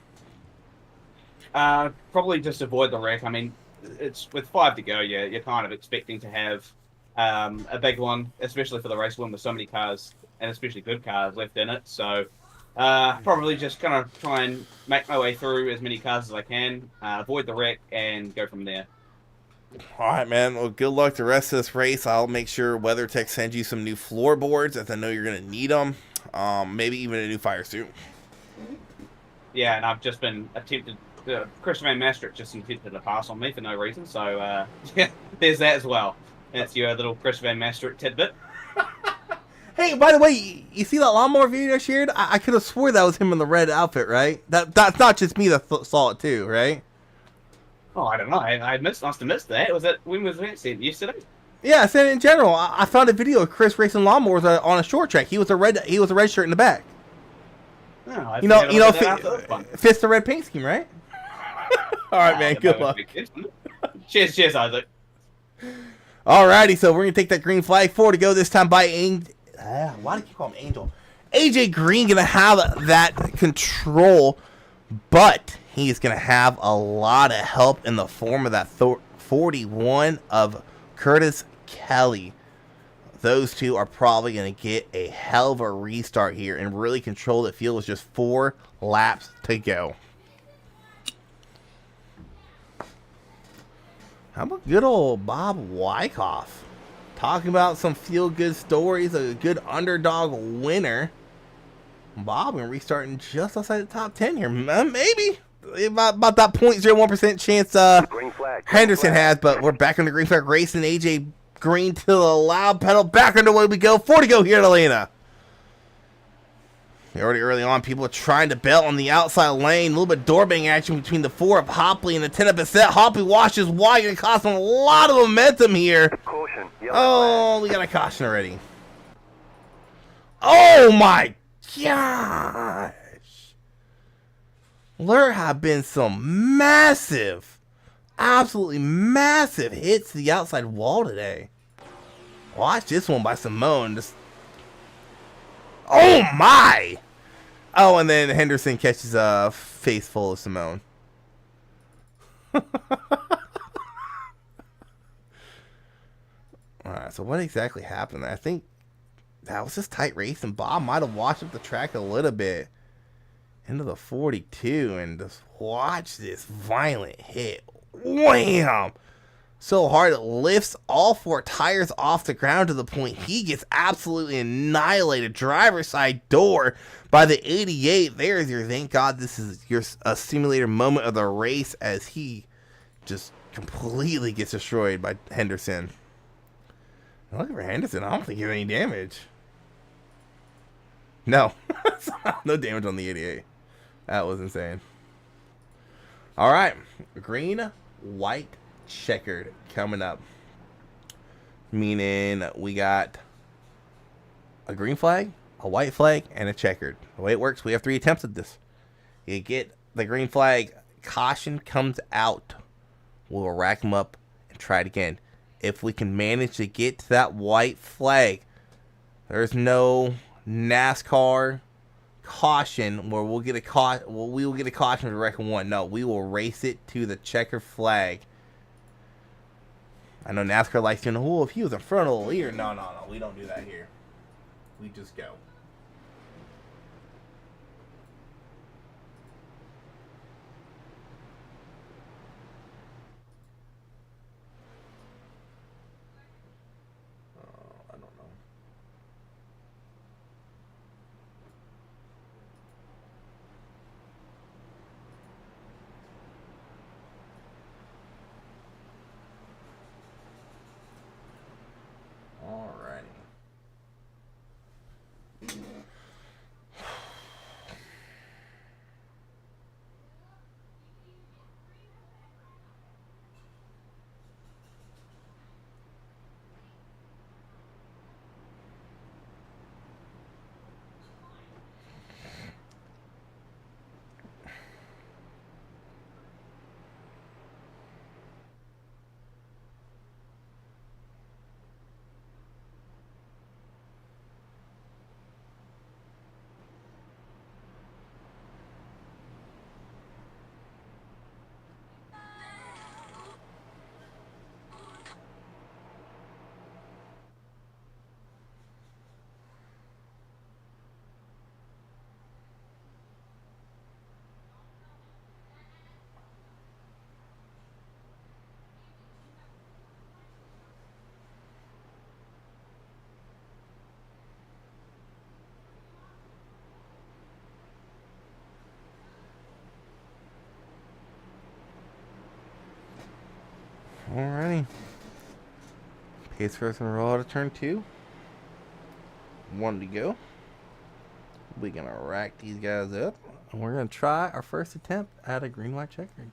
Probably just avoid the wreck. I mean, it's with 5 to go, you're kind of expecting to have a big one, especially for the race win with so many cars, and especially good cars left in it. So probably just kind of try and make my way through as many cars as I can, avoid the wreck, and go from there. All right, man. Well, good luck the rest of this race. I'll make sure WeatherTech sends you some new floorboards, as I know you're going to need them. Maybe even a new fire suit. Yeah, and I've just been attempted. Chris Van Maastricht just attempted to pass on me for no reason. So yeah, there's that as well. That's your little Chris Van Maastricht tidbit. Hey, by the way, you see that lawnmower video I shared? I could have swore that was him in the red outfit, right? That's not just me that saw it too, right? Oh, I don't know. I must have missed that. When was that sent? Yesterday? Yeah, I said in general. I found a video of Chris racing lawnmowers on a short track. He was a red shirt in the back. Oh, fits the red paint scheme, right? All right, man. Good luck. Cheers, Isaac. Alrighty, so we're gonna take that green flag. 4 to go this time by Angel. Why do you call him Angel? AJ Green gonna have that control, but he's going to have a lot of help in the form of that 41 of Curtis Kelly. Those two are probably going to get a hell of a restart here and really control the field with just 4 laps to go. How about good old Bob Wyckoff? Talking about some feel-good stories, a good underdog winner. Bob and restarting just outside the top 10 here. Maybe. About that 0.01% chance Henderson has, but we're back on the green flag racing. AJ Green to the loud pedal. Back underway we go. 4 to go here at Atlanta. Already early on, people are trying to bail on the outside lane. A little bit doorbang action between the 4 of Hopley and the 10 of Bissett. Hopley washes wide and costs him a lot of momentum here. Caution. Oh, we got a caution already. Oh my gosh. There have been some massive, absolutely massive hits to the outside wall today. Watch this one by Simone. Oh my! Oh, and then Henderson catches a face full of Simone. Alright, so what exactly happened? I think that was just tight race, and Bob might have washed up the track a little bit into the 42, and just watch this violent hit. Wham! So hard it lifts all 4 tires off the ground to the point he gets absolutely annihilated. Driver's side door by the 88. There's your thank God this is your simulator moment of the race, as he just completely gets destroyed by Henderson. Looking for Henderson, I don't think he had any damage. No. No damage on the 88. That was insane. Alright. Green, white, checkered coming up. Meaning we got a green flag, a white flag, and a checkered. The way it works, we have 3 attempts at this. You get the green flag, caution comes out. We'll rack them up and try it again. If we can manage to get to that white flag, there's no NASCAR caution where we'll get a we will get a caution for wreck 1. No, we will race it to the checker flag. I know NASCAR likes to know, if he was in front of the leader. No, we don't do that here. We just go. I don't know. Alrighty. Alrighty. Pace first and roll out of turn 2. 1 to go. We're gonna rack these guys up, and we're gonna try our first attempt at a green-white checkered.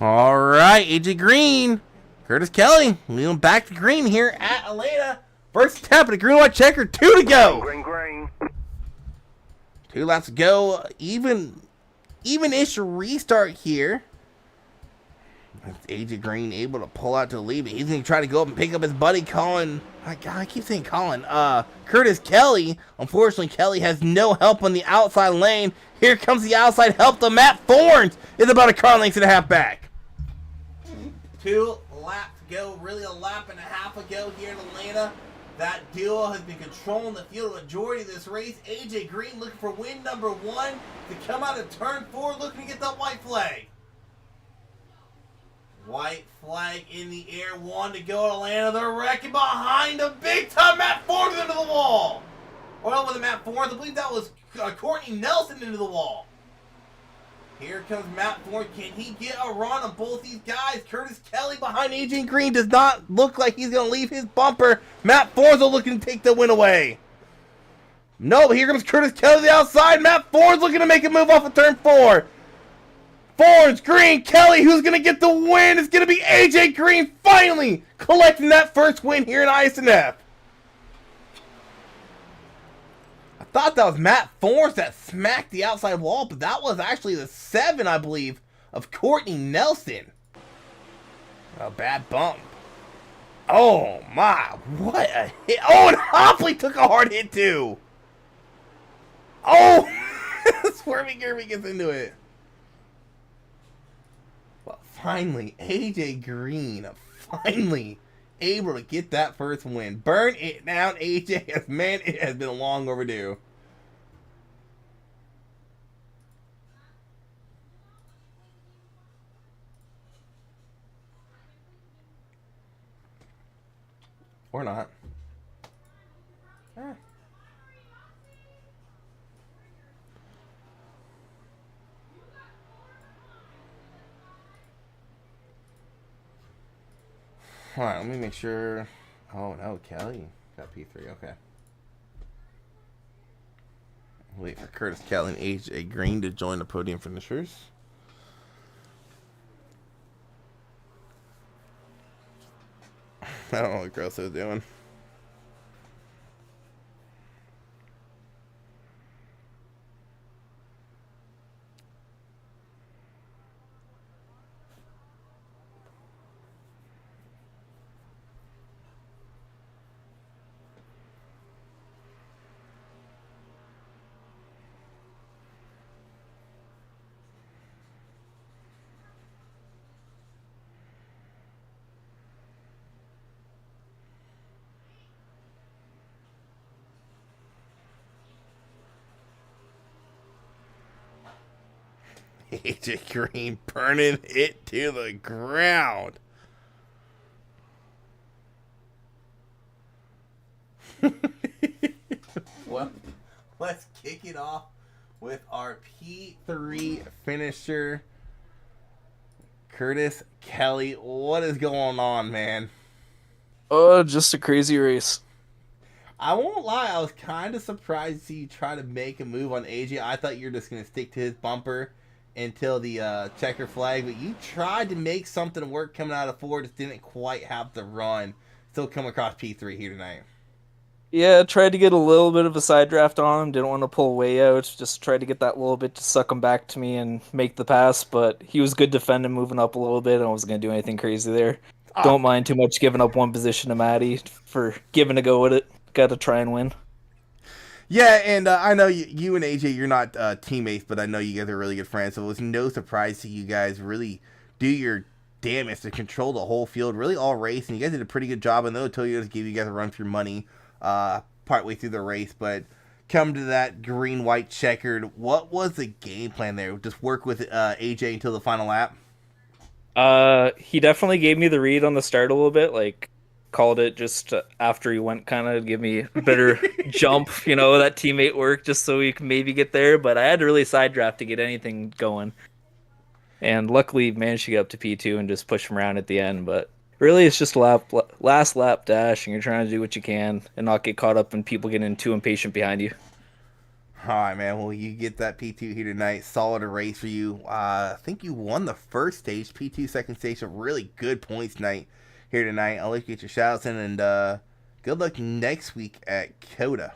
All right, AJ Green, Curtis Kelly, leading back to green here at Atlanta. First attempt at a green-white checker, 2 to go. Green. 2 laps to go. Even-ish restart here. That's AJ Green able to pull out to the lead, but he's going to try to go up and pick up his buddy Colin. I keep saying Colin. Curtis Kelly. Unfortunately, Kelly has no help on the outside lane. Here comes the outside help. The Matt Thorns is about a car length and a half back. 2 laps to go. Really a lap and a half ago here in Atlanta. That duo has been controlling the field the majority of this race. AJ Green looking for win number 1 to come out of turn 4, looking to get that white flag. White flag in the air, 1 to go. Atlanta, they're wrecking behind a big time Matt Ford into the wall. Or not with the Matt Ford, I believe that was Courtney Nelson into the wall. Here comes Matt Ford. Can he get a run on both these guys? Curtis Kelly behind AJ Green does not look like he's going to leave his bumper. Matt Ford's looking to take the win away. No, but here comes Curtis Kelly to the outside. Matt Ford's looking to make a move off of turn 4. Ford's, Green, Kelly, who's going to get the win? It's going to be AJ Green finally collecting that first win here in Isnf. I thought that was Matt Forrest that smacked the outside wall, but that was actually the 7, I believe, of Courtney Nelson. A bad bump. Oh, my. What a hit. Oh, and Hopley took a hard hit, too. Oh, Swervy Gerby gets into it. But finally, AJ Green finally able to get that first win. Burn it down, AJ. Man, it has been long overdue. Or not. Eh. Alright, let me make sure. Oh no, Kelly got P3. Okay. Wait for Curtis, Kelly, and AJ Green to join the podium finishers. I don't know what Grosso's doing. AJ Green burning it to the ground. Well, let's kick it off with our P3 finisher, Curtis Kelly. What is going on, man? Just a crazy race. I won't lie, I was kind of surprised to see you try to make a move on AJ. I thought you were just going to stick to his bumper until the checker flag, but you tried to make something work coming out of 4, just didn't quite have the run. Still come across P3 here tonight. Yeah, tried to get a little bit of a side draft on him. Didn't want to pull way out. Just tried to get that little bit to suck him back to me and make the pass. But he was good defending, moving up a little bit. I wasn't going to do anything crazy there. Don't mind too much giving up one position to Maddie for giving a go at it. Got to try and win. Yeah, and I know you and AJ, you're not teammates, but I know you guys are really good friends. So it was no surprise to you guys really do your damage to control the whole field, really all race. And you guys did a pretty good job. And though Toyota gave you guys a run for your money partway through the race, but come to that green-white checkered, what was the game plan there? Just work with AJ until the final lap? He definitely gave me the read on the start a little bit, like called it just after he went, kind of give me a better jump, that teammate work just so we can maybe get there. But I had to really side draft to get anything going. And luckily managed to get up to P2 and just push him around at the end. But really it's just a last lap dash, and you're trying to do what you can and not get caught up in people getting too impatient behind you. All right, man. Well, you get that P2 here tonight. Solid race for you. I think you won the first stage. P2 second stage. A really good points night here tonight. I'll let you get your shout-outs in, and good luck next week at COTA.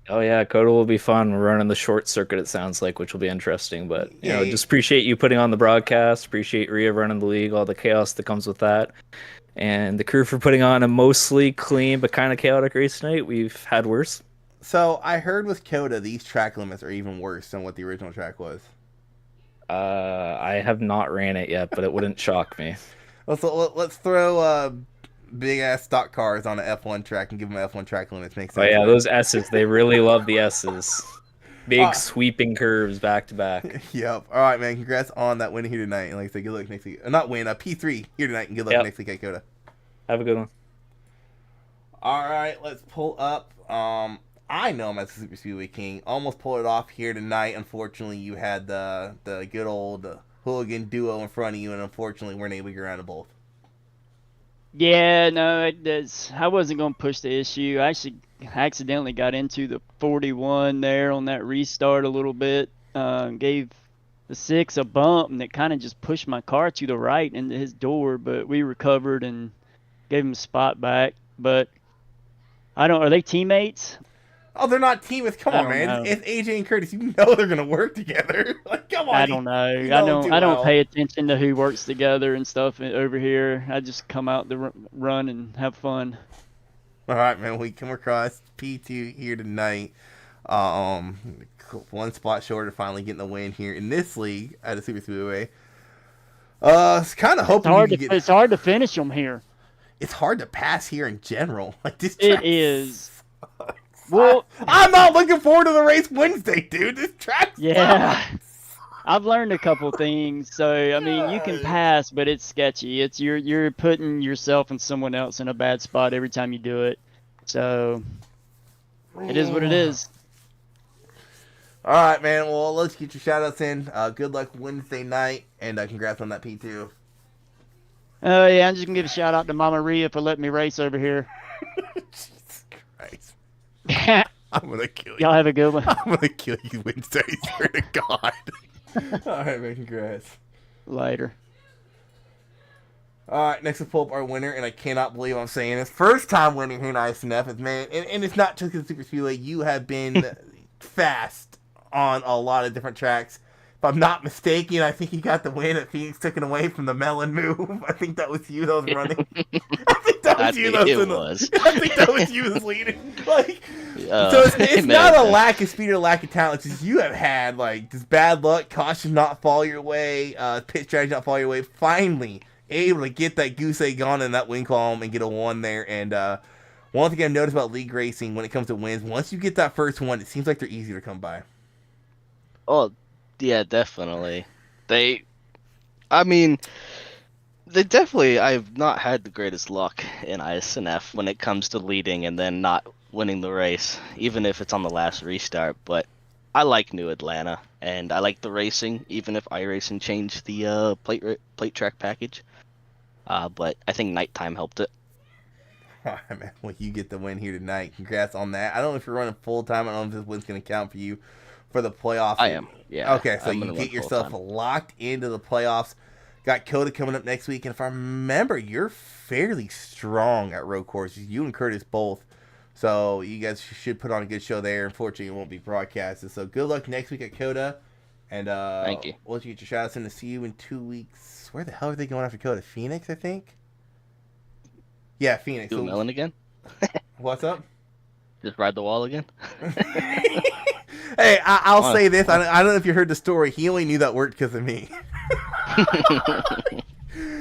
Oh, yeah. COTA will be fun. We're running the short circuit, it sounds like, which will be interesting. But, just appreciate you putting on the broadcast. Appreciate Rhea running the league, all the chaos that comes with that. And the crew for putting on a mostly clean but kind of chaotic race tonight. We've had worse. So I heard with COTA, these track limits are even worse than what the original track was. I have not ran it yet, but it wouldn't shock me. Let's throw big ass stock cars on an F1 track and give them F1 track limits. Makes sense. Oh yeah, those S's, they really love the S's. Big sweeping curves back to back. Yep. All right, man. Congrats on that win here tonight. And like I said, good luck next week. Not win, a P3 here tonight, and good luck next week at COTA. Have a good one. All right, let's pull up. I know I'm at the Super Speedway King. Almost pulled it off here tonight. Unfortunately, you had the good old hooligan duo in front of you, and unfortunately, weren't able to get around to both. Yeah, no, I wasn't going to push the issue. I actually accidentally got into the 41 there on that restart a little bit. Gave the 6 a bump, and it kind of just pushed my car to the right into his door, but we recovered and gave him a spot back. But are they teammates? Oh, they're not teammates. Come on, man. It's AJ and Curtis. You know they're gonna work together. Like, come on. I don't know. I don't pay attention to who works together and stuff over here. I just come out to run and have fun. All right, man. We come across P2 here tonight. One spot short of finally getting the win here in this league at the Super Speedway. It's kind of hoping it's hard to finish them here. It's hard to pass here in general. Like this. It is. Well, I'm not looking forward to the race Wednesday, dude. This track sucks. I've learned a couple things. So I mean, you can pass, but it's sketchy. It's you're putting yourself and someone else in a bad spot every time you do it. So it is what it is. All right, man. Well, let's get your shout-outs in. Good luck Wednesday night, and congrats on that P2. Oh yeah, I'm just gonna give a shout out to Mama Rhea for letting me race over here. Jesus Christ. I'm going to kill you. Y'all have a good one. I'm going to kill you Wednesday, swear to God. All right, man. Congrats. Later. All right, next we'll pull up our winner, and I cannot believe I'm saying this. First time winning here in Isnf is, man, and it's not just because Super Speedway. You have been fast on a lot of different tracks. If I'm not mistaken, I think you got the win at Phoenix, taken away from the melon move. I think that was you that was running. I think that was you that was. I think that was you that's leading. Like, so it's not a lack of speed or lack of talent. It's just you have had like just bad luck, caution not fall your way, pit strategy not fall your way. Finally able to get that goose egg on in that win column and get a 1 there. And one thing I've noticed about league racing when it comes to wins, once you get that first one, it seems like they're easier to come by. Oh, yeah, definitely. I mean, I've not had the greatest luck in ISNF when it comes to leading and then not winning the race, even if it's on the last restart. But I like New Atlanta, and I like the racing, even if iRacing changed the plate track package. But I think nighttime helped it. All right, man. Well, you get the win here tonight. Congrats on that. I don't know if you're running full time. I don't know if this win's going to count for you for the playoffs. I am. Yeah. Okay, so you get yourself locked into the playoffs. Got Coda coming up next week, and if I remember, you're fairly strong at road courses. You and Curtis both. So you guys should put on a good show there. Unfortunately, it won't be broadcasted. So good luck next week at Coda. And thank you. We'll let you get your shout-outs in to see you in 2 weeks. Where the hell are they going after Coda? Phoenix, I think? Yeah, Phoenix. Do a melon again? What's up? Just ride the wall again? Hey, I'll say this. I don't know if you heard the story. He only knew that worked because of me.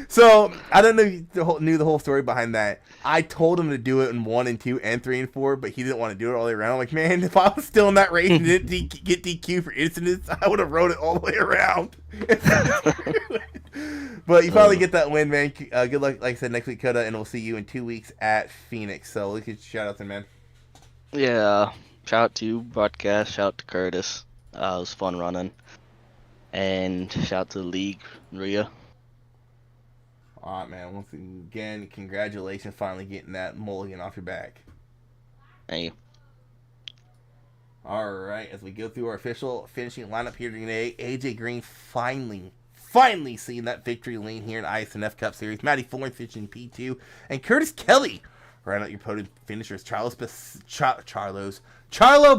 So, I don't know if you knew the whole story behind that. I told him to do it in 1 and 2 and 3 and 4, but he didn't want to do it all the way around. I'm like, man, if I was still in that race and didn't get DQ for incidents, I would have rode it all the way around. But you finally get that win, man. Good luck, like I said, next week, Coda, and we'll see you in 2 weeks at Phoenix. So, let's get your shout-outs in, man. Yeah. Shout out to you, broadcast. Shout out to Curtis. It was fun running. And shout out to the league, Rhea. All right, man. Once again, congratulations finally getting that mulligan off your back. Thank you. All right, as we go through our official finishing lineup here today, AJ Green finally seeing that victory lane here in ISNF Cup Series. Matty Fuller finishing P2, and Curtis Kelly round out your podium finishers. Charlo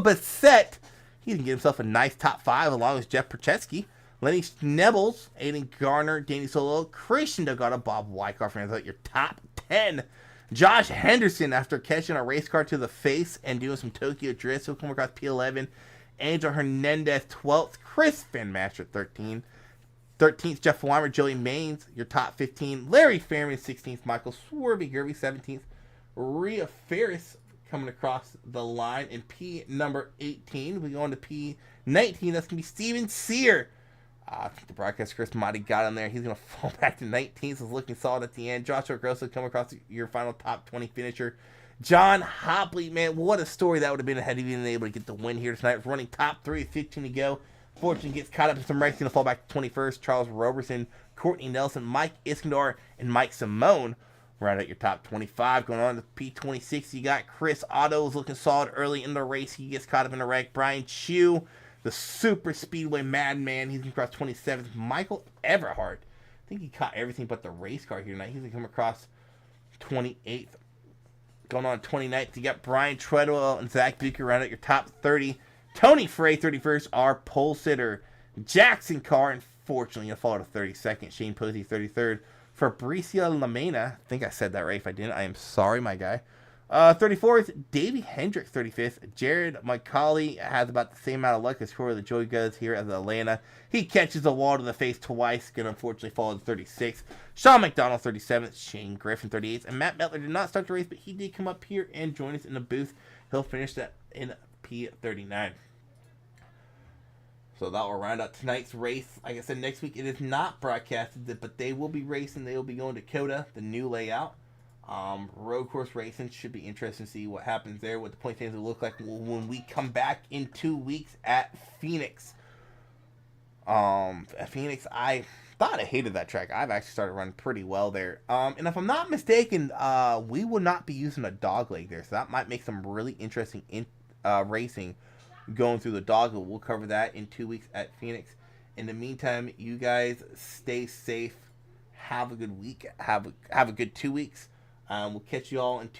Bassett. He can get himself a nice top 5 along with Jeff Perchetsky. Lenny Schnebels, Aiden Garner, Danny Solo, Christian Delgado, Bob Wyckoff rounds out your top 10. Josh Henderson, after catching a race car to the face and doing some Tokyo drifts, he'll come across P11. Angel Hernandez, 12th. Chris Van Master, 13th. 13th, Jeff Weimer, Joey Maines, your top 15. Larry Fairman, 16th. Michael Swervey Gerby, 17th. Rhea Ferris coming across the line in P number 18. We go on to P19. That's going to be Steven Sear. I think the broadcast Chris Motti got in there. He's going to fall back to 19th. So looking solid at the end. Joshua Grosso come across your final top 20 finisher. John Hopley, man, what a story that would have been had he been able to get the win here tonight. Running top 3, 15 to go. Fortunately, gets caught up in some racing to fall back to 21st. Charles Roberson, Courtney Nelson, Mike Iskandar, and Mike Simone. Right at your top 25. Going on to P26, you got Chris Otto is looking solid early in the race. He gets caught up in a wreck. Brian Chu, the super speedway madman, he's going to cross 27th. Michael Everhart, I think he caught everything but the race car here tonight. He's going to come across 28th. Going on 29th, you got Brian Treadwell and Zach Bucher around at your top 30. Tony Frey, 31st. Our pole sitter, Jackson Carr, unfortunately, going to fall to 32nd. Shane Posey, 33rd. Fabricio Lamena, I think I said that right. If I didn't, I am sorry, my guy. 34th, Davey Hendricks, 35th. Jared McCauley has about the same amount of luck as Corey LaJoy does here at Atlanta. He catches the wall to the face twice, going to unfortunately fall to 36th. Sean McDonald, 37th. Shane Griffin, 38th. And Matt Metler did not start the race, but he did come up here and join us in the booth. He'll finish that in P39. So that will round out tonight's race. Like I said, next week it is not broadcasted, but they will be racing. They will be going to Coda, the new layout. Road course racing should be interesting to see what happens there, what the point standings will look like when we come back in 2 weeks at Phoenix. At Phoenix, I thought I hated that track. I've actually started running pretty well there. And if I'm not mistaken, we will not be using a dog leg there, so that might make some really interesting racing going through the dog leg. We'll cover that in 2 weeks at Phoenix. In the meantime, you guys stay safe. Have a good week. Have a good 2 weeks. We'll catch you all in 2